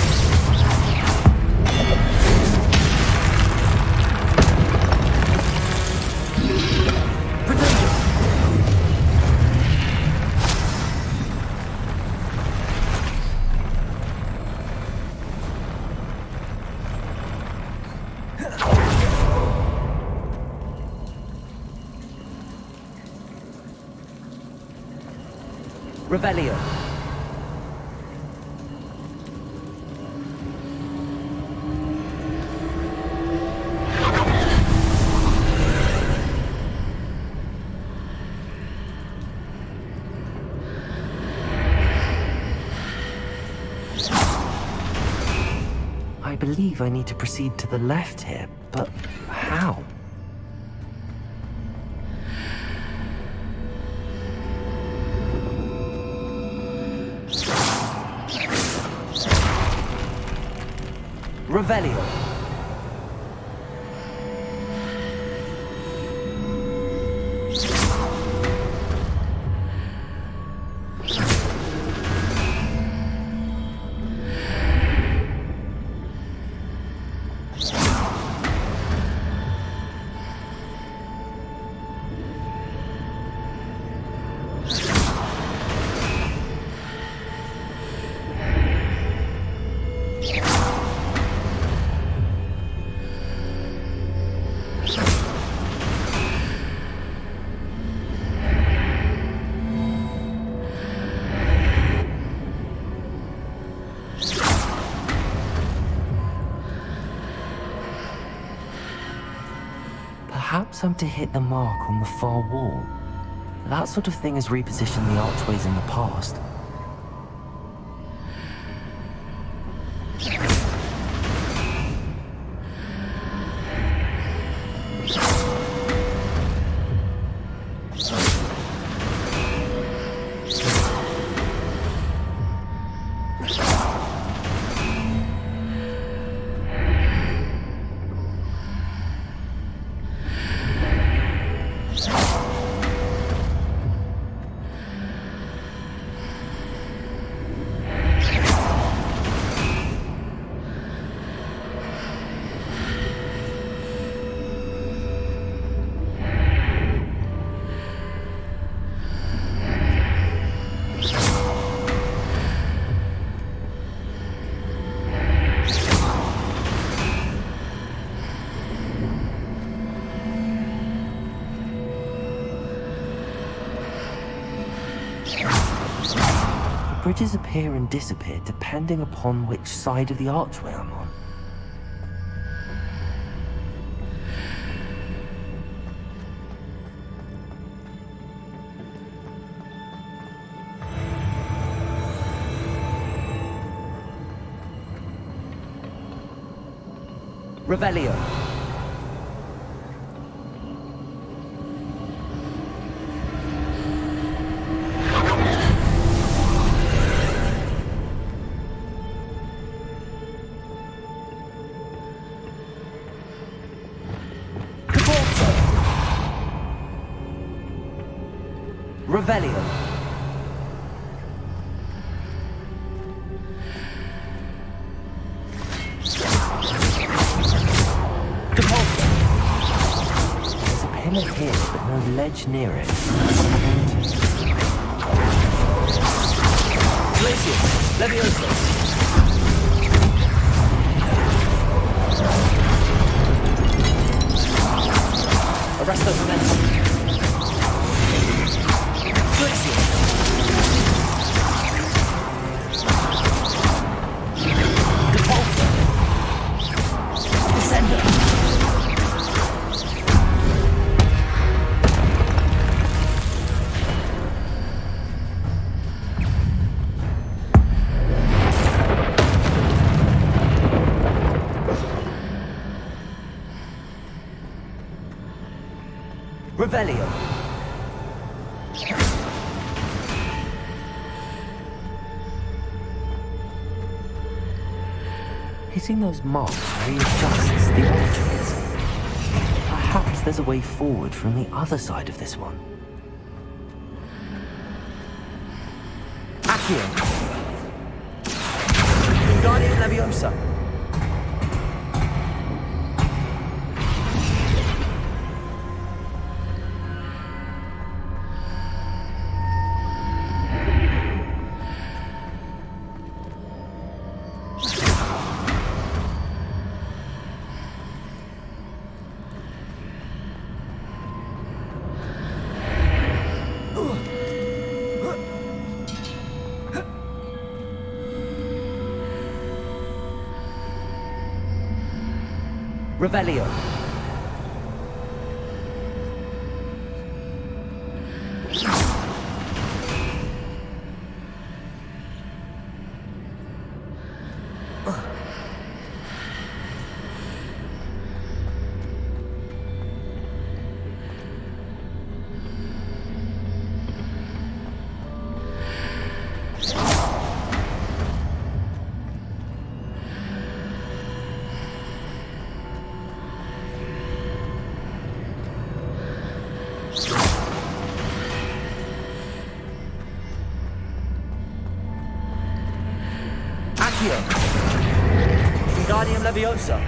[SPEAKER 7] Revelio.
[SPEAKER 3] I believe I need to proceed to the left here, but how? Revelio. Perhaps I'm to hit the mark on the far wall. That sort of thing has repositioned the archways in the past. Bridges appear and disappear depending upon which side of the archway I'm on. Revelio. Revelio. There's a pillar here, but no ledge near it. Glacius, Leviosa. Arresto Momentum. Revelio. Hitting those marks readjusts the archways. Perhaps there's a way forward from the other side of this one.
[SPEAKER 7] Accio. Wingardium Leviosa. Revelio. Accio. Wingardium Leviosa.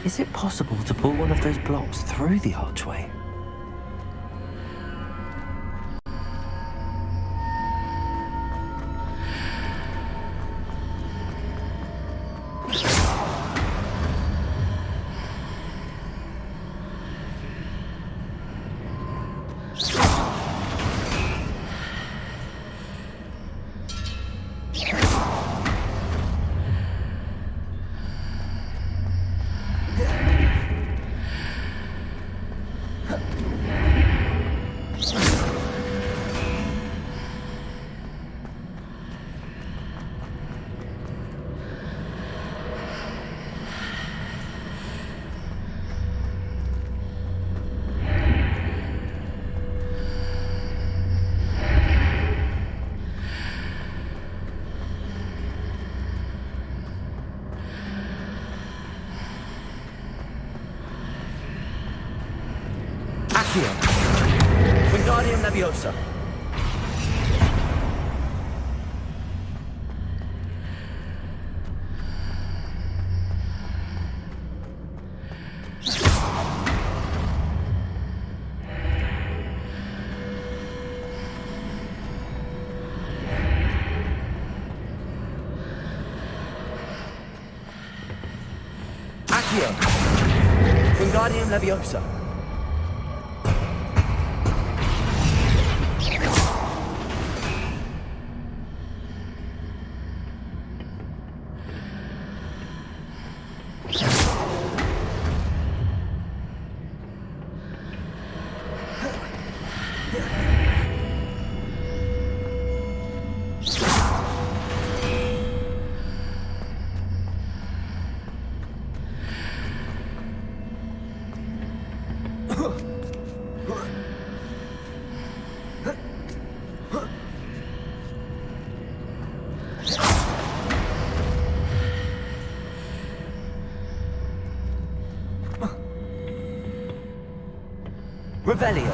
[SPEAKER 7] Is it possible to pull one of those blocks through the archway? Accio. Wingardium Leviosa. Accio. Wingardium Leviosa. Revelio.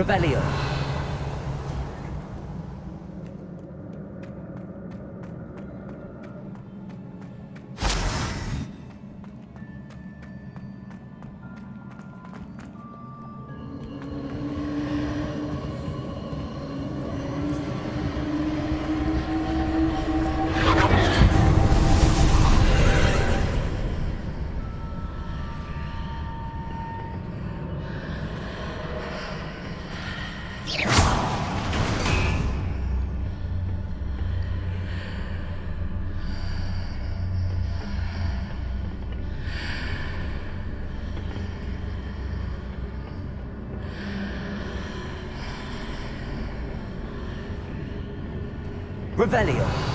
[SPEAKER 3] Revelio. Revelio.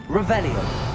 [SPEAKER 3] Revelio.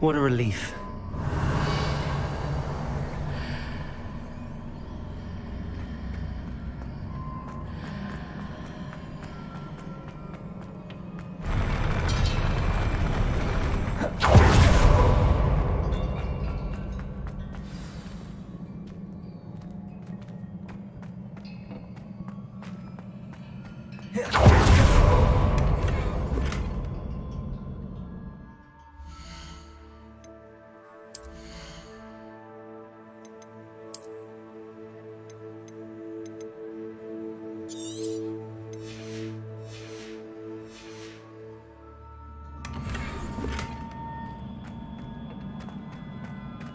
[SPEAKER 3] What a relief.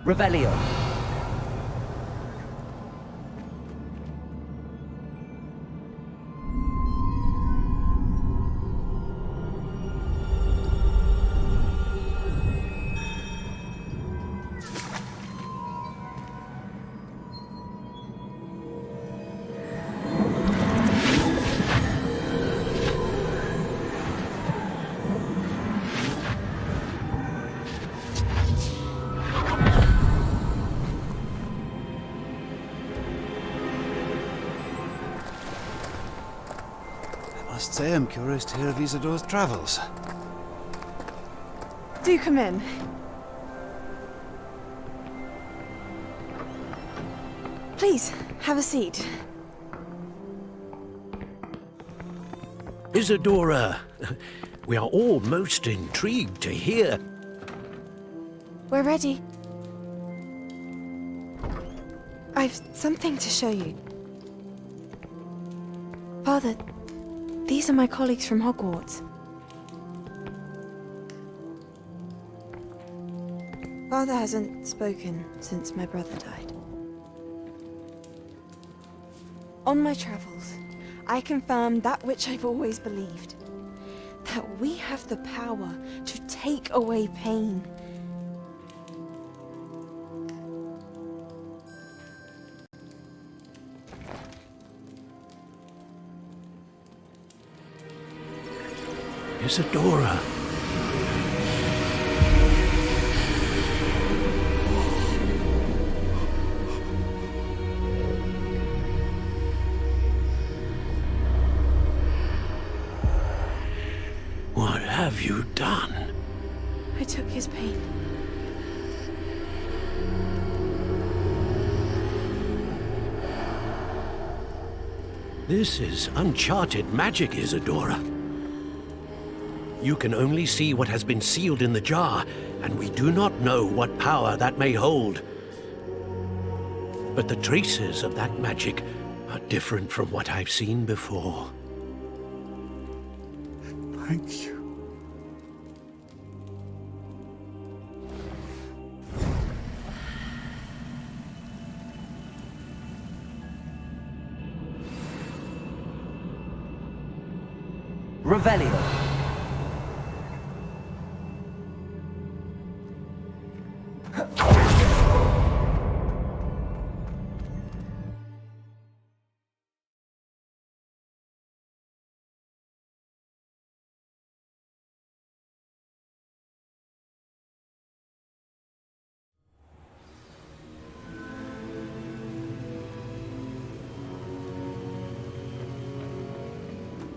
[SPEAKER 3] Revelio.
[SPEAKER 1] I must say I'm curious to hear of Isadore's travels.
[SPEAKER 10] Do come in. Please, have a seat.
[SPEAKER 13] Isadora, we are all most intrigued to hear.
[SPEAKER 10] We're ready. I've something to show you. Father, these are my colleagues from Hogwarts. Father hasn't spoken since my brother died. On my travels, I confirmed that which I've always believed. That we have the power to take away pain.
[SPEAKER 13] Isadora. What have you done?
[SPEAKER 10] I took his pain.
[SPEAKER 13] This is uncharted magic, Isadora. You can only see what has been sealed in the jar, and we do not know what power that may hold. But the traces of that magic are different from what I've seen before.
[SPEAKER 1] Thank you.
[SPEAKER 3] Revelio.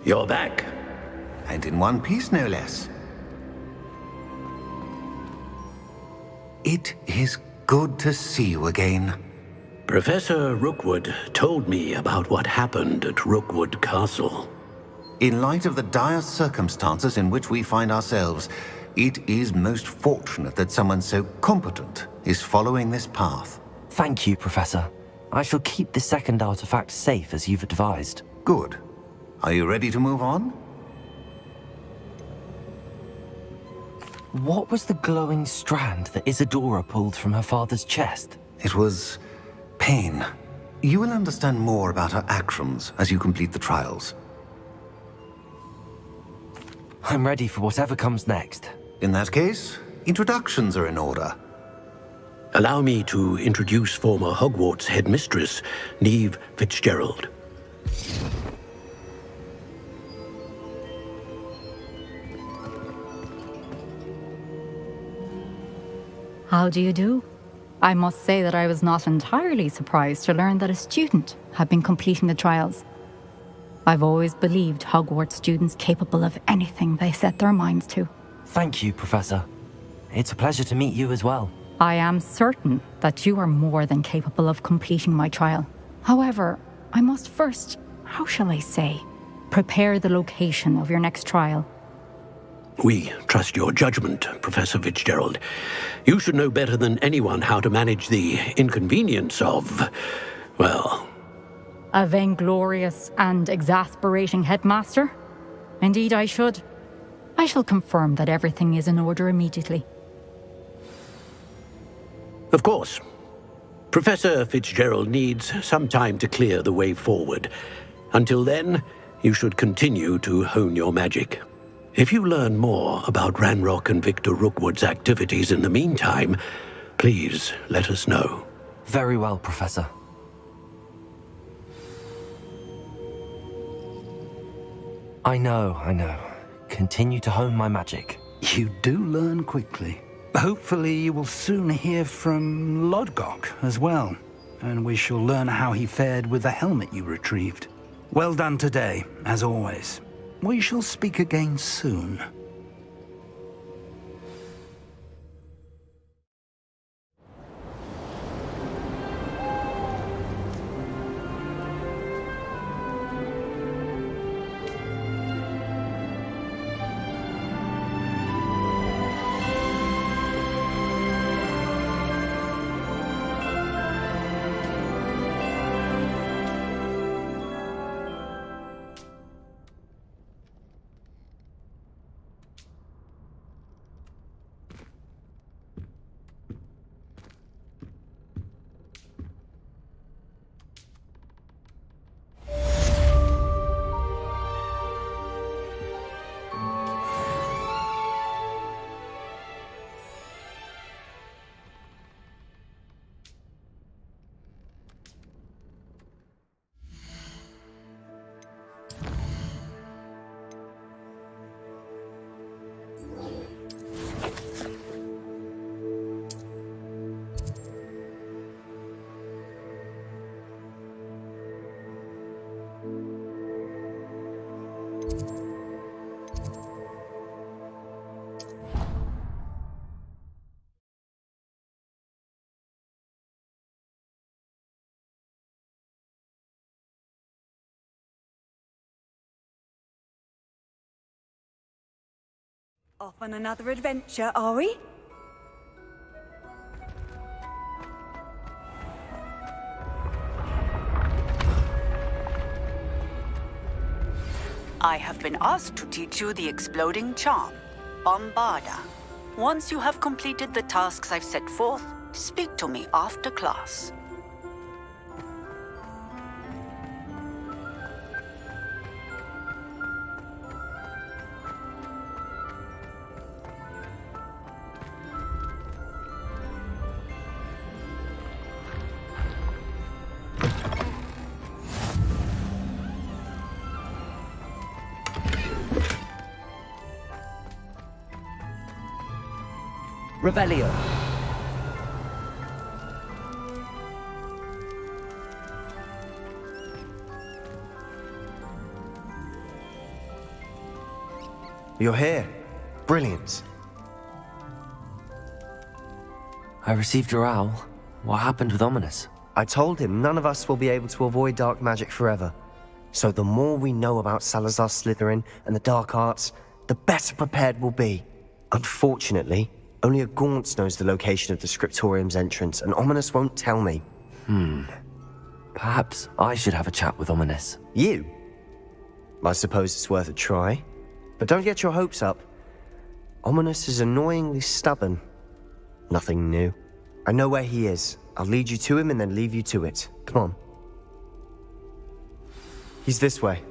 [SPEAKER 13] You're back.
[SPEAKER 6] And in one piece, no less. It is good to see you again.
[SPEAKER 13] Professor Rookwood told me about what happened at Rookwood Castle.
[SPEAKER 6] In light of the dire circumstances in which we find ourselves, it is most fortunate that someone so competent is following this path.
[SPEAKER 3] Thank you, Professor. I shall keep the second artifact safe as you've advised.
[SPEAKER 6] Good. Are you ready to move on?
[SPEAKER 3] What was the glowing strand that Isadora pulled from her father's chest?
[SPEAKER 6] It was pain. You will understand more about her actions as you complete the trials.
[SPEAKER 3] I'm ready for whatever comes next.
[SPEAKER 6] In that case, introductions are in order.
[SPEAKER 13] Allow me to introduce former Hogwarts headmistress, Neve Fitzgerald.
[SPEAKER 15] How do you do? I must say that I was not entirely surprised to learn that a student had been completing the trials. I've always believed Hogwarts students capable of anything they set their minds to.
[SPEAKER 3] Thank you, Professor. It's a pleasure to meet you as well.
[SPEAKER 15] I am certain that you are more than capable of completing my trial. However, I must first, how shall I say, prepare the location of your next trial.
[SPEAKER 13] We trust your judgment, Professor Fitzgerald. You should know better than anyone how to manage the inconvenience of, well...
[SPEAKER 15] A vainglorious and exasperating headmaster? Indeed I should. I shall confirm that everything is in order immediately.
[SPEAKER 13] Of course. Professor Fitzgerald needs some time to clear the way forward. Until then, you should continue to hone your magic. If you learn more about Ranrock and Victor Rookwood's activities in the meantime, please let us know.
[SPEAKER 3] Very well, Professor. I know. Continue to hone my magic.
[SPEAKER 22] You do learn quickly. Hopefully you will soon hear from Lodgok as well, and we shall learn how he fared with the helmet you retrieved. Well done today, as always. We shall speak again soon.
[SPEAKER 16] Off on another adventure, are we? I have been asked to teach you the exploding charm, Bombarda. Once you have completed the tasks I've set forth, speak to me after class.
[SPEAKER 7] Revelio.
[SPEAKER 4] You're here. Brilliant.
[SPEAKER 3] I received your owl. What happened with Ominous?
[SPEAKER 4] I told him none of us will be able to avoid dark magic forever. So the more we know about Salazar Slytherin and the dark arts, the better prepared we'll be. Unfortunately, only a Gaunt knows the location of the Scriptorium's entrance, and Ominous won't tell me.
[SPEAKER 3] Perhaps I should have a chat with Ominous.
[SPEAKER 4] You? I suppose it's worth a try. But don't get your hopes up. Ominous is annoyingly stubborn. Nothing new. I know where he is. I'll lead you to him and then leave you to it. Come on. He's this way.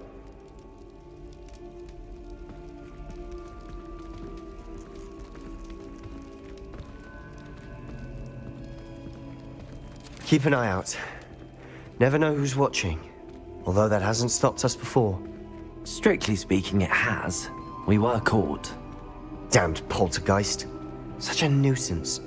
[SPEAKER 4] Keep an eye out. Never know who's watching. Although that hasn't stopped us before.
[SPEAKER 3] Strictly speaking, it has. We were caught.
[SPEAKER 4] Damned poltergeist. Such a nuisance.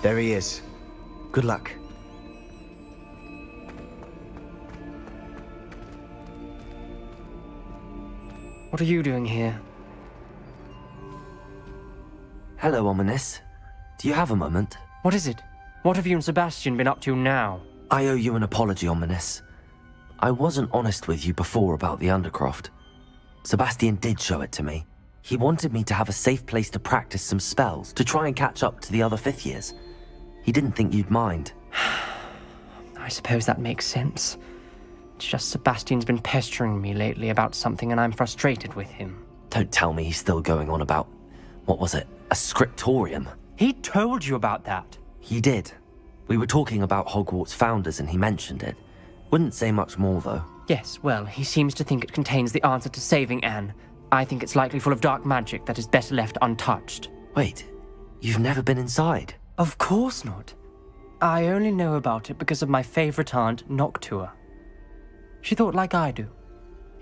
[SPEAKER 4] There he is. Good luck.
[SPEAKER 17] What are you doing here?
[SPEAKER 3] Hello, Ominous. Do you have a moment?
[SPEAKER 17] What is it? What have you and Sebastian been up to now?
[SPEAKER 3] I owe you an apology, Ominous. I wasn't honest with you before about the Undercroft. Sebastian did show it to me. He wanted me to have a safe place to practice some spells, to try and catch up to the other 5th years. He didn't think you'd mind.
[SPEAKER 17] I suppose that makes sense. It's just Sebastian's been pestering me lately about something and I'm frustrated with him.
[SPEAKER 3] Don't tell me he's still going on about, what was it, a scriptorium?
[SPEAKER 17] He told you about that?
[SPEAKER 3] He did. We were talking about Hogwarts founders and he mentioned it. Wouldn't say much more, though.
[SPEAKER 17] Yes, well, he seems to think it contains the answer to saving Anne. I think it's likely full of dark magic that is better left untouched.
[SPEAKER 3] Wait, you've never been inside?
[SPEAKER 17] Of course not. I only know about it because of my favorite aunt, Noctua. She thought like I do.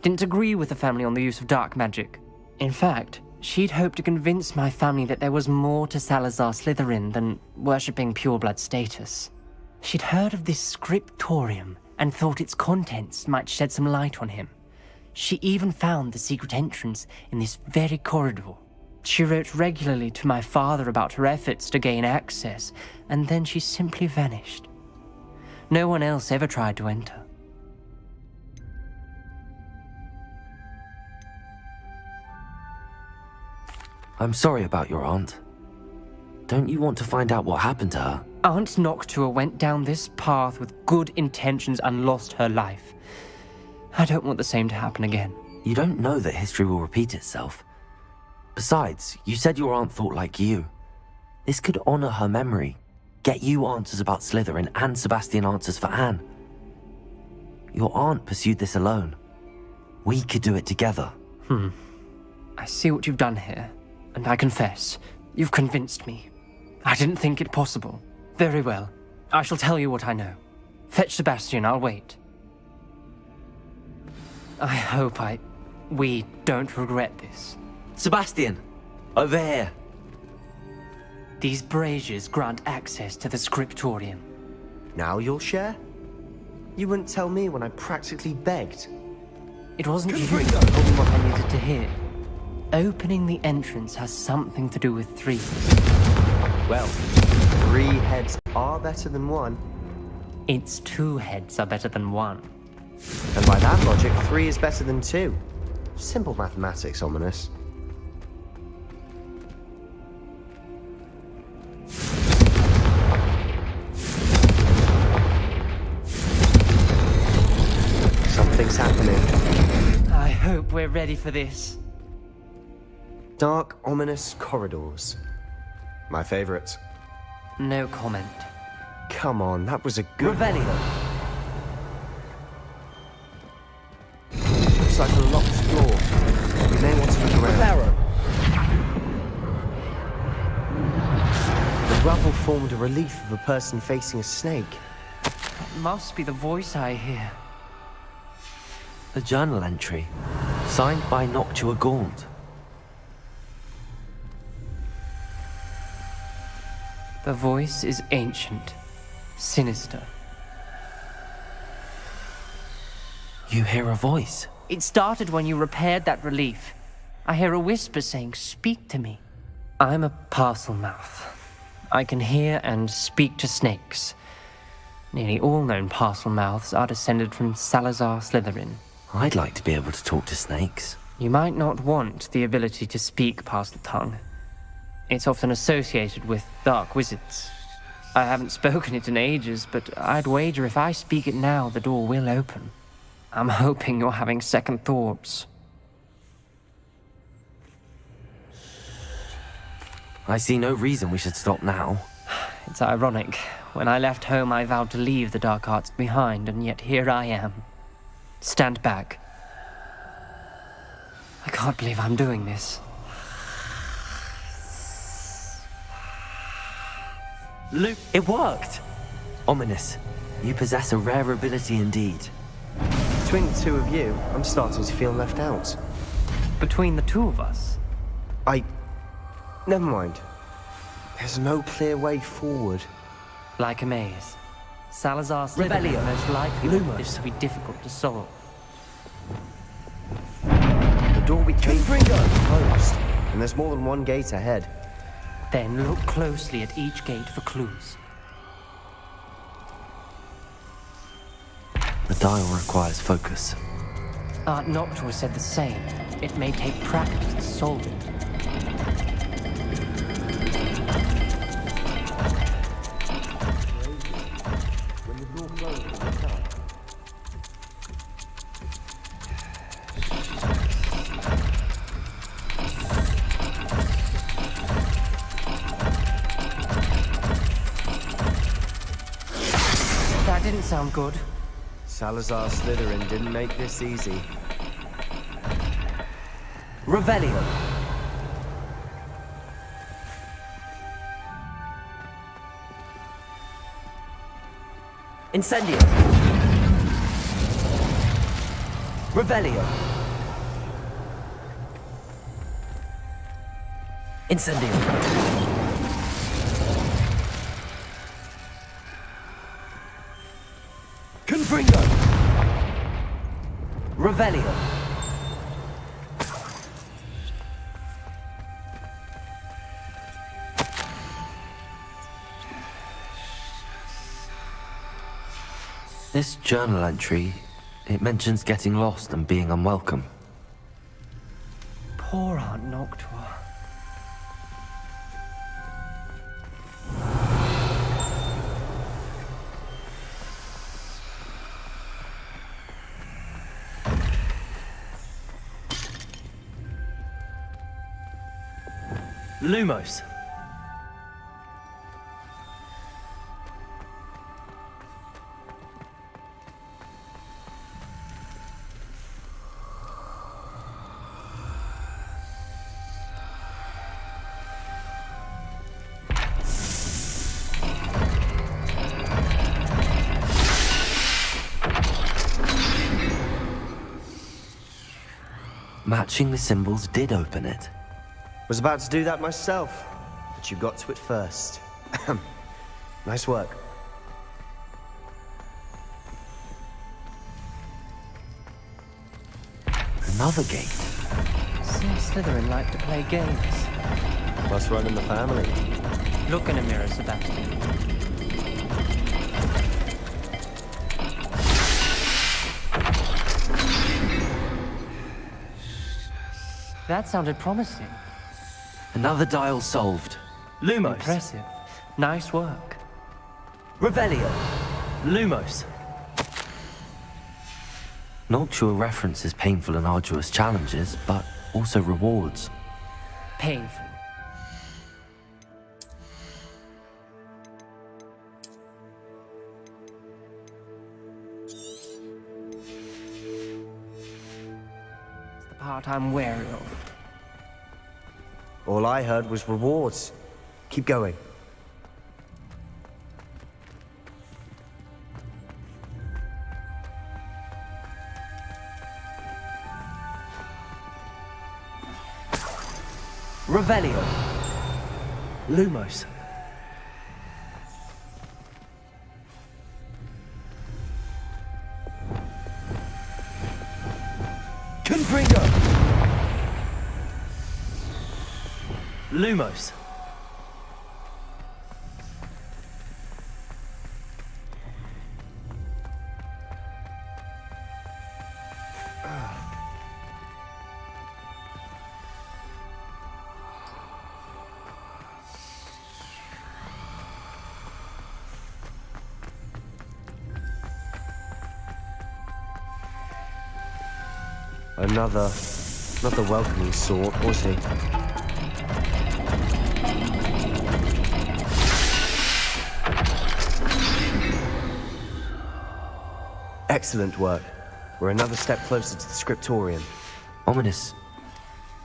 [SPEAKER 17] Didn't agree with the family on the use of dark magic. In fact, she'd hoped to convince my family that there was more to Salazar Slytherin than worshipping pureblood status. She'd heard of this scriptorium and thought its contents might shed some light on him. She even found the secret entrance in this very corridor. She wrote regularly to my father about her efforts to gain access, and then she simply vanished. No one else ever tried to enter.
[SPEAKER 3] I'm sorry about your aunt. Don't you want to find out what happened to her?
[SPEAKER 17] Aunt Noctua went down this path with good intentions and lost her life. I don't want the same to happen again.
[SPEAKER 3] You don't know that history will repeat itself. Besides, you said your aunt thought like you. This could honor her memory, get you answers about Slytherin and Sebastian answers for Anne. Your aunt pursued this alone. We could do it together.
[SPEAKER 17] I see what you've done here, and I confess, you've convinced me. I didn't think it possible. Very well. I shall tell you what I know. Fetch Sebastian, I'll wait. I hope we don't regret this.
[SPEAKER 3] Sebastian! Over here!
[SPEAKER 17] These braziers grant access to the scriptorium.
[SPEAKER 4] Now you'll share? You wouldn't tell me when I practically begged.
[SPEAKER 17] It wasn't you that told me what I needed to hear. Opening the entrance has something to do with 3.
[SPEAKER 4] Well, 3 heads are better than 1.
[SPEAKER 17] Its 2 heads are better than 1.
[SPEAKER 4] And by that logic, 3 is better than 2. Simple mathematics, Ominous. Something's happening.
[SPEAKER 17] I hope we're ready for this.
[SPEAKER 4] Dark, ominous corridors. My favorite.
[SPEAKER 17] No comment.
[SPEAKER 4] Come on, that was a good
[SPEAKER 17] Revelio.
[SPEAKER 4] Looks like a locked door. We may want to look around. The rubble formed a relief of a person facing a snake.
[SPEAKER 17] It must be the voice I hear.
[SPEAKER 3] A journal entry, signed by Noctua Gaunt.
[SPEAKER 17] The voice is ancient, sinister.
[SPEAKER 3] You hear a voice?
[SPEAKER 17] It started when you repaired that relief. I hear a whisper saying, "Speak to me." I'm a parcel-mouth. I can hear and speak to snakes. Nearly all known parcel-mouths are descended from Salazar Slytherin.
[SPEAKER 3] I'd like to be able to talk to snakes.
[SPEAKER 17] You might not want the ability to speak parcel tongue. It's often associated with dark wizards. I haven't spoken it in ages, but I'd wager if I speak it now, the door will open. I'm hoping you're having second thoughts.
[SPEAKER 3] I see no reason we should stop now.
[SPEAKER 17] It's ironic. When I left home, I vowed to leave the dark arts behind, and yet here I am. Stand back. I can't believe I'm doing this.
[SPEAKER 3] Luke, it worked! Ominous, you possess a rare ability indeed.
[SPEAKER 4] Between the 2 of you, I'm starting to feel left out.
[SPEAKER 17] Between the 2 of us?
[SPEAKER 4] Never mind. There's no clear way forward.
[SPEAKER 17] Like a maze. Salazar Slytherin
[SPEAKER 3] Revelio.
[SPEAKER 17] most likely
[SPEAKER 3] Lumos.
[SPEAKER 17] wanted this to be difficult to solve.
[SPEAKER 4] The door we came from is closed, and there's more than one gate ahead.
[SPEAKER 17] Then look closely at each gate for clues.
[SPEAKER 3] The dial requires focus.
[SPEAKER 17] Aunt Noctua said the same. It may take practice to solve it. That didn't sound good.
[SPEAKER 4] Salazar Slytherin didn't make this easy.
[SPEAKER 3] Revelio. Incendio. Revelio. Incendio. Confringo. Revelio. This journal entry, it mentions getting lost and being unwelcome.
[SPEAKER 17] Poor Aunt Noctua.
[SPEAKER 3] Lumos. Matching the symbols did open it.
[SPEAKER 4] Was about to do that myself, but you got to it first. Nice work.
[SPEAKER 3] Another gate.
[SPEAKER 17] Seems Slytherin like to play games.
[SPEAKER 4] Must run in the family.
[SPEAKER 17] Look in a mirror, Sebastian. That sounded promising.
[SPEAKER 3] Another dial solved. Lumos.
[SPEAKER 17] Impressive. Nice work.
[SPEAKER 3] Revelio. Lumos. Noctua references painful and arduous challenges, but also rewards.
[SPEAKER 17] Painful. It's the part I'm wary of.
[SPEAKER 4] All I heard was rewards. Keep going.
[SPEAKER 3] Revelio. Lumos. Confringo. Lumos.
[SPEAKER 4] Not the welcoming sort, was he? Excellent work. We're another step closer to the scriptorium.
[SPEAKER 3] Ominous.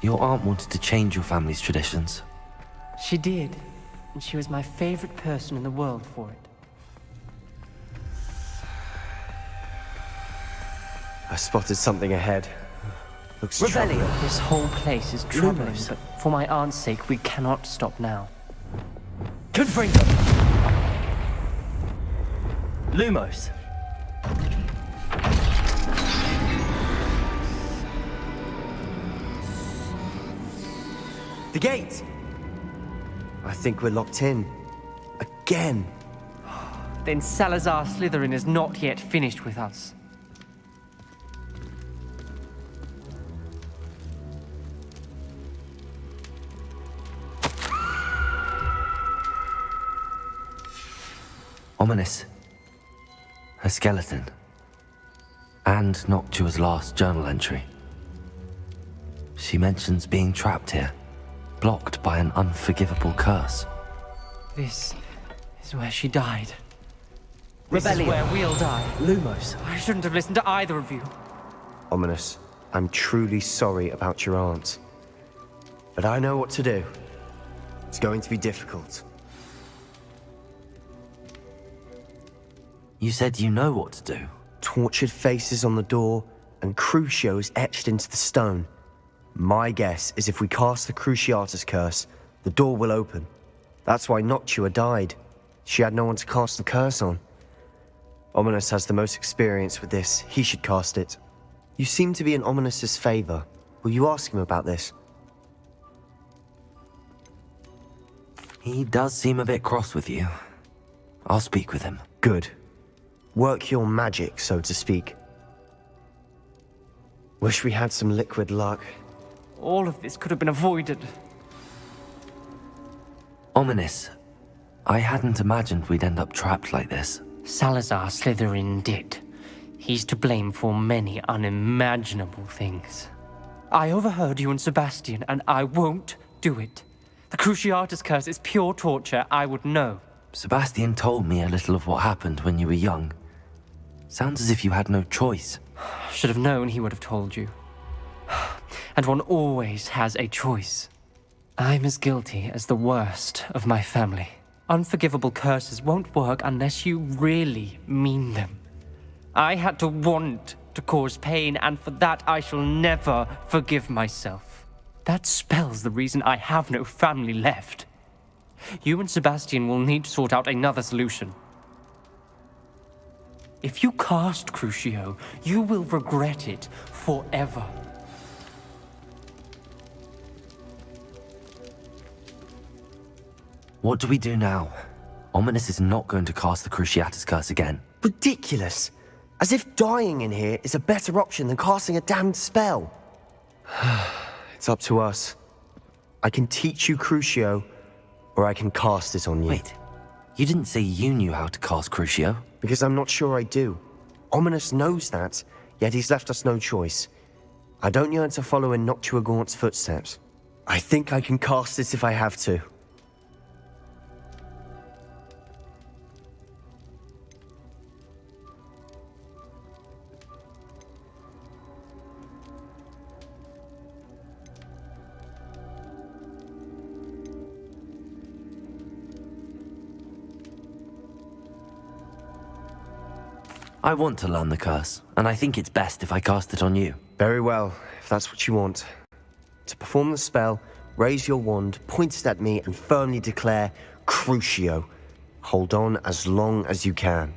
[SPEAKER 3] Your aunt wanted to change your family's traditions.
[SPEAKER 17] She did, and she was my favorite person in the world for it.
[SPEAKER 4] I spotted something ahead. Looks troubling.
[SPEAKER 17] This whole place is troubling, but for my aunt's sake, we cannot stop now.
[SPEAKER 3] Confringo. Lumos.
[SPEAKER 4] The gate! I think we're locked in. Again.
[SPEAKER 17] Then Salazar Slytherin is not yet finished with us.
[SPEAKER 3] Ominous. A skeleton. And Noctua's last journal entry. She mentions being trapped here, blocked by an unforgivable curse.
[SPEAKER 17] This is where she died.
[SPEAKER 3] Rebellion.
[SPEAKER 17] This is where we'll die.
[SPEAKER 3] Lumos.
[SPEAKER 17] I shouldn't have listened to either of you.
[SPEAKER 4] Ominous, I'm truly sorry about your aunt. But I know what to do. It's going to be difficult.
[SPEAKER 3] You said you know what to do.
[SPEAKER 4] Tortured faces on the door, and Crucios etched into the stone. My guess is if we cast the Cruciatus curse, the door will open. That's why Noctua died. She had no one to cast the curse on. Ominous has the most experience with this. He should cast it. You seem to be in Ominous's favor. Will you ask him about this?
[SPEAKER 3] He does seem a bit cross with you. I'll speak with him.
[SPEAKER 4] Good. Work your magic, so to speak. Wish we had some liquid luck.
[SPEAKER 17] All of this could have been avoided.
[SPEAKER 3] Ominous. I hadn't imagined we'd end up trapped like this.
[SPEAKER 17] Salazar Slytherin did. He's to blame for many unimaginable things. I overheard you and Sebastian, and I won't do it. The Cruciatus curse is pure torture, I would know.
[SPEAKER 3] Sebastian told me a little of what happened when you were young. Sounds as if you had no choice.
[SPEAKER 17] Should have known he would have told you. And one always has a choice. I'm as guilty as the worst of my family. Unforgivable curses won't work unless you really mean them. I had to want to cause pain, and for that I shall never forgive myself. That spells the reason I have no family left. You and Sebastian will need to sort out another solution. If you cast Crucio, you will regret it forever.
[SPEAKER 3] What do we do now? Ominous is not going to cast the Cruciatus curse again.
[SPEAKER 4] Ridiculous! As if dying in here is a better option than casting a damned spell. It's up to us. I can teach you Crucio, or I can cast it on you.
[SPEAKER 3] Wait, you didn't say you knew how to cast Crucio?
[SPEAKER 4] Because I'm not sure I do. Ominous knows that, yet he's left us no choice. I don't yearn to follow in Noctua Gaunt's footsteps. I think I can cast it if I have to.
[SPEAKER 3] I want to learn the curse, and I think it's best if I cast it on you.
[SPEAKER 4] Very well, if that's what you want. To perform the spell, raise your wand, point it at me, and firmly declare, Crucio. Hold on as long as you can.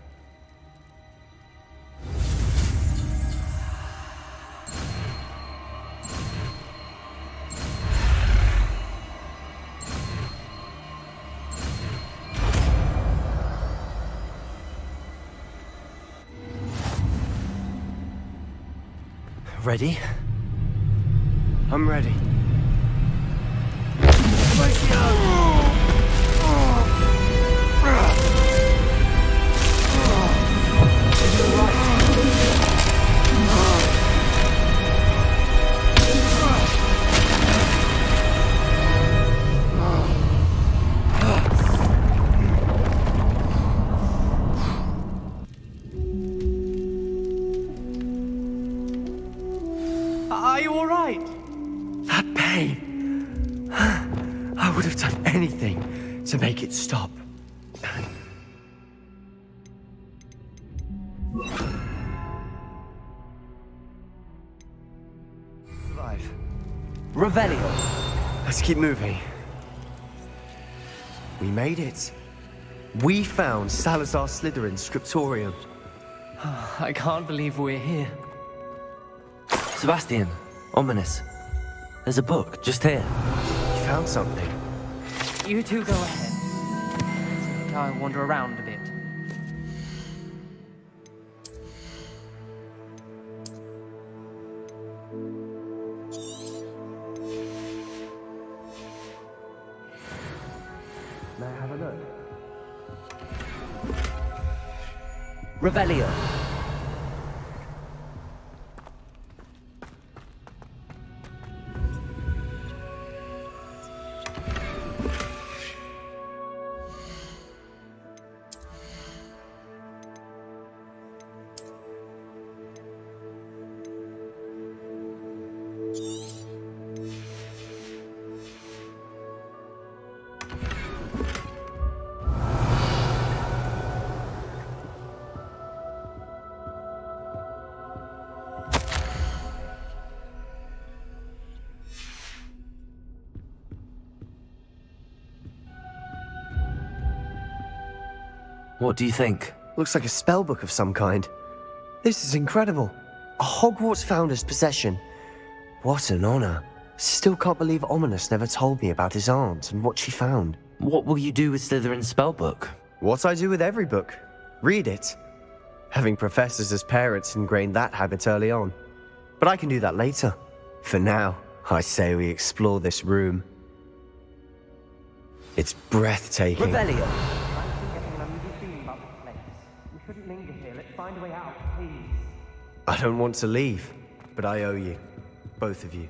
[SPEAKER 3] Ready?
[SPEAKER 4] I'm ready.
[SPEAKER 17] Are you all right?
[SPEAKER 4] That pain. I would have done anything to make it stop. Survive.
[SPEAKER 3] Revelio.
[SPEAKER 4] Let's keep moving. We made it. We found Salazar Slytherin's scriptorium.
[SPEAKER 17] I can't believe we're here.
[SPEAKER 3] Sebastian, ominous. There's a book just here.
[SPEAKER 4] You found something.
[SPEAKER 17] You two go ahead. I'll wander around a bit.
[SPEAKER 3] May I have a look? Revelio. What do you think?
[SPEAKER 4] Looks like a spellbook of some kind. This is incredible. A Hogwarts founder's possession. What an honor. Still can't believe Ominous never told me about his aunt and what she found.
[SPEAKER 3] What will you do with Slytherin's spellbook?
[SPEAKER 4] What I do with every book. Read it. Having professors as parents ingrained that habit early on. But I can do that later. For now, I say we explore this room. It's breathtaking.
[SPEAKER 3] Revelio.
[SPEAKER 17] We shouldn't linger here. Let's find a way out, please.
[SPEAKER 4] I don't want to leave, but I owe you. Both of you.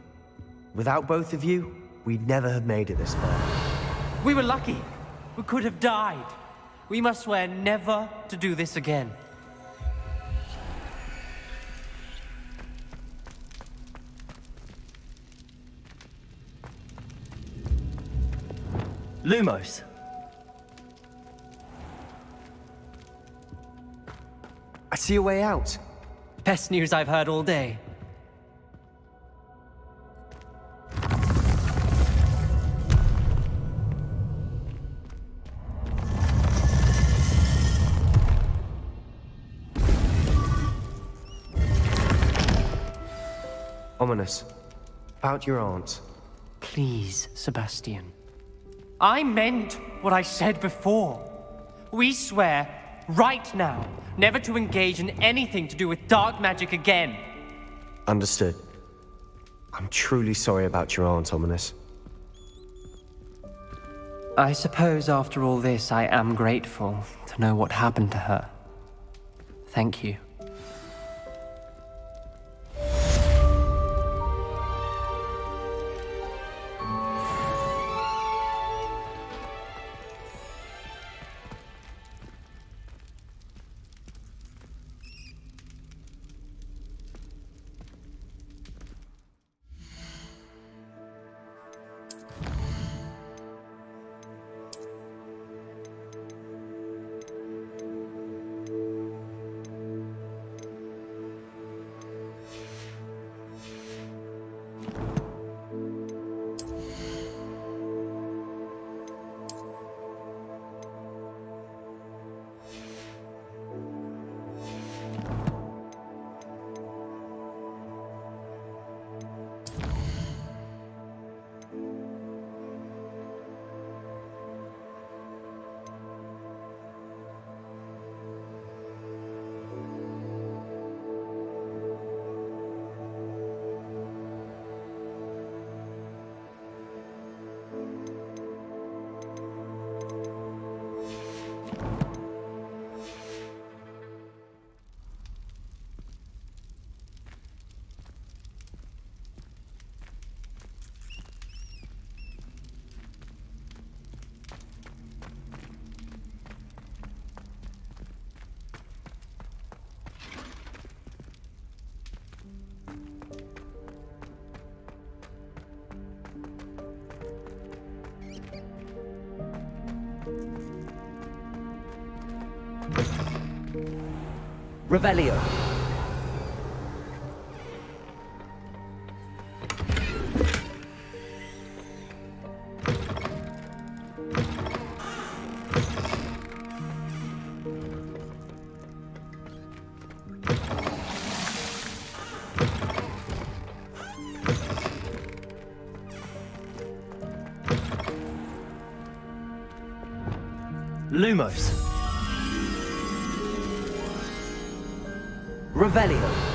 [SPEAKER 4] Without both of you, we'd never have made it this far.
[SPEAKER 17] We were lucky. We could have died. We must swear never to do this again.
[SPEAKER 3] Lumos.
[SPEAKER 4] I see a way out.
[SPEAKER 17] Best news I've heard all day.
[SPEAKER 4] Ominous. About your aunt.
[SPEAKER 17] Please, Sebastian. I meant what I said before. We swear, right now, never to engage in anything to do with dark magic again.
[SPEAKER 4] Understood. I'm truly sorry about your aunt, Ominous.
[SPEAKER 17] I suppose after all this, I am grateful to know what happened to her. Thank you.
[SPEAKER 3] Revelio. Lumos. Revelio.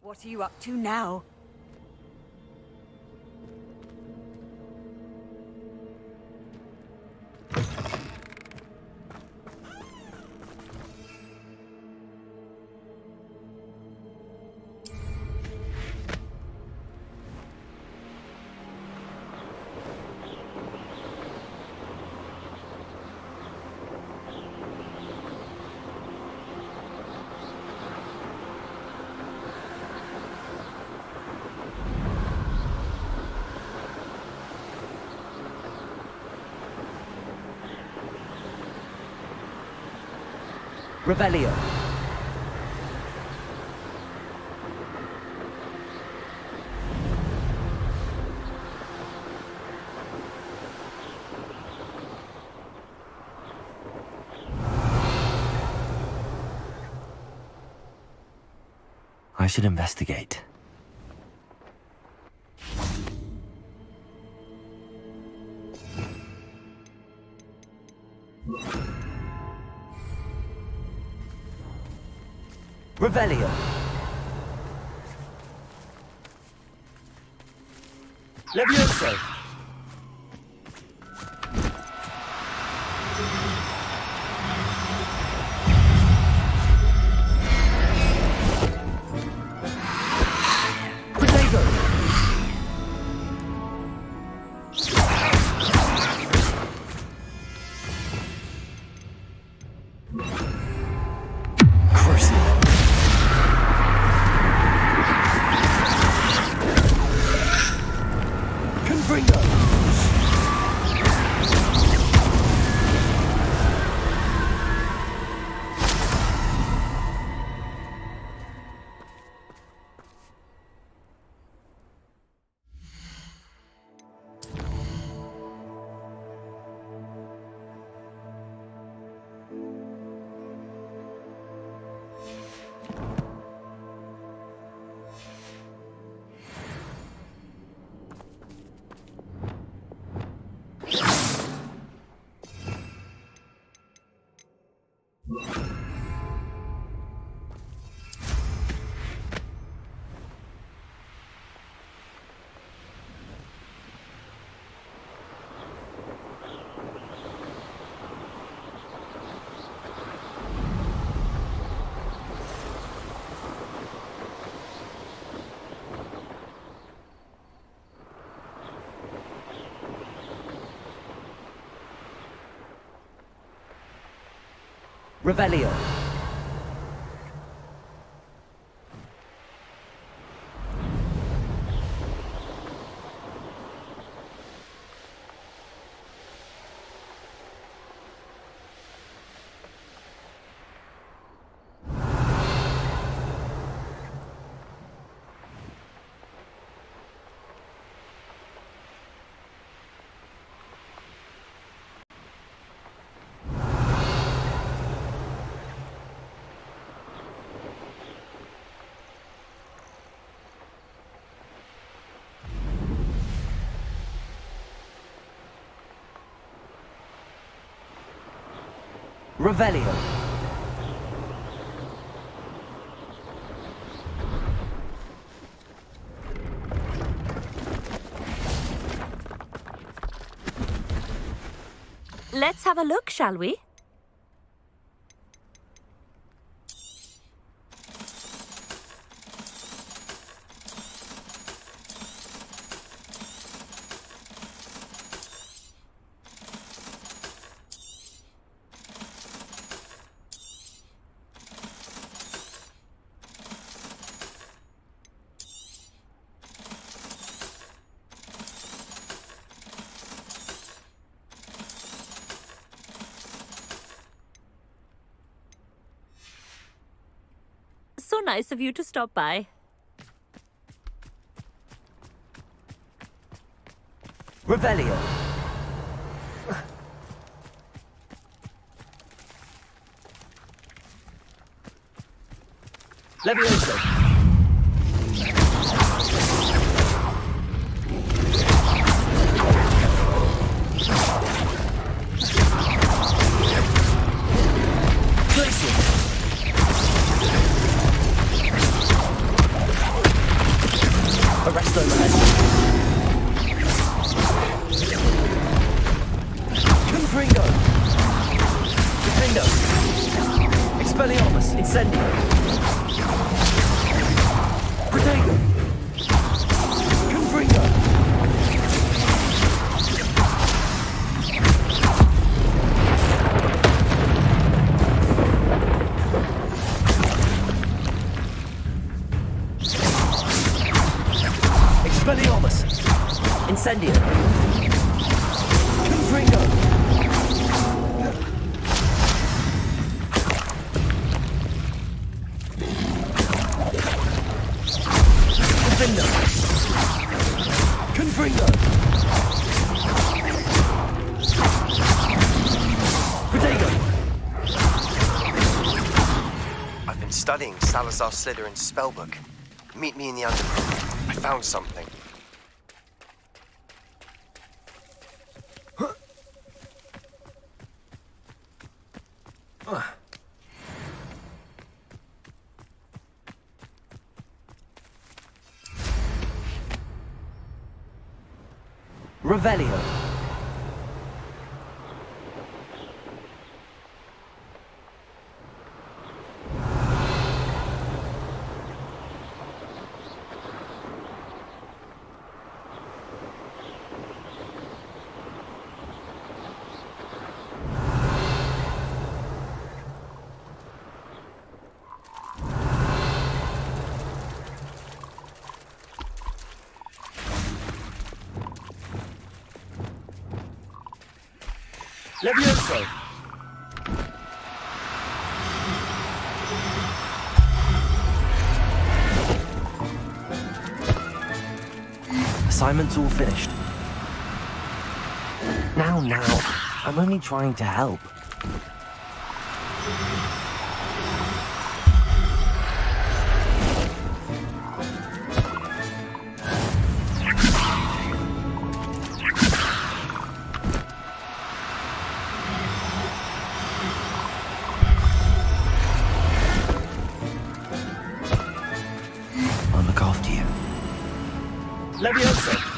[SPEAKER 18] What are you up to now?
[SPEAKER 3] Revelio. I should investigate. Revelio. Levioso. Revelio. Revelio.
[SPEAKER 19] Let's have a look, shall we? So nice of you to stop by.
[SPEAKER 7] Revelio. Levioso. Arresto Confringo. Defendo. Expelliarmus. Incendio. Protego. Confringo. Expelliarmus. Incendio. Confringo. Defendo. Confringo. Protego.
[SPEAKER 4] I've been studying Salazar Slytherin's spellbook. Meet me in the underground. I found something.
[SPEAKER 7] Revelio. Levioso. Assignment's all finished. Now, I'm only trying to help. I'll look after you. Levioso.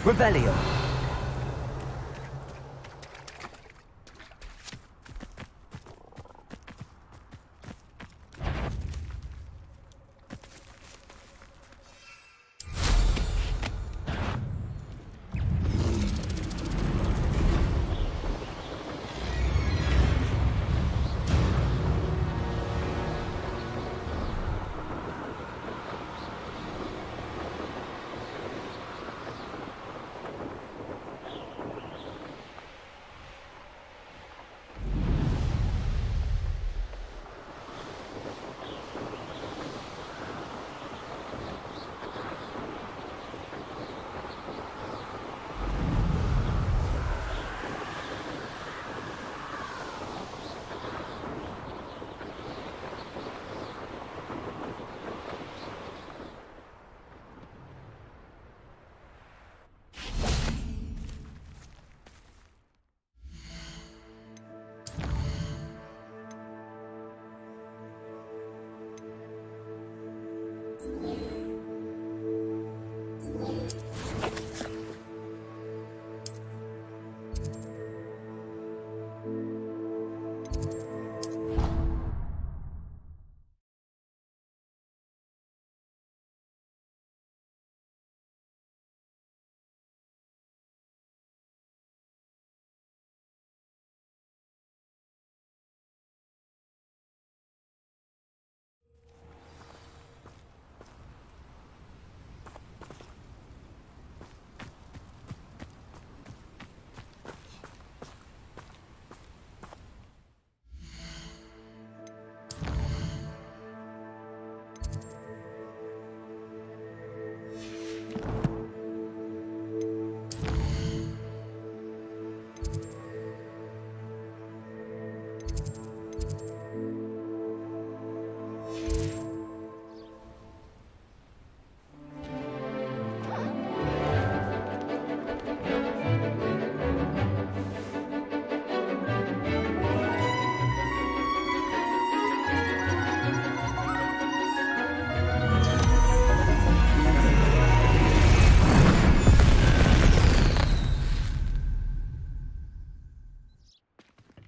[SPEAKER 7] Revelio.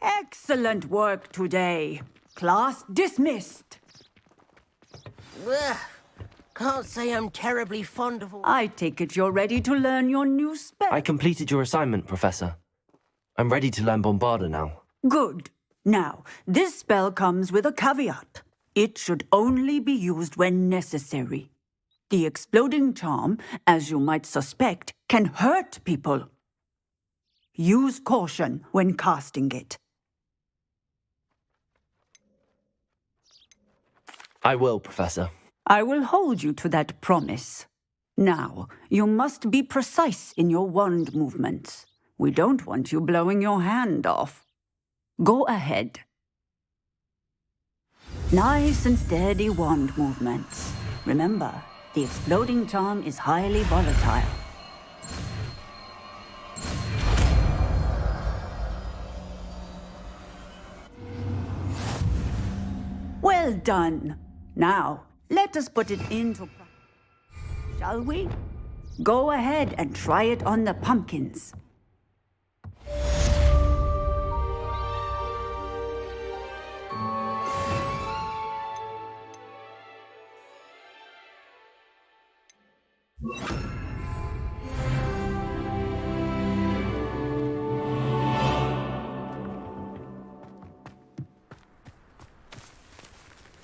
[SPEAKER 18] Excellent work today. Class dismissed.
[SPEAKER 14] Ugh. Can't say I'm terribly fond of all...
[SPEAKER 18] I take it you're ready to learn your new spell.
[SPEAKER 3] I completed your assignment, Professor. I'm ready to learn Bombarda now.
[SPEAKER 18] Good. Now, this spell comes with a caveat. It should only be used when necessary. The exploding charm, as you might suspect, can hurt people. Use caution when casting it.
[SPEAKER 3] I will, Professor.
[SPEAKER 18] I will hold you to that promise. Now, you must be precise in your wand movements. We don't want you blowing your hand off. Go ahead. Nice and steady wand movements. Remember, the exploding charm is highly volatile. Well done. Now, let us put it into practice, shall we? Go ahead and try it on the pumpkins.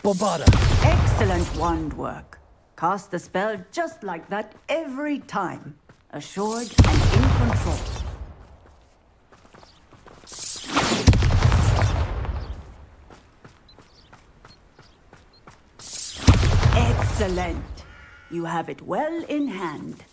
[SPEAKER 3] Bombarda!
[SPEAKER 18] Excellent wand work. Cast the spell just like that every time. Assured and in control. Excellent. You have it well in hand.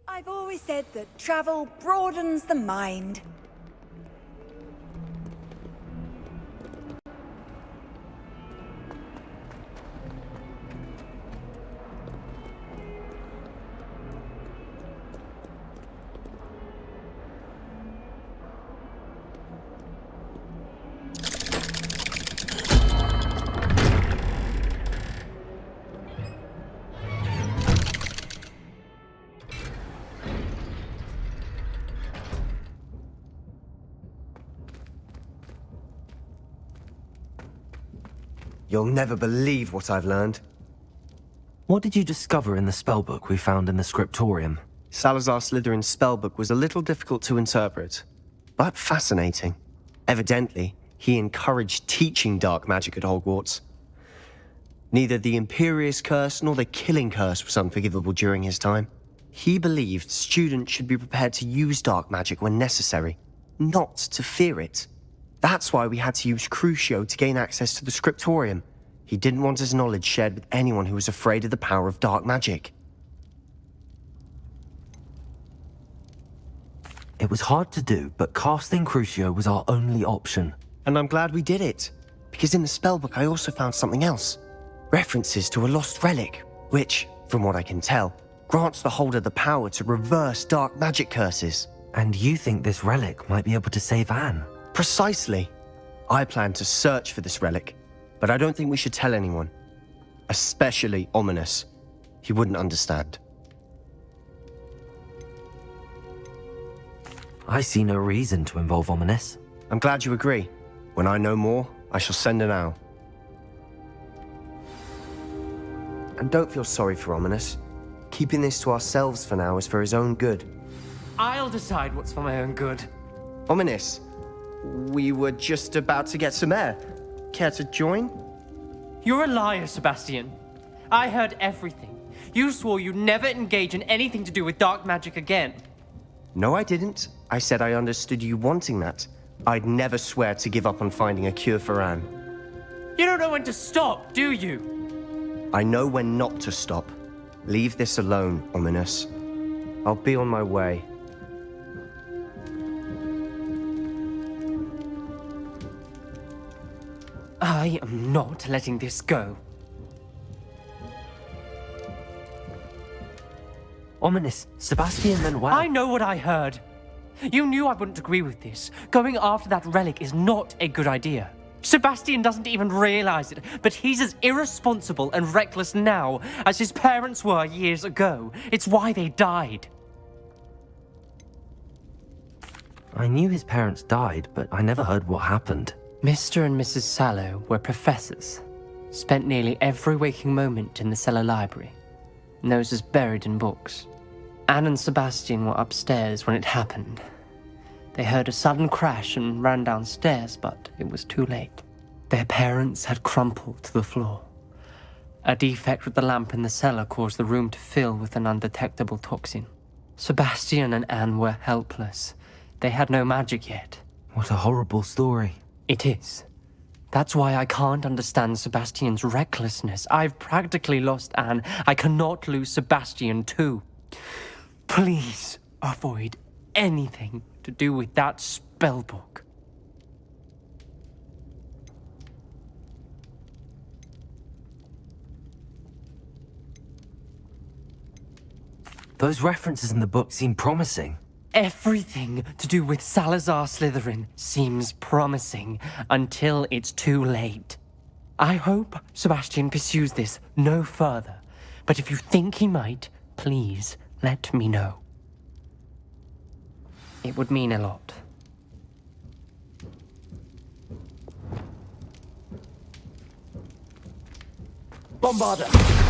[SPEAKER 18] I've always said that travel broadens the mind.
[SPEAKER 4] You'll never believe what I've learned.
[SPEAKER 3] What did you discover in the spellbook we found in the scriptorium?
[SPEAKER 4] Salazar Slytherin's spellbook was a little difficult to interpret, but fascinating. Evidently, he encouraged teaching dark magic at Hogwarts. Neither the Imperious Curse nor the Killing Curse was unforgivable during his time. He believed students should be prepared to use dark magic when necessary, not to fear it. That's why we had to use Crucio to gain access to the scriptorium. He didn't want his knowledge shared with anyone who was afraid of the power of dark magic.
[SPEAKER 3] It was hard to do, but casting Crucio was our only option.
[SPEAKER 4] And I'm glad we did it, because in the spellbook I also found something else. References to a lost relic, which, from what I can tell, grants the holder the power to reverse dark magic curses.
[SPEAKER 3] And you think this relic might be able to save Anne?
[SPEAKER 4] Precisely. I plan to search for this relic, but I don't think we should tell anyone. Especially Ominous. He wouldn't understand.
[SPEAKER 3] I see no reason to involve Ominous.
[SPEAKER 4] I'm glad you agree. When I know more, I shall send an owl. And don't feel sorry for Ominous. Keeping this to ourselves for now is for his own good.
[SPEAKER 17] I'll decide what's for my own good.
[SPEAKER 4] Ominous, we were just about to get some air. Care to join?
[SPEAKER 17] You're a liar, Sebastian. I heard everything. You swore you'd never engage in anything to do with dark magic again.
[SPEAKER 4] No, I didn't. I said I understood you wanting that. I'd never swear to give up on finding a cure for Anne.
[SPEAKER 17] You don't know when to stop, do you?
[SPEAKER 4] I know when not to stop. Leave this alone, Ominous. I'll be on my way.
[SPEAKER 17] I am not letting this go.
[SPEAKER 3] Ominous, Sebastian meant well.
[SPEAKER 17] I know what I heard. You knew I wouldn't agree with this. Going after that relic is not a good idea. Sebastian doesn't even realize it, but he's as irresponsible and reckless now as his parents were years ago. It's why they died.
[SPEAKER 3] I knew his parents died, but I never heard what happened.
[SPEAKER 17] Mr. and Mrs. Sallow were professors. Spent nearly every waking moment in the cellar library. Noses buried in books. Anne and Sebastian were upstairs when it happened. They heard a sudden crash and ran downstairs, but it was too late. Their parents had crumpled to the floor. A defect with the lamp in the cellar caused the room to fill with an undetectable toxin. Sebastian and Anne were helpless. They had no magic yet.
[SPEAKER 3] What a horrible story.
[SPEAKER 17] It is. That's why I can't understand Sebastian's recklessness. I've practically lost Anne. I cannot lose Sebastian too. Please avoid anything to do with that spellbook.
[SPEAKER 3] Those references in the book seem promising.
[SPEAKER 17] Everything to do with Salazar Slytherin seems promising until it's too late. I hope Sebastian pursues this no further, but if you think he might, please let me know. It would mean a lot.
[SPEAKER 13] Bombarda!